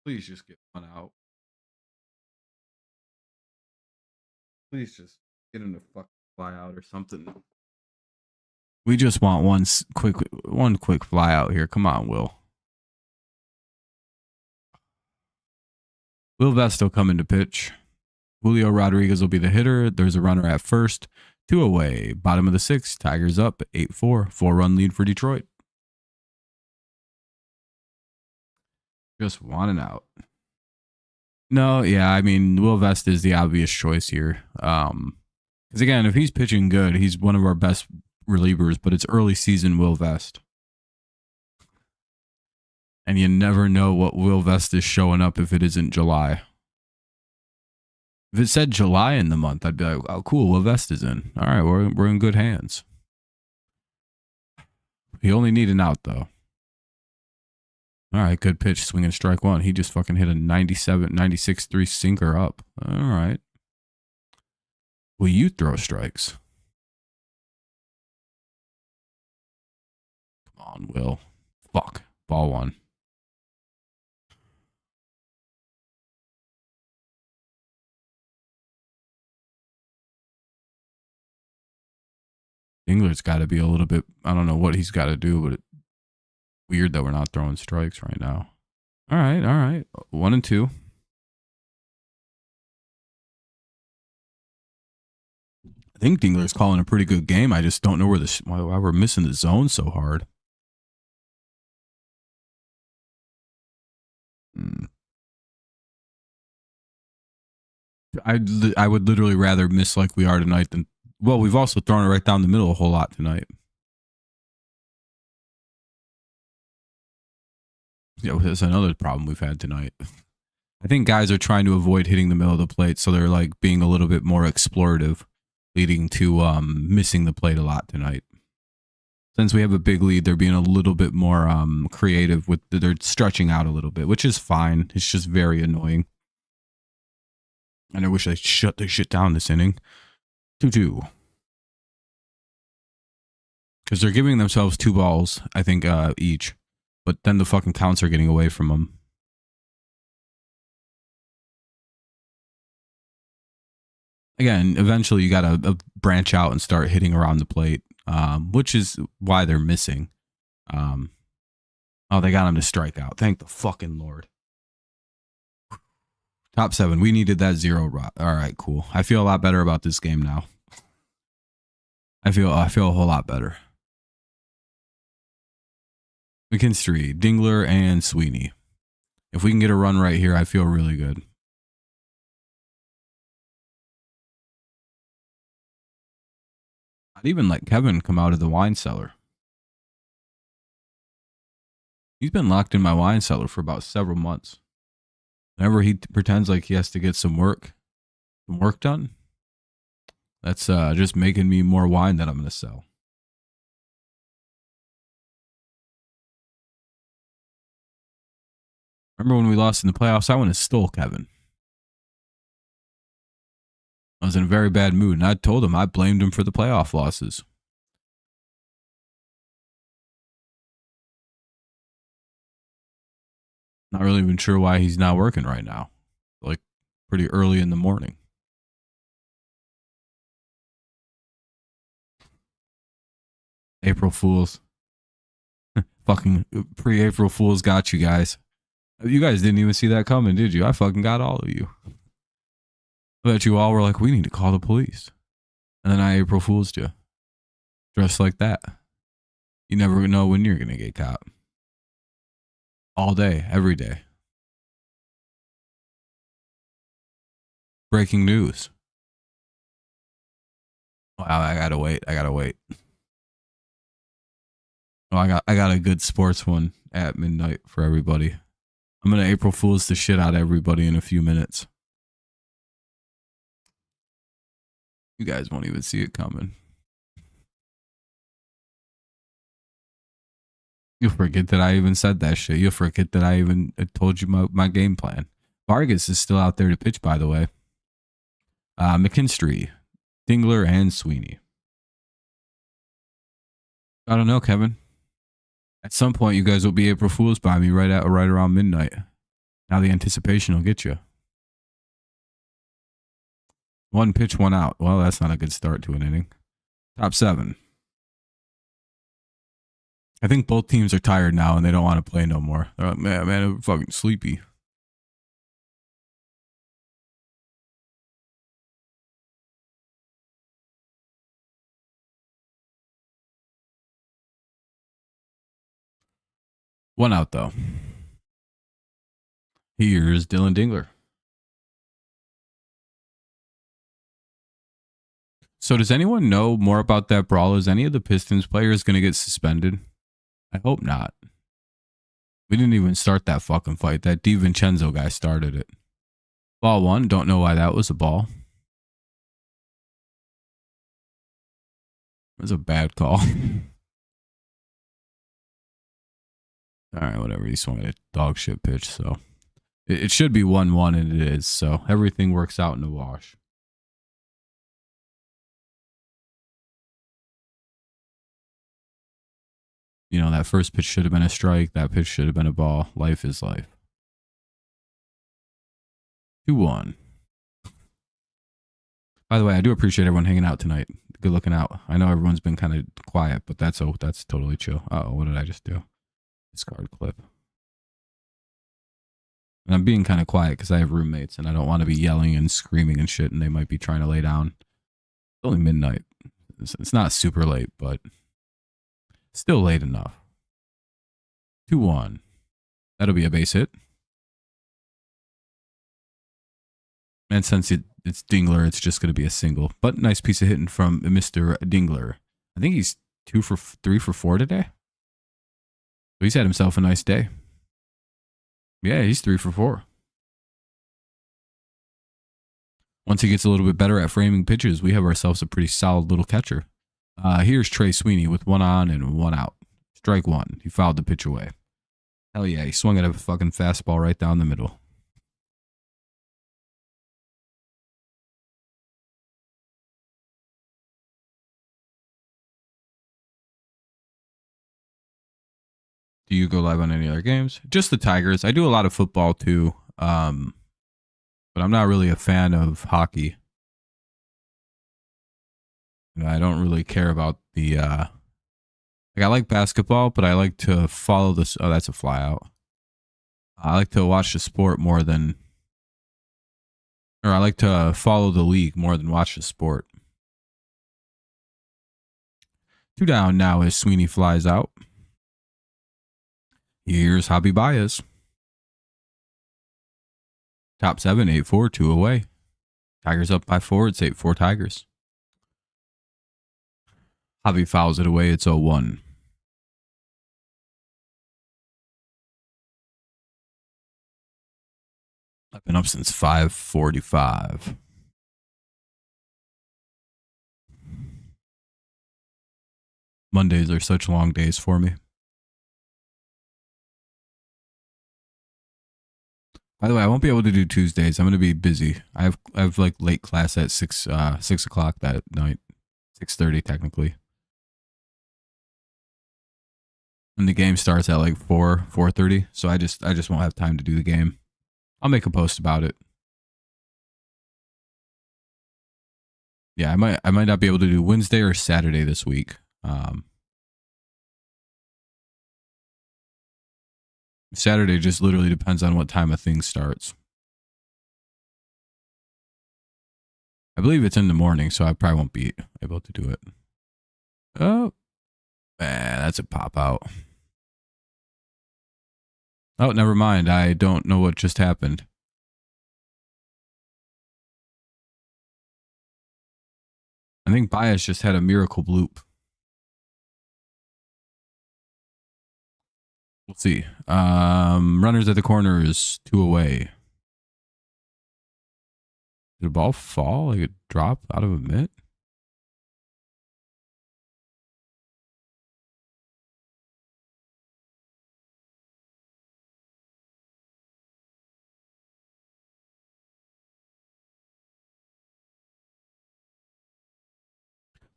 Please just get one out. Please just get him to fucking fly out or something. We just want one quick fly out here. Come on, Will. Will Vest will come into pitch. Julio Rodriguez will be the hitter. There's a runner at first. 2 away. Bottom of the 6th. Tigers up 8-4. 4-run lead for Detroit. Just want an out. No, yeah, I mean, Will Vest is the obvious choice here. Because again, if he's pitching good, he's one of our best relievers, but it's early season Will Vest. And you never know what Will Vest is showing up if it isn't July. If it said July in the month, I'd be like, oh, cool, Will Vest is in. All right, we're in good hands. He only need an out, though. All right, good pitch, swinging strike one. He just fucking hit a 96-3 sinker up. All right. Will you throw strikes? Come on, Will. Fuck. Ball one. Dingler's got to be a little bit, I don't know what he's got to do, but it's weird that we're not throwing strikes right now. All right. 1 and 2. I think Dingler's calling a pretty good game. I just don't know why we're missing the zone so hard. I would literally rather miss like we are tonight than, well, we've also thrown it right down the middle a whole lot tonight. Yeah, that's another problem we've had tonight. I think guys are trying to avoid hitting the middle of the plate, so they're like being a little bit more explorative, leading to missing the plate a lot tonight. Since we have a big lead, they're being a little bit more creative with they're stretching out a little bit, which is fine. It's just very annoying. And I wish they shut their shit down this inning. 2-2. Because they're giving themselves 2 balls, I think, each. But then the fucking counts are getting away from them. Again, eventually you got to branch out and start hitting around the plate, which is why they're missing. Oh, they got him to strike out. Thank the fucking Lord. Top 7. We needed that 0 rot. All right, cool. I feel a lot better about this game now. I feel a whole lot better. McKinstry, Dingler, and Sweeney. If we can get a run right here, I feel really good. I'd even let Kevin come out of the wine cellar. He's been locked in my wine cellar for about several months. Whenever he pretends like he has to get some work done, that's just making me more wine that I'm going to sell. Remember when we lost in the playoffs? I went and stole Kevin. I was in a very bad mood, and I told him I blamed him for the playoff losses. Not really even sure why he's not working right now. Like, pretty early in the morning. April Fools. Fucking pre-April Fools got you guys. You guys didn't even see that coming, did you? I fucking got all of you. I bet you all were like, we need to call the police. And then I April Fool's you. Dressed like that. You never know when you're going to get caught. All day, every day. Breaking news. Wow, I gotta wait. Oh, I got a good sports one at midnight for everybody. I'm gonna April Fool's the shit out of everybody in a few minutes. You guys won't even see it coming. You'll forget that I even said that shit. You'll forget that I even told you my game plan. Vargas is still out there to pitch, by the way. McKinstry, Dingler, and Sweeney. I don't know, Kevin. At some point, you guys will be April Fools by me right around midnight. Now the anticipation will get you. One pitch, one out. Well, that's not a good start to an inning. Top 7. I think both teams are tired now and they don't want to play no more. They're like, man, I'm fucking sleepy. One out, though. Here's Dylan Dingler. So does anyone know more about that brawl? Is any of the Pistons players going to get suspended? I hope not. We didn't even start that fucking fight. That DiVincenzo guy started it. Ball 1. Don't know why that was a ball. It was a bad call. All right, whatever. He swung at a dog shit pitch, so it should be 1-1, and it is. So everything works out in the wash. You know, that first pitch should have been a strike. That pitch should have been a ball. Life is life. 2-1. By the way, I do appreciate everyone hanging out tonight. Good looking out. I know everyone's been kind of quiet, but that's totally chill. Uh-oh, what did I just do? Discard clip. And I'm being kind of quiet because I have roommates and I don't want to be yelling and screaming and shit, and they might be trying to lay down. It's only midnight. It's not super late, but still late enough. 2-1. That'll be a base hit. And since it's Dingler, it's just going to be a single. But nice piece of hitting from Mr. Dingler. I think he's 3 for 4 today. So he's had himself a nice day. Yeah, he's 3 for 4. Once he gets a little bit better at framing pitches, we have ourselves a pretty solid little catcher. Here's Trey Sweeney with 1 on and 1 out. Strike 1. He fouled the pitch away. Hell yeah, he swung at a fucking fastball right down the middle. Do you go live on any other games? Just the Tigers. I do a lot of football too, but I'm not really a fan of hockey. I don't really care about the I like basketball, but I like to follow this. Oh, that's a fly out. I like to watch the sport more than, or I like to follow the league more than watch the sport. 2 down now as Sweeney flies out. Here's Javi Baez. Top 7, 8-4, 2 away. Tigers up by 4. It's 8-4 Tigers. Javi fouls it away. It's 0-1. I've been up since 5:45. Mondays are such long days for me. By the way, I won't be able to do Tuesdays. I'm going to be busy. I have like late class at 6 o'clock that night. 6:30 technically. And the game starts at like 4:30. So I just won't have time to do the game. I'll make a post about it. Yeah, I might not be able to do Wednesday or Saturday this week. Saturday just literally depends on what time a thing starts. I believe it's in the morning, so I probably won't be able to do it. Oh, that's a pop out. Oh, never mind. I don't know what just happened. I think Baez just had a miracle bloop. We'll see. Runners at the corners, 2 away. Did the ball fall? Like it drop out of a mitt?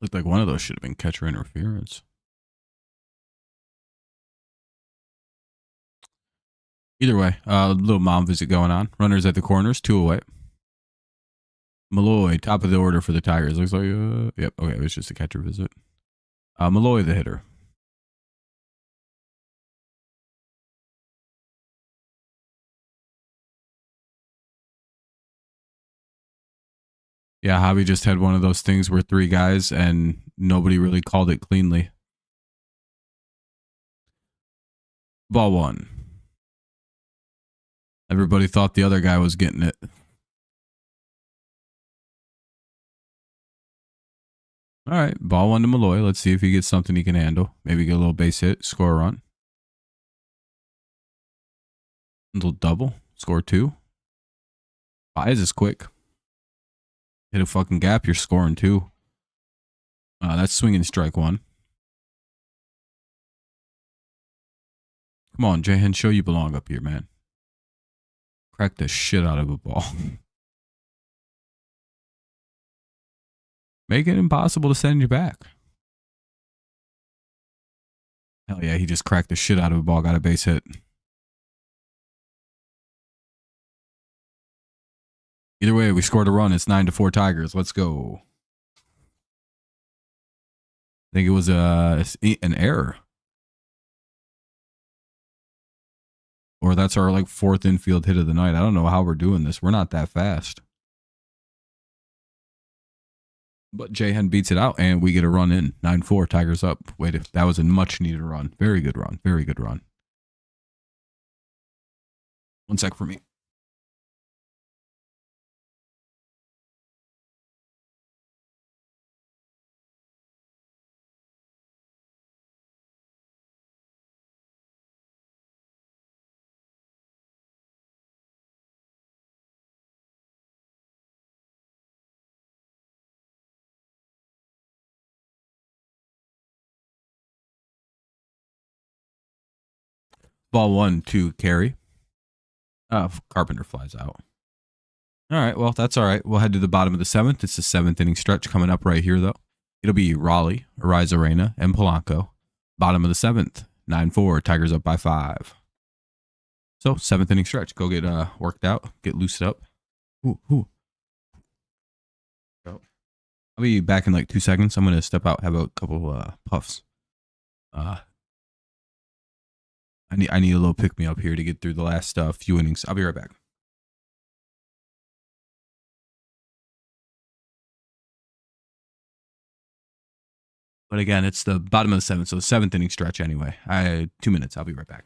Looked like one of those should have been catcher interference. Either way, little mom visit going on. Runners at the corners, 2 away. Malloy, top of the order for the Tigers. Looks like, yep, okay, it was just a catcher visit. Malloy, the hitter. Yeah, Javi just had one of those things where 3 guys and nobody really called it cleanly. Ball 1. Everybody thought the other guy was getting it. All right, ball 1 to Malloy. Let's see if he gets something he can handle. Maybe get a little base hit, score a run. A little double, score 2. Fives is quick. Hit a fucking gap, you're scoring 2. That's swinging strike 1. Come on, Jahan, show you belong up here, man. Crack the shit out of a ball. Make it impossible to send you back. Hell yeah, he just cracked the shit out of a ball, got a base hit. Either way, we scored a run. It's 9-4 Tigers. Let's go. I think it was an error. Or that's our like 4th infield hit of the night. I don't know how we're doing this. We're not that fast. But Jahan beats it out and we get a run in. 9-4, Tigers up. Wait, that was a much needed run. Very good run. Very good run. 1 sec for me. Ball 1 to carry. Carpenter flies out. All right, well, that's all right. We'll head to the bottom of the 7th. It's the 7th inning stretch coming up right here, though. It'll be Raleigh, Arena, and Polanco. Bottom of the 7th, 9-4. Tigers up by 5. So, 7th inning stretch. Go get worked out, get loosed up. Ooh. I'll be back in like 2 seconds. I'm going to step out, have a couple puffs. I need a little pick me up here to get through the last few innings. I'll be right back. But again, it's the bottom of the 7th, so the 7th inning stretch anyway. 2 minutes. I'll be right back.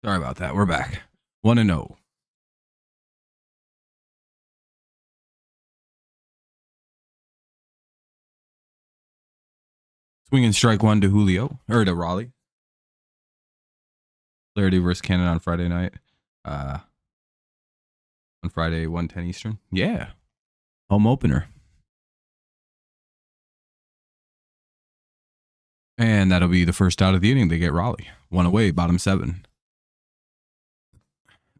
Sorry about that. We're back. 1-0. Swinging strike one to Julio, or to Raleigh. Flaherty versus Cannon on Friday night. On Friday, 1:10 Eastern. Yeah. Home opener. And that'll be the first out of the inning. They get Raleigh. One away, bottom 7.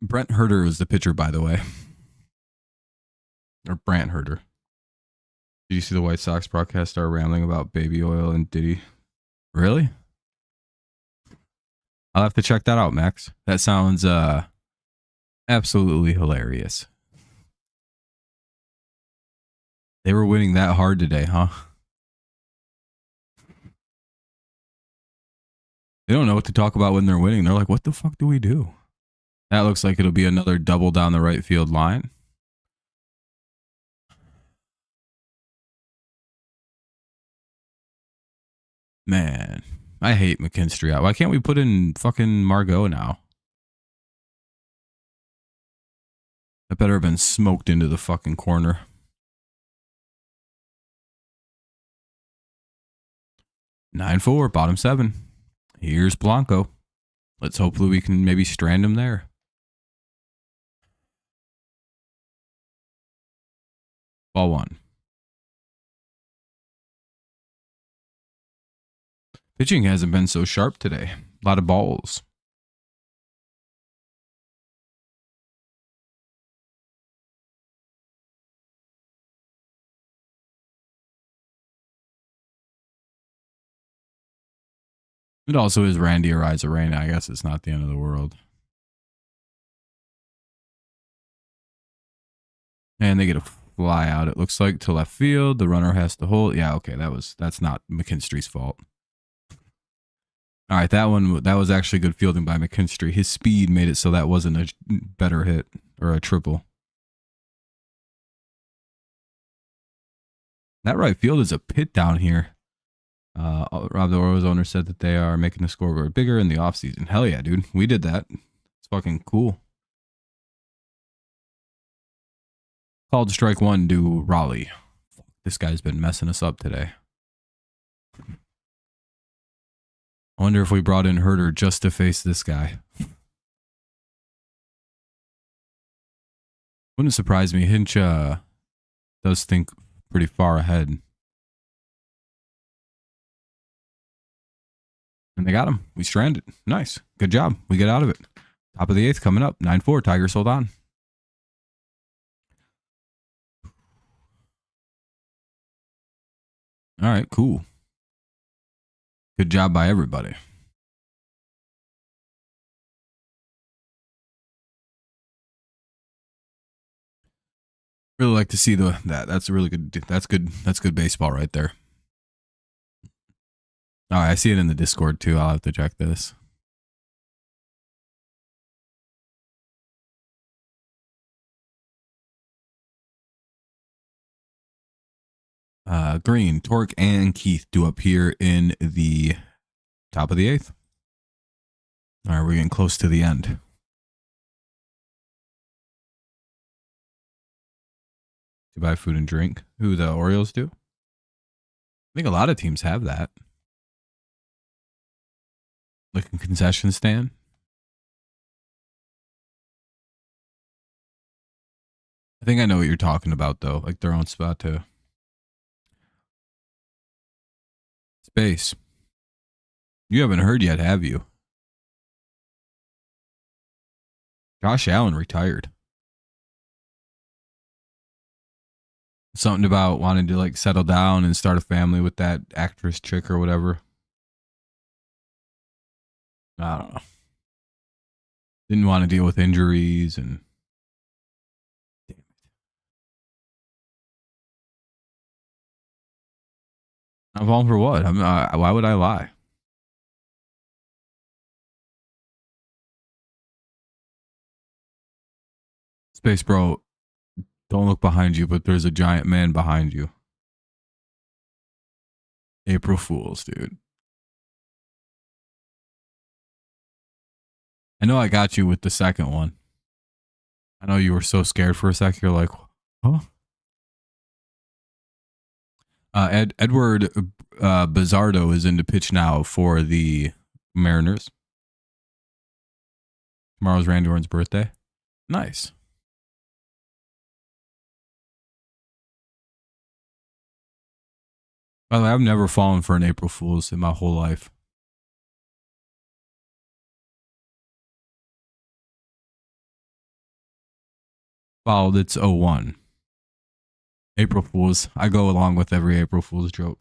Brent Herter is the pitcher, by the way. Or Brant Herter. Did you see the White Sox broadcast start rambling about baby oil and Diddy? Really? I'll have to check that out, Max. That sounds absolutely hilarious. They were winning that hard today, huh? They don't know what to talk about when they're winning. They're like, what the fuck do we do? That looks like it'll be another double down the right field line. Man, I hate McKinstry out. Why can't we put in fucking Margot now? That better have been smoked into the fucking corner. Nine 4, bottom 7. Here's Blanco. Let's hopefully we can maybe strand him there. Ball 1. Pitching hasn't been so sharp today. A lot of balls. It also is Randy Arozarena. I guess it's not the end of the world. And they get a fly out, it looks like, to left field. The runner has to hold. Yeah, okay, that's not McKinstry's fault. All right, that was actually good fielding by McKinstry. His speed made it so that wasn't a better hit or a triple. That right field is a pit down here. Rob the Orioles owner said that they are making the scoreboard bigger in the offseason. Hell yeah, dude. We did that. It's fucking cool. Called strike 1 to Raleigh. This guy's been messing us up today. I wonder if we brought in Herter just to face this guy. Wouldn't surprise me. Hinch does think pretty far ahead. And they got him. We stranded. Nice. Good job. We get out of it. Top of the 8th coming up. 9-4. Tigers hold on. All right, cool. Good job by everybody. Really like to see that. That's really good. That's good. That's good baseball right there. All right, I see it in the Discord too. I'll have to check this. Green, Torque, and Keith do appear in the top of the 8th. All right, we're getting close to the end. To buy food and drink. Who, the Orioles do? I think a lot of teams have that. Like a concession stand. I think I know what you're talking about, though. Like their own spot, too. Space. You haven't heard yet, have you? Josh Allen retired. Something about wanting to like settle down and start a family with that actress chick or whatever. I don't know. Didn't want to deal with injuries and. Damn it. I'm falling for what? Why would I lie? Space Bro, don't look behind you, but there's a giant man behind you. April Fools, dude. I know I got you with the second one. I know you were so scared for a sec. You're like, huh? Edward Bizzardo is into pitch now for the Mariners. Tomorrow's Randy Orton's birthday. Nice. By the way, I've never fallen for an April Fool's in my whole life. Well, it's 01. April Fool's. I go along with every April Fool's joke.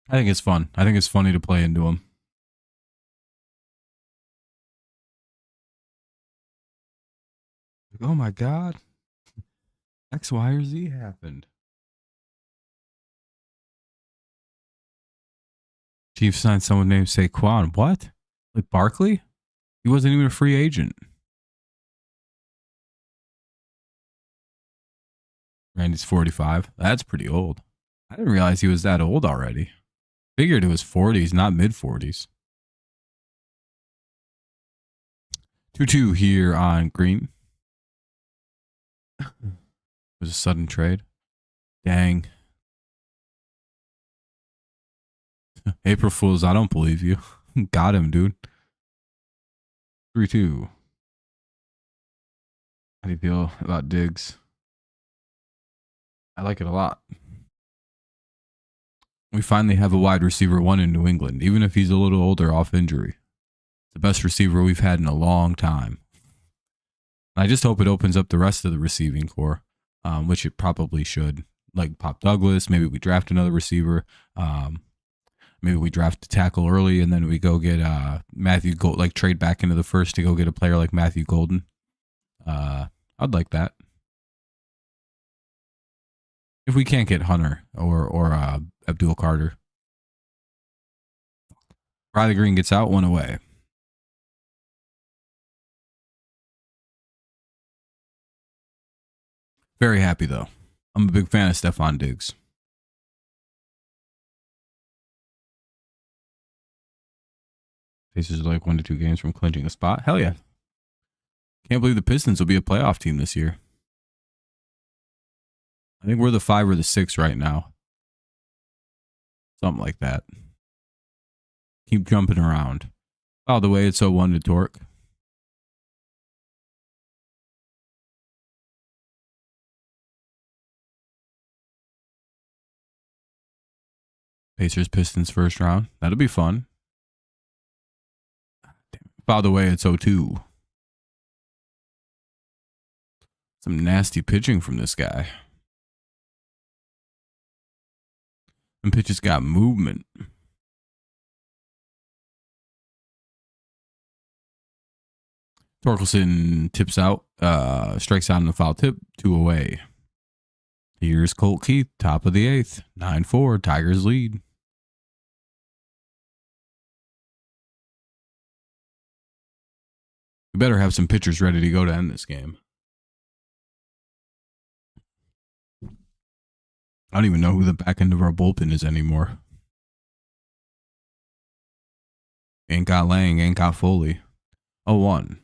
I think it's fun. I think it's funny to play into them. Oh my God. X, Y, or Z happened. Chiefs signed someone named Saquon. What? Like Barkley? He wasn't even a free agent. Randy's 45. That's pretty old. I didn't realize he was that old already. Figured it was 40s, not mid 40s. 2-2 here on green. It was a sudden trade. Dang. April Fools, I don't believe you. Got him, dude. 3-2. How do you feel about Diggs? I like it a lot. We finally have a wide receiver one in New England, even if he's a little older off injury. The best receiver we've had in a long time. I just hope it opens up the rest of the receiving core, which it probably should. Like Pop Douglas, maybe we draft another receiver. Maybe we draft a tackle early and then we go get Matthew Gold, like trade back into the first to go get a player like Matthew Golden. I'd like that. If we can't get Hunter or Abdul Carter. Riley Green gets out, one away. Very happy though. I'm a big fan of Stephon Diggs. Pacers are like 1 to 2 games from clinching a spot. Hell yeah. Can't believe the Pistons will be a playoff team this year. I think we're the 5 or the 6 right now. Something like that. Keep jumping around. By the way, it's 0-1 to Torque. Pacers Pistons first round. That'll be fun. By the way, it's 0-2. Some nasty pitching from this guy. And pitches got movement. Torkelson tips out, strikes out on the foul tip, 2 away. Here's Colt Keith, top of the 8th, 9-4, Tigers lead. We better have some pitchers ready to go to end this game. I don't even know who the back end of our bullpen is anymore. Ain't got Lang, ain't got Foley. 0-1.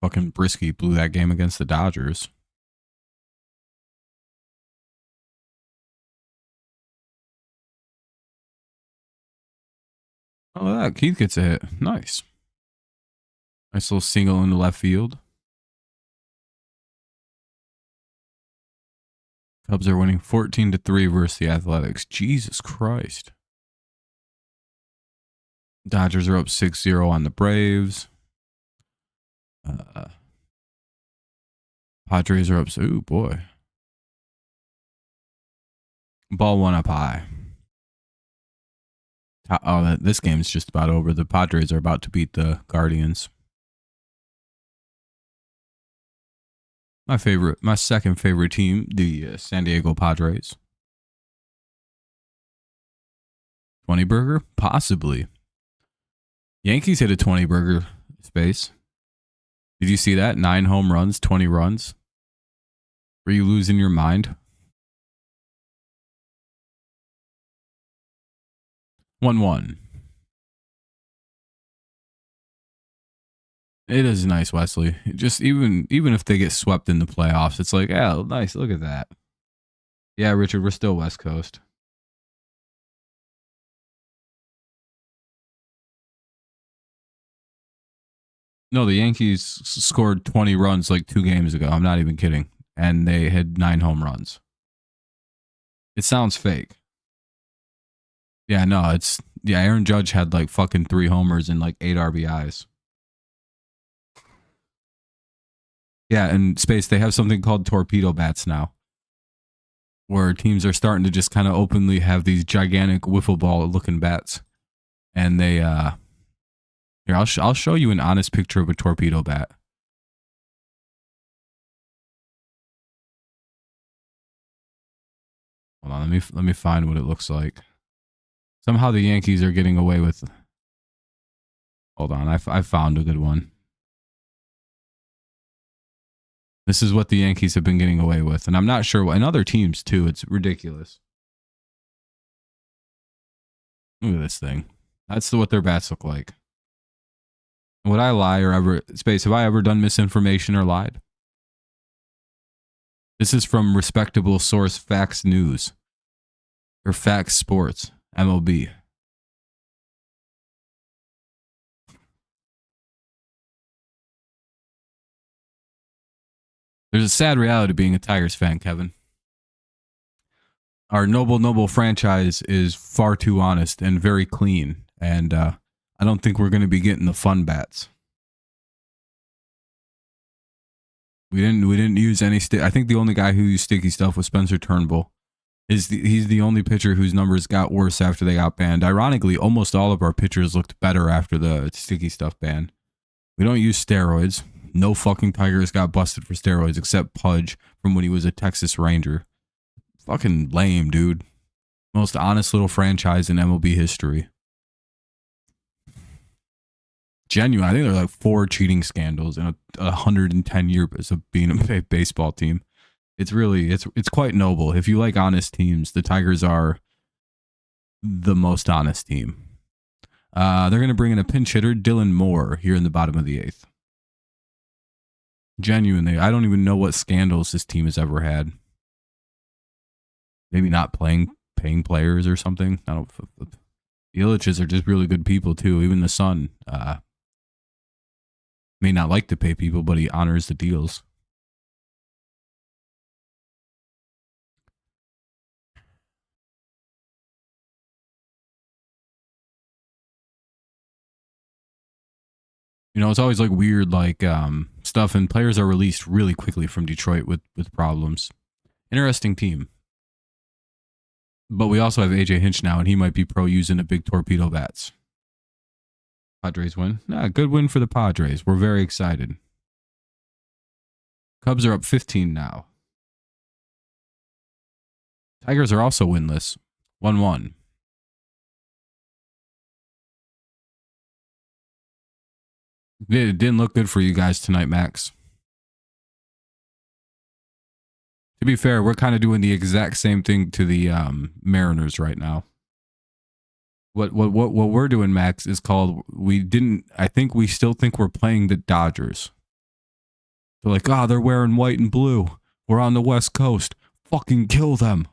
Fucking Brisky blew that game against the Dodgers. Oh, that Keith gets a hit. Nice. Nice little single in the left field. Cubs are winning 14-3 versus the Athletics. Jesus Christ. Dodgers are up 6-0 on the Braves. Padres are up. Ooh, boy. Ball one up high. Oh, this game's just about over. The Padres are about to beat the Guardians. My second favorite team, the San Diego Padres. 20 burger? Possibly. Yankees hit a 20 burger space. Did you see that? 9 home runs, 20 runs. Were you losing your mind? 1-1. It is nice, Wesley. Just even if they get swept in the playoffs, it's like, oh, nice. Look at that. Yeah, Richard, we're still West Coast. No, the Yankees scored 20 runs like 2 games ago. I'm not even kidding. And they had 9 home runs. It sounds fake. Yeah, no, Aaron Judge had like fucking 3 homers and like 8 RBIs. Yeah, in space, they have something called torpedo bats now, where teams are starting to just kind of openly have these gigantic wiffle ball looking bats. And they, here, I'll show you an honest picture of a torpedo bat. Hold on, let me find what it looks like. Somehow the Yankees are getting away with. Hold on, I found a good one. This is what the Yankees have been getting away with, and I'm not sure what, and other teams too. It's ridiculous. Look at this thing. That's what their bats look like. Would I lie or ever, space, have I ever done misinformation or lied? This is from respectable source Facts News. Or Facts Sports, MLB. There's a sad reality to being a Tigers fan, Kevin. Our noble franchise is far too honest and very clean. And I don't think we're going to be getting the fun bats. We didn't use any I think the only guy who used sticky stuff was Spencer Turnbull. He's the only pitcher whose numbers got worse after they got banned. Ironically, almost all of our pitchers looked better after the sticky stuff ban. We don't use steroids. No fucking Tigers got busted for steroids except Pudge from when he was a Texas Ranger. Fucking lame, dude. Most honest little franchise in MLB history. Genuine. I think there are like 4 cheating scandals in 110 years of being a baseball team. It's really, it's quite noble. If you like honest teams, the Tigers are the most honest team. They're going to bring in a pinch hitter, Dylan Moore, here in the bottom of the 8th. Genuinely, I don't even know what scandals this team has ever had. Maybe not paying players or something. I don't. The Illiches are just really good people too. Even the son may not like to pay people, but he honors the deals. You know, it's always like weird, like stuff, and players are released really quickly from Detroit with problems. Interesting team. But we also have AJ Hinch now, and he might be pro using a big torpedo bats. Padres win. Nah, good win for the Padres. We're very excited. Cubs are up 15 now. Tigers are also winless. 1-1. It didn't look good for you guys tonight, Max. To be fair, we're kind of doing the exact same thing to the Mariners right now. What we're doing, Max, is called I think we still think we're playing the Dodgers. They're like, they're wearing white and blue. We're on the West Coast. Fucking kill them.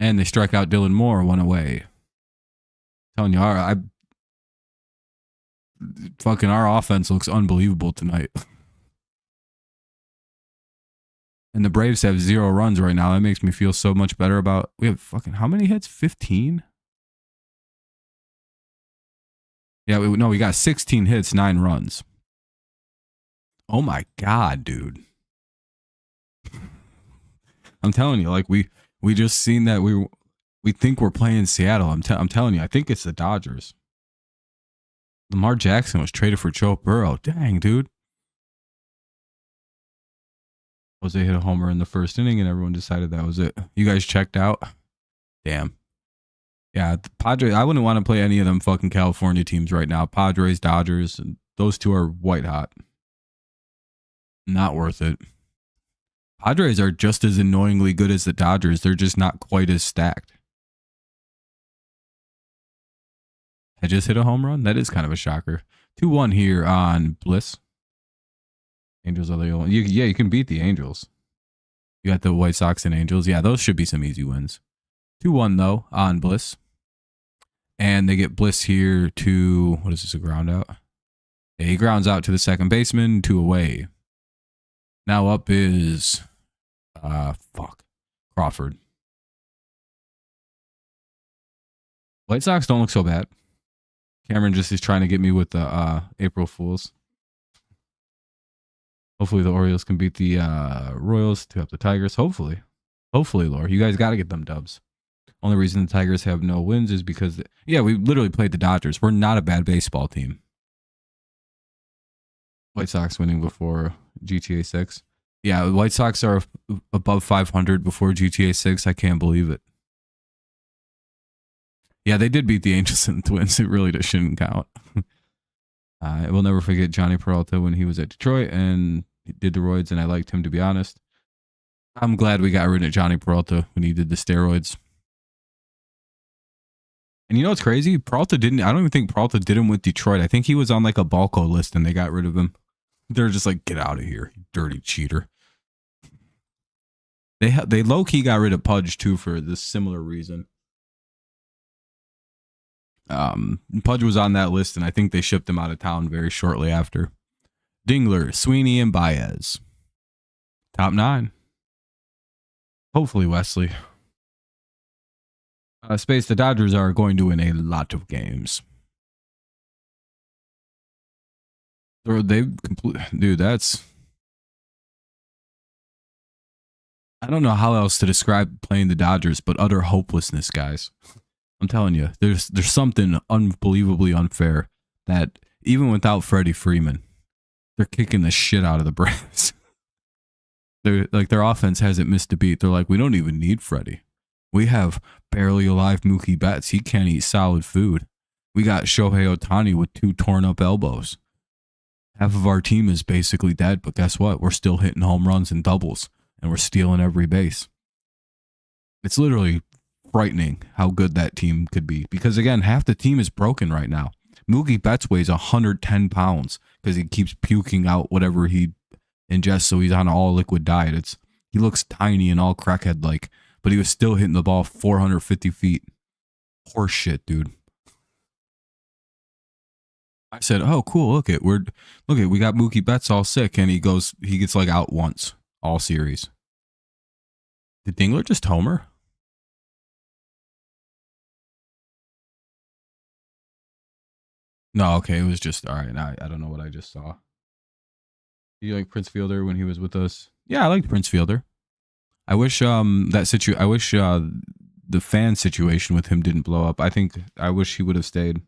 And they strike out Dylan Moore 1 away. I'm telling you, our offense looks unbelievable tonight. And the Braves have 0 runs right now. That makes me feel so much better about. We have fucking how many hits? 15? Yeah, we got 16 hits, 9 runs. Oh my god, dude. I'm telling you, like we just seen that we think we're playing Seattle. I'm telling you, I think it's the Dodgers. Lamar Jackson was traded for Joe Burrow. Dang, dude. Jose hit a homer in the first inning, and everyone decided that was it. You guys checked out? Damn. Yeah, the Padres. I wouldn't want to play any of them fucking California teams right now. Padres, Dodgers, and those two are white hot. Not worth it. Padres are just as annoyingly good as the Dodgers. They're just not quite as stacked. I just hit a home run. That is kind of a shocker. 2-1 here on Bliss. Angels are the only. Yeah, you can beat the Angels. You got the White Sox and Angels. Yeah, those should be some easy wins. 2-1 though on Bliss. And they get Bliss here to, what is this, a ground out? Yeah, he grounds out to the second baseman, 2 away. Now up is, Crawford. White Sox don't look so bad. Cameron just is trying to get me with the April Fools. Hopefully the Orioles can beat the Royals to help the Tigers. Hopefully, Lord. You guys got to get them dubs. Only reason the Tigers have no wins is because, we literally played the Dodgers. We're not a bad baseball team. White Sox winning before GTA 6. Yeah, White Sox are above 500 before GTA 6. I can't believe it. Yeah, they did beat the Angels and the Twins. It really just shouldn't count. I will never forget Johnny Peralta when he was at Detroit and he did the roids, and I liked him, to be honest. I'm glad we got rid of Johnny Peralta when he did the steroids. And you know what's crazy? I don't even think Peralta did him with Detroit. I think he was on like a Balco list and they got rid of him. They're just like, get out of here, you dirty cheater. They low-key got rid of Pudge too for this similar reason. Pudge was on that list, and I think they shipped him out of town very shortly after. Dingler, Sweeney, and Baez. Top 9. Hopefully Wesley. Space, the Dodgers are going to win a lot of games. Dude, that's... I don't know how else to describe playing the Dodgers, but utter hopelessness, guys. I'm telling you, there's something unbelievably unfair that even without Freddie Freeman, they're kicking the shit out of the Braves. Their offense hasn't missed a beat. They're like, we don't even need Freddie. We have barely alive Mookie Betts. He can't eat solid food. We got Shohei Ohtani with 2 torn up elbows. Half of our team is basically dead, but guess what? We're still hitting home runs and doubles, and we're stealing every base. It's literally frightening how good that team could be. Because again, half the team is broken right now. Mookie Betts weighs 110 pounds because he keeps puking out whatever he ingests, so he's on an all liquid diet. He looks tiny and all crackhead like, but he was still hitting the ball 450 feet. Horse shit, dude. I said, "Oh, cool! We got Mookie Betts all sick, and he gets like out once all series." Did Dingler just homer? No, okay, it was just all right. Now I don't know what I just saw. Did you like Prince Fielder when he was with us? Yeah, I liked Prince Fielder. I wish the fan situation with him didn't blow up. I wish he would have stayed.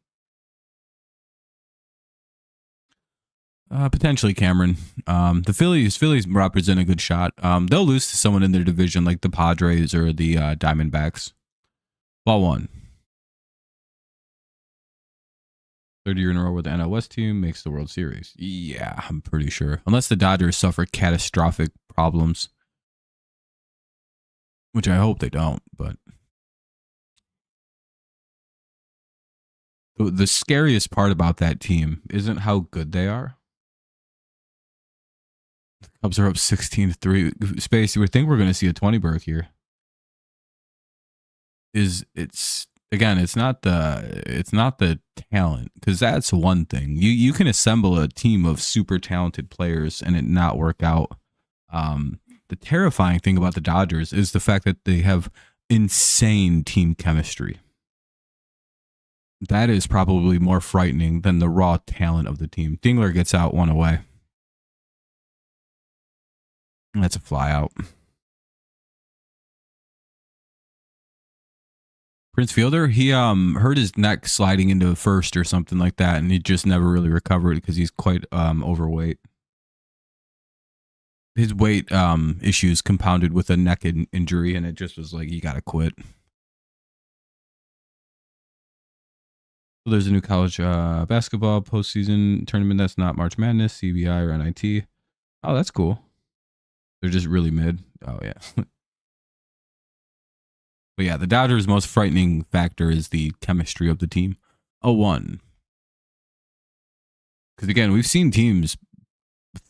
Potentially Cameron. The Phillies represent a good shot. They'll lose to someone in their division like the Padres or the Diamondbacks. Ball 1. 3rd year in a row where the NL West team makes the World Series. Yeah, I'm pretty sure. Unless the Dodgers suffer catastrophic problems. Which I hope they don't, but... The scariest part about that team isn't how good they are. The Cubs are up 16-3. Space, you would think we're going to see a 20 berth here. It's not the talent, because that's one thing. You can assemble a team of super talented players and it not work out. The terrifying thing about the Dodgers is the fact that they have insane team chemistry. That is probably more frightening than the raw talent of the team. Dingler gets out 1 away. That's a fly out. Prince Fielder, he hurt his neck sliding into first or something like that, and he just never really recovered because he's quite overweight. His weight issues compounded with a neck injury, and it just was like, you gotta quit. So there's a new college basketball postseason tournament that's not March Madness, CBI, or NIT. Oh, that's cool. They're just really mid. Oh, yeah. But yeah, the Dodgers' most frightening factor is the chemistry of the team. 0-1. Because again, we've seen teams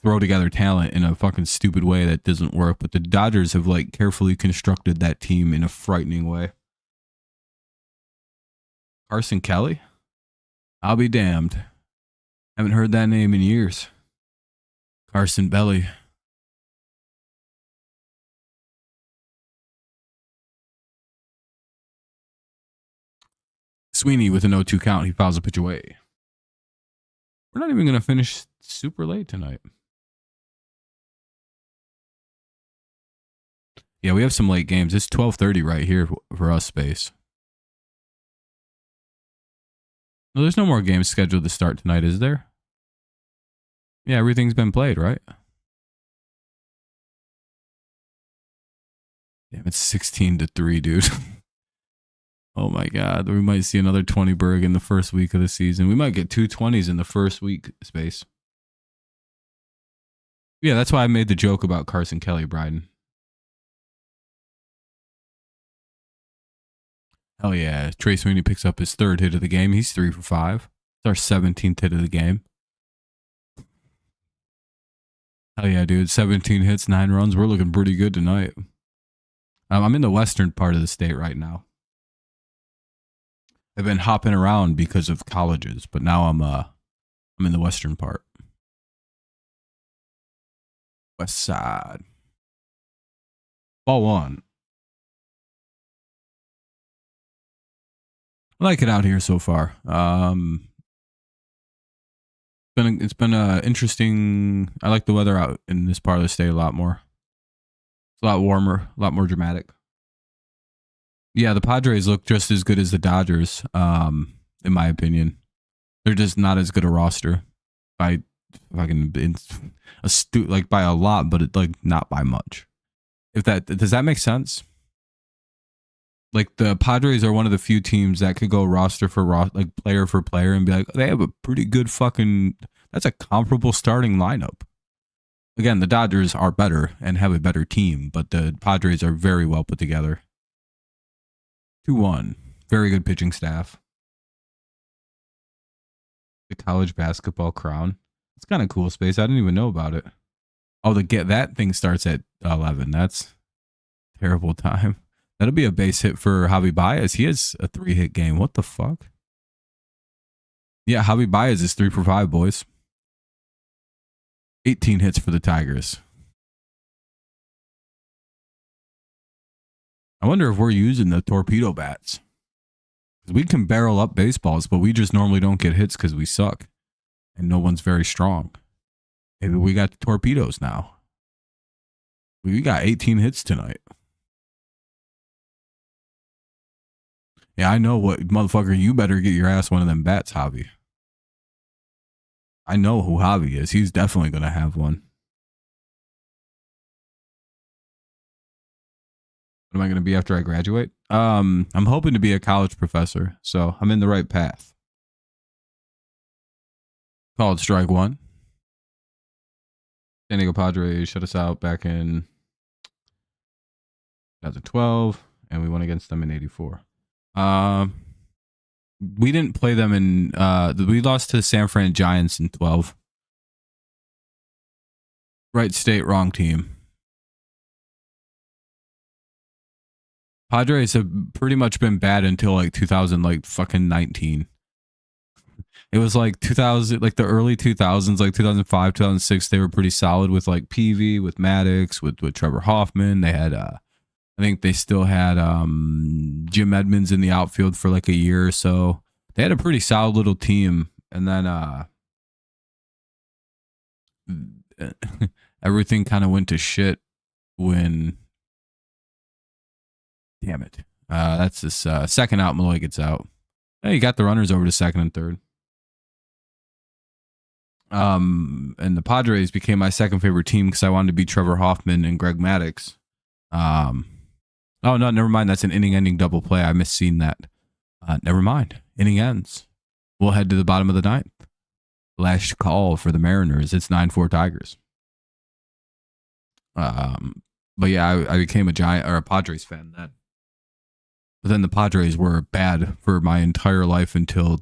throw together talent in a fucking stupid way that doesn't work, but the Dodgers have like carefully constructed that team in a frightening way. Carson Kelly? I'll be damned. Haven't heard that name in years. Carson Belly. Sweeney with an 0-2 count. He fouls a pitch away. We're not even going to finish super late tonight. Yeah, we have some late games. It's 12:30 right here for us, Space. No, there's no more games scheduled to start tonight, is there? Yeah, everything's been played, right? Damn, it's 16-3, dude. Oh my God. We might see another 20 Berg in the first week of the season. We might get 2 20s in the first week, Space. Yeah, that's why I made the joke about Carson Kelly, Bryden. Hell yeah. Trey Sweeney picks up his 3rd hit of the game. He's 3 for 5. It's our 17th hit of the game. Hell yeah, dude. 17 hits, 9 runs. We're looking pretty good tonight. I'm in the western part of the state right now. I've been hopping around because of colleges, but now I'm in the western part. West side. Ball 1. I like it out here so far. It's been interesting. I like the weather out in this part of the state a lot more. It's a lot warmer, a lot more dramatic. Yeah, the Padres look just as good as the Dodgers, in my opinion. They're just not as good a roster by fucking like by a lot, but like not by much. Does that make sense? Like the Padres are one of the few teams that could go roster for like player for player and be like, they have a pretty good that's a comparable starting lineup. Again, the Dodgers are better and have a better team, but the Padres are very well put together. 2-1. Very good pitching staff. The college basketball crown. It's kind of cool, Space. I didn't even know about it. Oh, that thing starts at 11. That's terrible time. That'll be a base hit for Javi Baez. He has a 3-hit game. What the fuck? Yeah, Javi Baez is 3 for 5, boys. 18 hits for the Tigers. I wonder if we're using the torpedo bats. We can barrel up baseballs, but we just normally don't get hits because we suck. And no one's very strong. Maybe we got the torpedoes now. We got 18 hits tonight. Yeah, I know what, motherfucker, you better get your ass one of them bats, Javi. I know who Javi is. He's definitely going to have one. What am I going to be after I graduate? I'm hoping to be a college professor, so I'm in the right path. College strike 1. San Diego Padres shut us out back in 2012, and we won against them in 84. We didn't play them in, we lost to the San Fran Giants in 12. Right state, wrong team. Padres have pretty much been bad until like 2019. It was like 2000, like the early 2000s, like 2005, 2006. They were pretty solid with like PV, with Maddox, with Trevor Hoffman. They had, I think they still had Jim Edmonds in the outfield for like a year or so. They had a pretty solid little team, and then everything kind of went to shit when. Damn it. That's this second out. Malloy gets out. Hey, you got the runners over to second and third. And the Padres became my second favorite team because I wanted to beat Trevor Hoffman and Greg Maddox. Oh, no, never mind. That's an inning-ending double play. I missed seeing that. Never mind. Inning ends. We'll head to the bottom of the ninth. Last call for the Mariners. It's 9-4 Tigers. But yeah, I became a Giant or a Padres fan then. But then the Padres were bad for my entire life until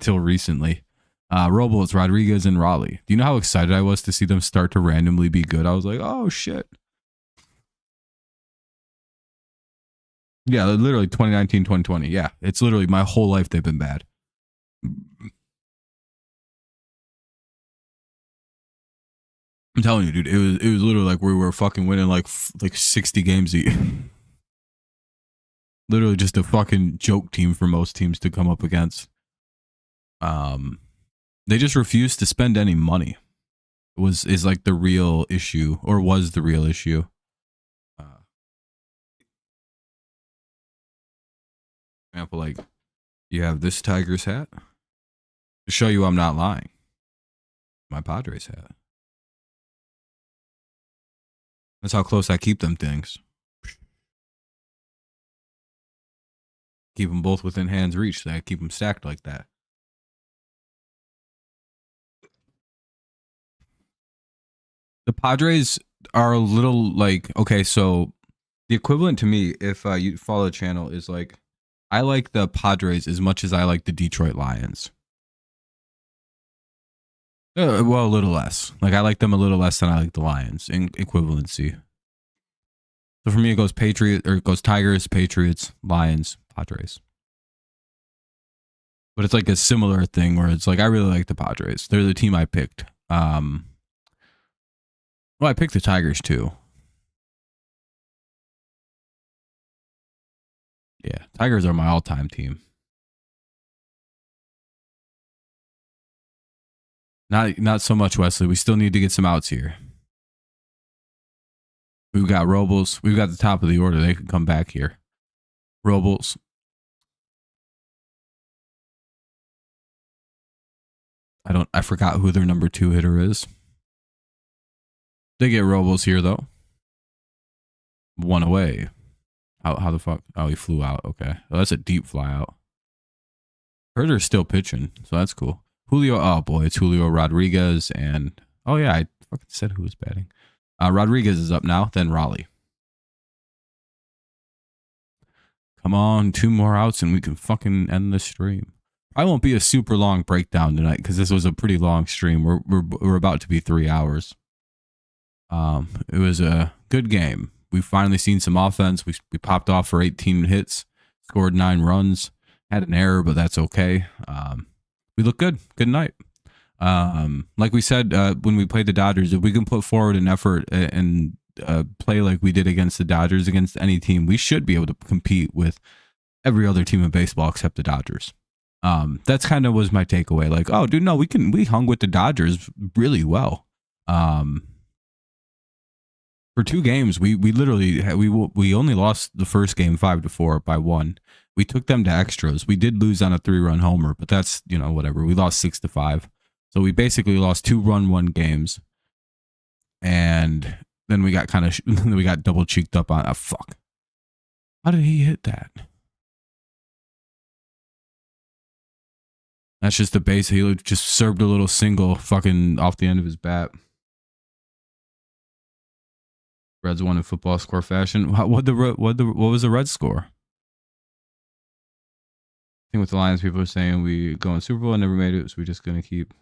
recently. Robles, Rodriguez, and Raleigh. Do you know how excited I was to see them start to randomly be good? I was like, oh shit. Yeah, literally 2019, 2020. Yeah, it's literally my whole life they've been bad. I'm telling you, dude, it was literally like we were fucking winning like 60 games a year. Literally just a fucking joke team for most teams to come up against. They just refused to spend any money. Is like the real issue, or was the real issue. Example, like you have this Tigers hat to show you I'm not lying. My Padres hat. That's how close I keep them things. Keep them both within hand's reach. So I keep them stacked like that. The Padres are a little like, okay, so the equivalent to me, if you follow the channel, is like, I like the Padres as much as I like the Detroit Lions. Well, a little less. Like I like them a little less than I like the Lions in equivalency. So for me, it goes it goes Tigers, Patriots, Lions, Padres. But it's like a similar thing where it's like I really like the Padres. They're the team I picked. Well, I picked the Tigers too. Yeah, Tigers are my all-time team. Not so much, Wesley. We still need to get some outs here. We've got Robles. We've got the top of the order. They can come back here. Robles. I forgot who their number 2 hitter is. They get Robles here though. 1 away. How the fuck? Oh, he flew out. Okay. Well, that's a deep fly out. Herder's still pitching, so that's cool. Julio. Oh boy, it's Julio Rodriguez and oh yeah, I fucking said who was batting. Rodriguez is up now. Then Raleigh. Come on, 2 more outs and we can fucking end the stream. I won't be a super long breakdown tonight because this was a pretty long stream. We're about to be 3 hours. It was a good game. We've finally seen some offense. We popped off for 18 hits, scored 9 runs, had an error, but that's okay. We look good. Good night. Like we said when we played the Dodgers, if we can put forward an effort and play like we did against the Dodgers, against any team, we should be able to compete with every other team in baseball except the Dodgers. That's kind of was my takeaway. Like, oh, dude, no, we hung with the Dodgers really well. For 2 games, we literally we only lost the first game 5-4 by 1. We took them to extras. We did lose on a 3-run homer, but that's, you know, whatever. We lost 6-5. So we basically lost 2-run games. And then we got we got double cheeked up on fuck. How did he hit that? That's just the base. He just served a little single fucking off the end of his bat. Reds won in football score fashion. What was the Reds score? I think with the Lions, people are saying we go in Super Bowl and never made it, so we're just gonna keep.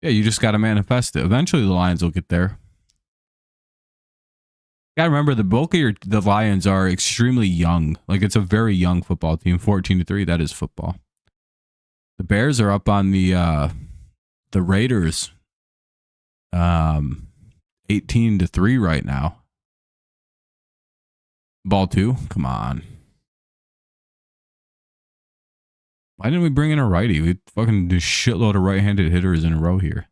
Yeah, you just gotta manifest it. Eventually, the Lions will get there. You gotta remember the bulk of the Lions are extremely young. Like it's a very young football team. 14-3. That is football. The Bears are up on the Raiders. 18-3 right now. Ball 2. Come on. Why didn't we bring in a righty? We fucking do shitload of right-handed hitters in a row here.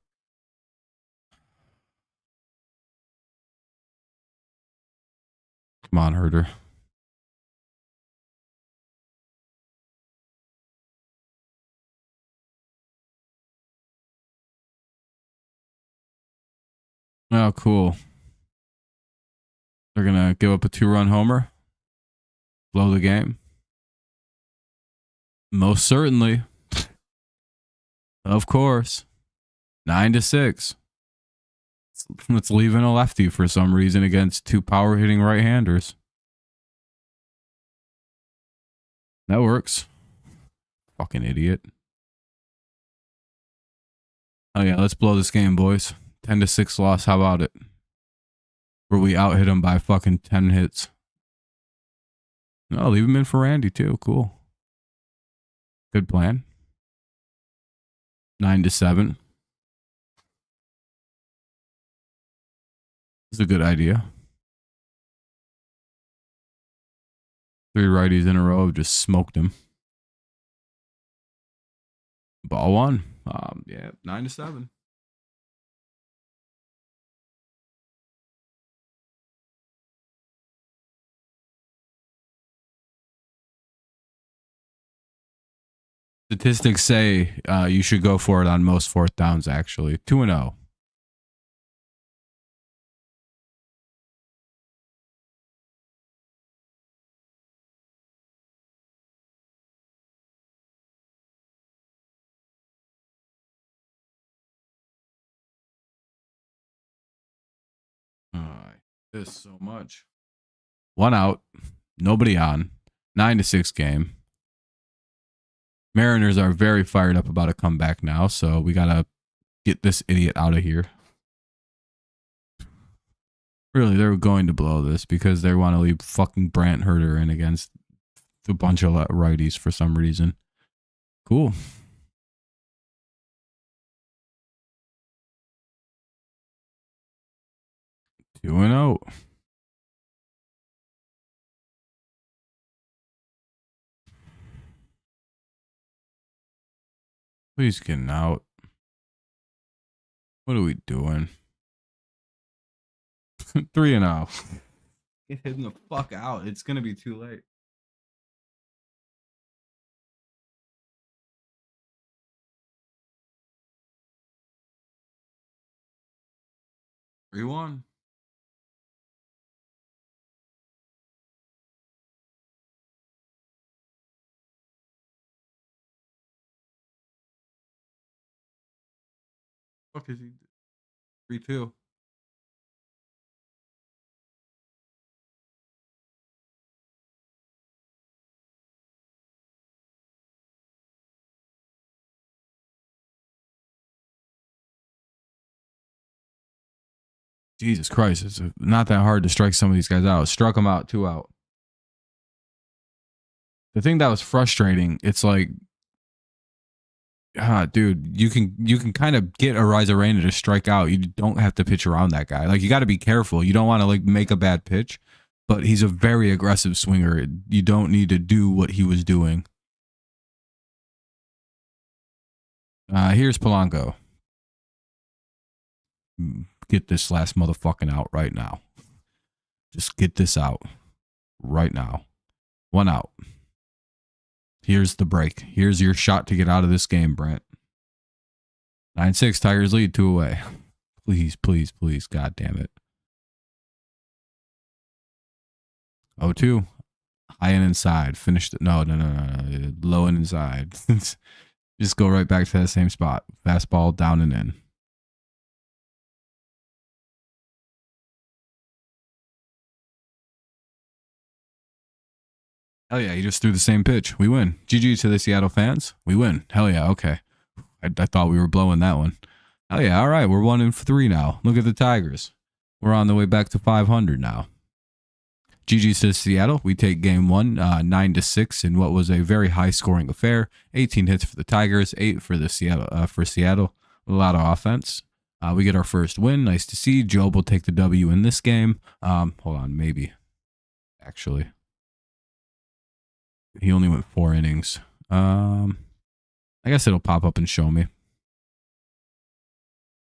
Come on, Herder. Oh, cool. They're going to give up a 2-run homer. Blow the game. Most certainly. Of course. 9-6. Let's leave in a lefty for some reason against two power hitting right-handers. That works. Fucking idiot. Oh yeah, let's blow this game, boys. 10-6 loss. How about it? Where we out hit him by fucking 10 hits. No, leave him in for Randy too. Cool. Good plan. 9-7. It's a good idea. 3 righties in a row have just smoked him. Ball one. Yeah, 9-7. Statistics say you should go for it on most fourth downs, actually. 2-0. This so much. 1 out. Nobody on. 9-6 game. Mariners are very fired up about a comeback now, so we gotta get this idiot out of here. Really, they're going to blow this because they want to leave fucking Brant Herter in against a bunch of righties for some reason. Cool. Two and out. Please get out. What are we doing? 3-0. Get him the fuck out. It's gonna be too late. Rewind. Fuck is he? 3-2. Jesus Christ, it's not that hard to strike some of these guys out. Struck them out, 2 out. The thing that was frustrating, it's like, dude, you can kind of get Ariza Reina to strike out. You don't have to pitch around that guy. Like, you got to be careful. You don't want to like make a bad pitch, but he's a very aggressive swinger. You don't need to do what he was doing. Here's Polanco. Get this last motherfucking out right now. Just get this out right now. 1 out. Here's the break. Here's your shot to get out of this game, Brent. 9-6, Tigers lead, 2 away. Please, please, please. God damn it. 0-2. High and inside. Finished. No. Low and inside. Just go right back to that same spot. Fastball down and in. Hell yeah, he just threw the same pitch. We win. GG to the Seattle fans. We win. Hell yeah, okay. I thought we were blowing that one. Hell yeah, all right. We're 1-3 now. Look at the Tigers. We're on the way back to 500 now. GG to Seattle. We take game 1, 9-6 in what was a very high-scoring affair. 18 hits for the Tigers, 8 for the Seattle. A lot of offense. We get our first win. Nice to see. Jobe will take the W in this game. Hold on, maybe. Actually. He only went 4 innings. I guess it'll pop up and show me.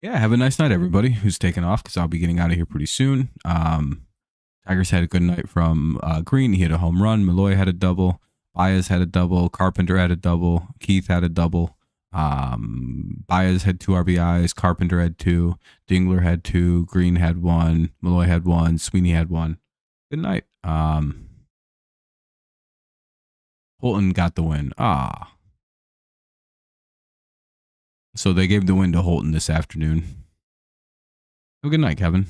Yeah, have a nice night, everybody who's taking off, because I'll be getting out of here pretty soon. Tigers had a good night from Green. He hit a home run. Malloy had a double. Baez had a double. Carpenter had a double. Keith had a double. Baez had 2 RBIs. Carpenter had 2. Dingler had 2. Green had 1. Malloy had 1. Sweeney had 1. Good night. Holton got the win. So they gave the win to Holton this afternoon. a good night, Kevin.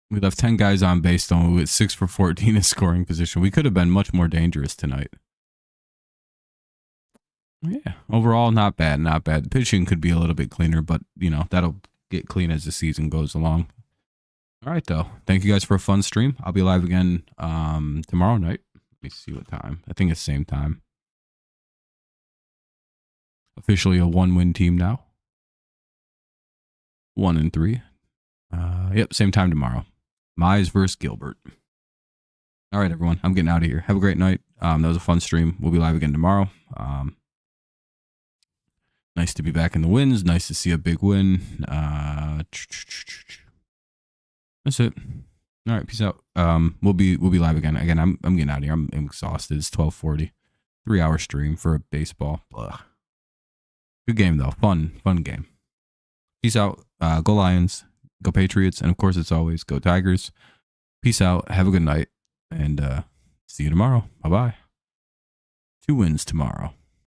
We left 10 guys on base, though, with 6 for 14 in scoring position. We could have been much more dangerous tonight. Yeah, overall, not bad, not bad. The pitching could be a little bit cleaner, but, you know, that'll get clean as the season goes along. All right, though. Thank you guys for a fun stream. I'll be live again tomorrow night. Let me see what time. I think it's same time. Officially a 1-win team now. 1-3. Yep, same time tomorrow. Mize versus Gilbert. All right, everyone. I'm getting out of here. Have a great night. That was a fun stream. We'll be live again tomorrow. Nice to be back in the wins. Nice to see a big win. That's it. All right, peace out. We'll be live again. Again, I'm getting out of here. I'm exhausted. It's 12:40. 3-hour stream for a baseball. Blah. Good game though. Fun game. Peace out. Go Lions. Go Patriots. And of course, it's always go Tigers. Peace out. Have a good night. And see you tomorrow. Bye-bye. 2 wins tomorrow.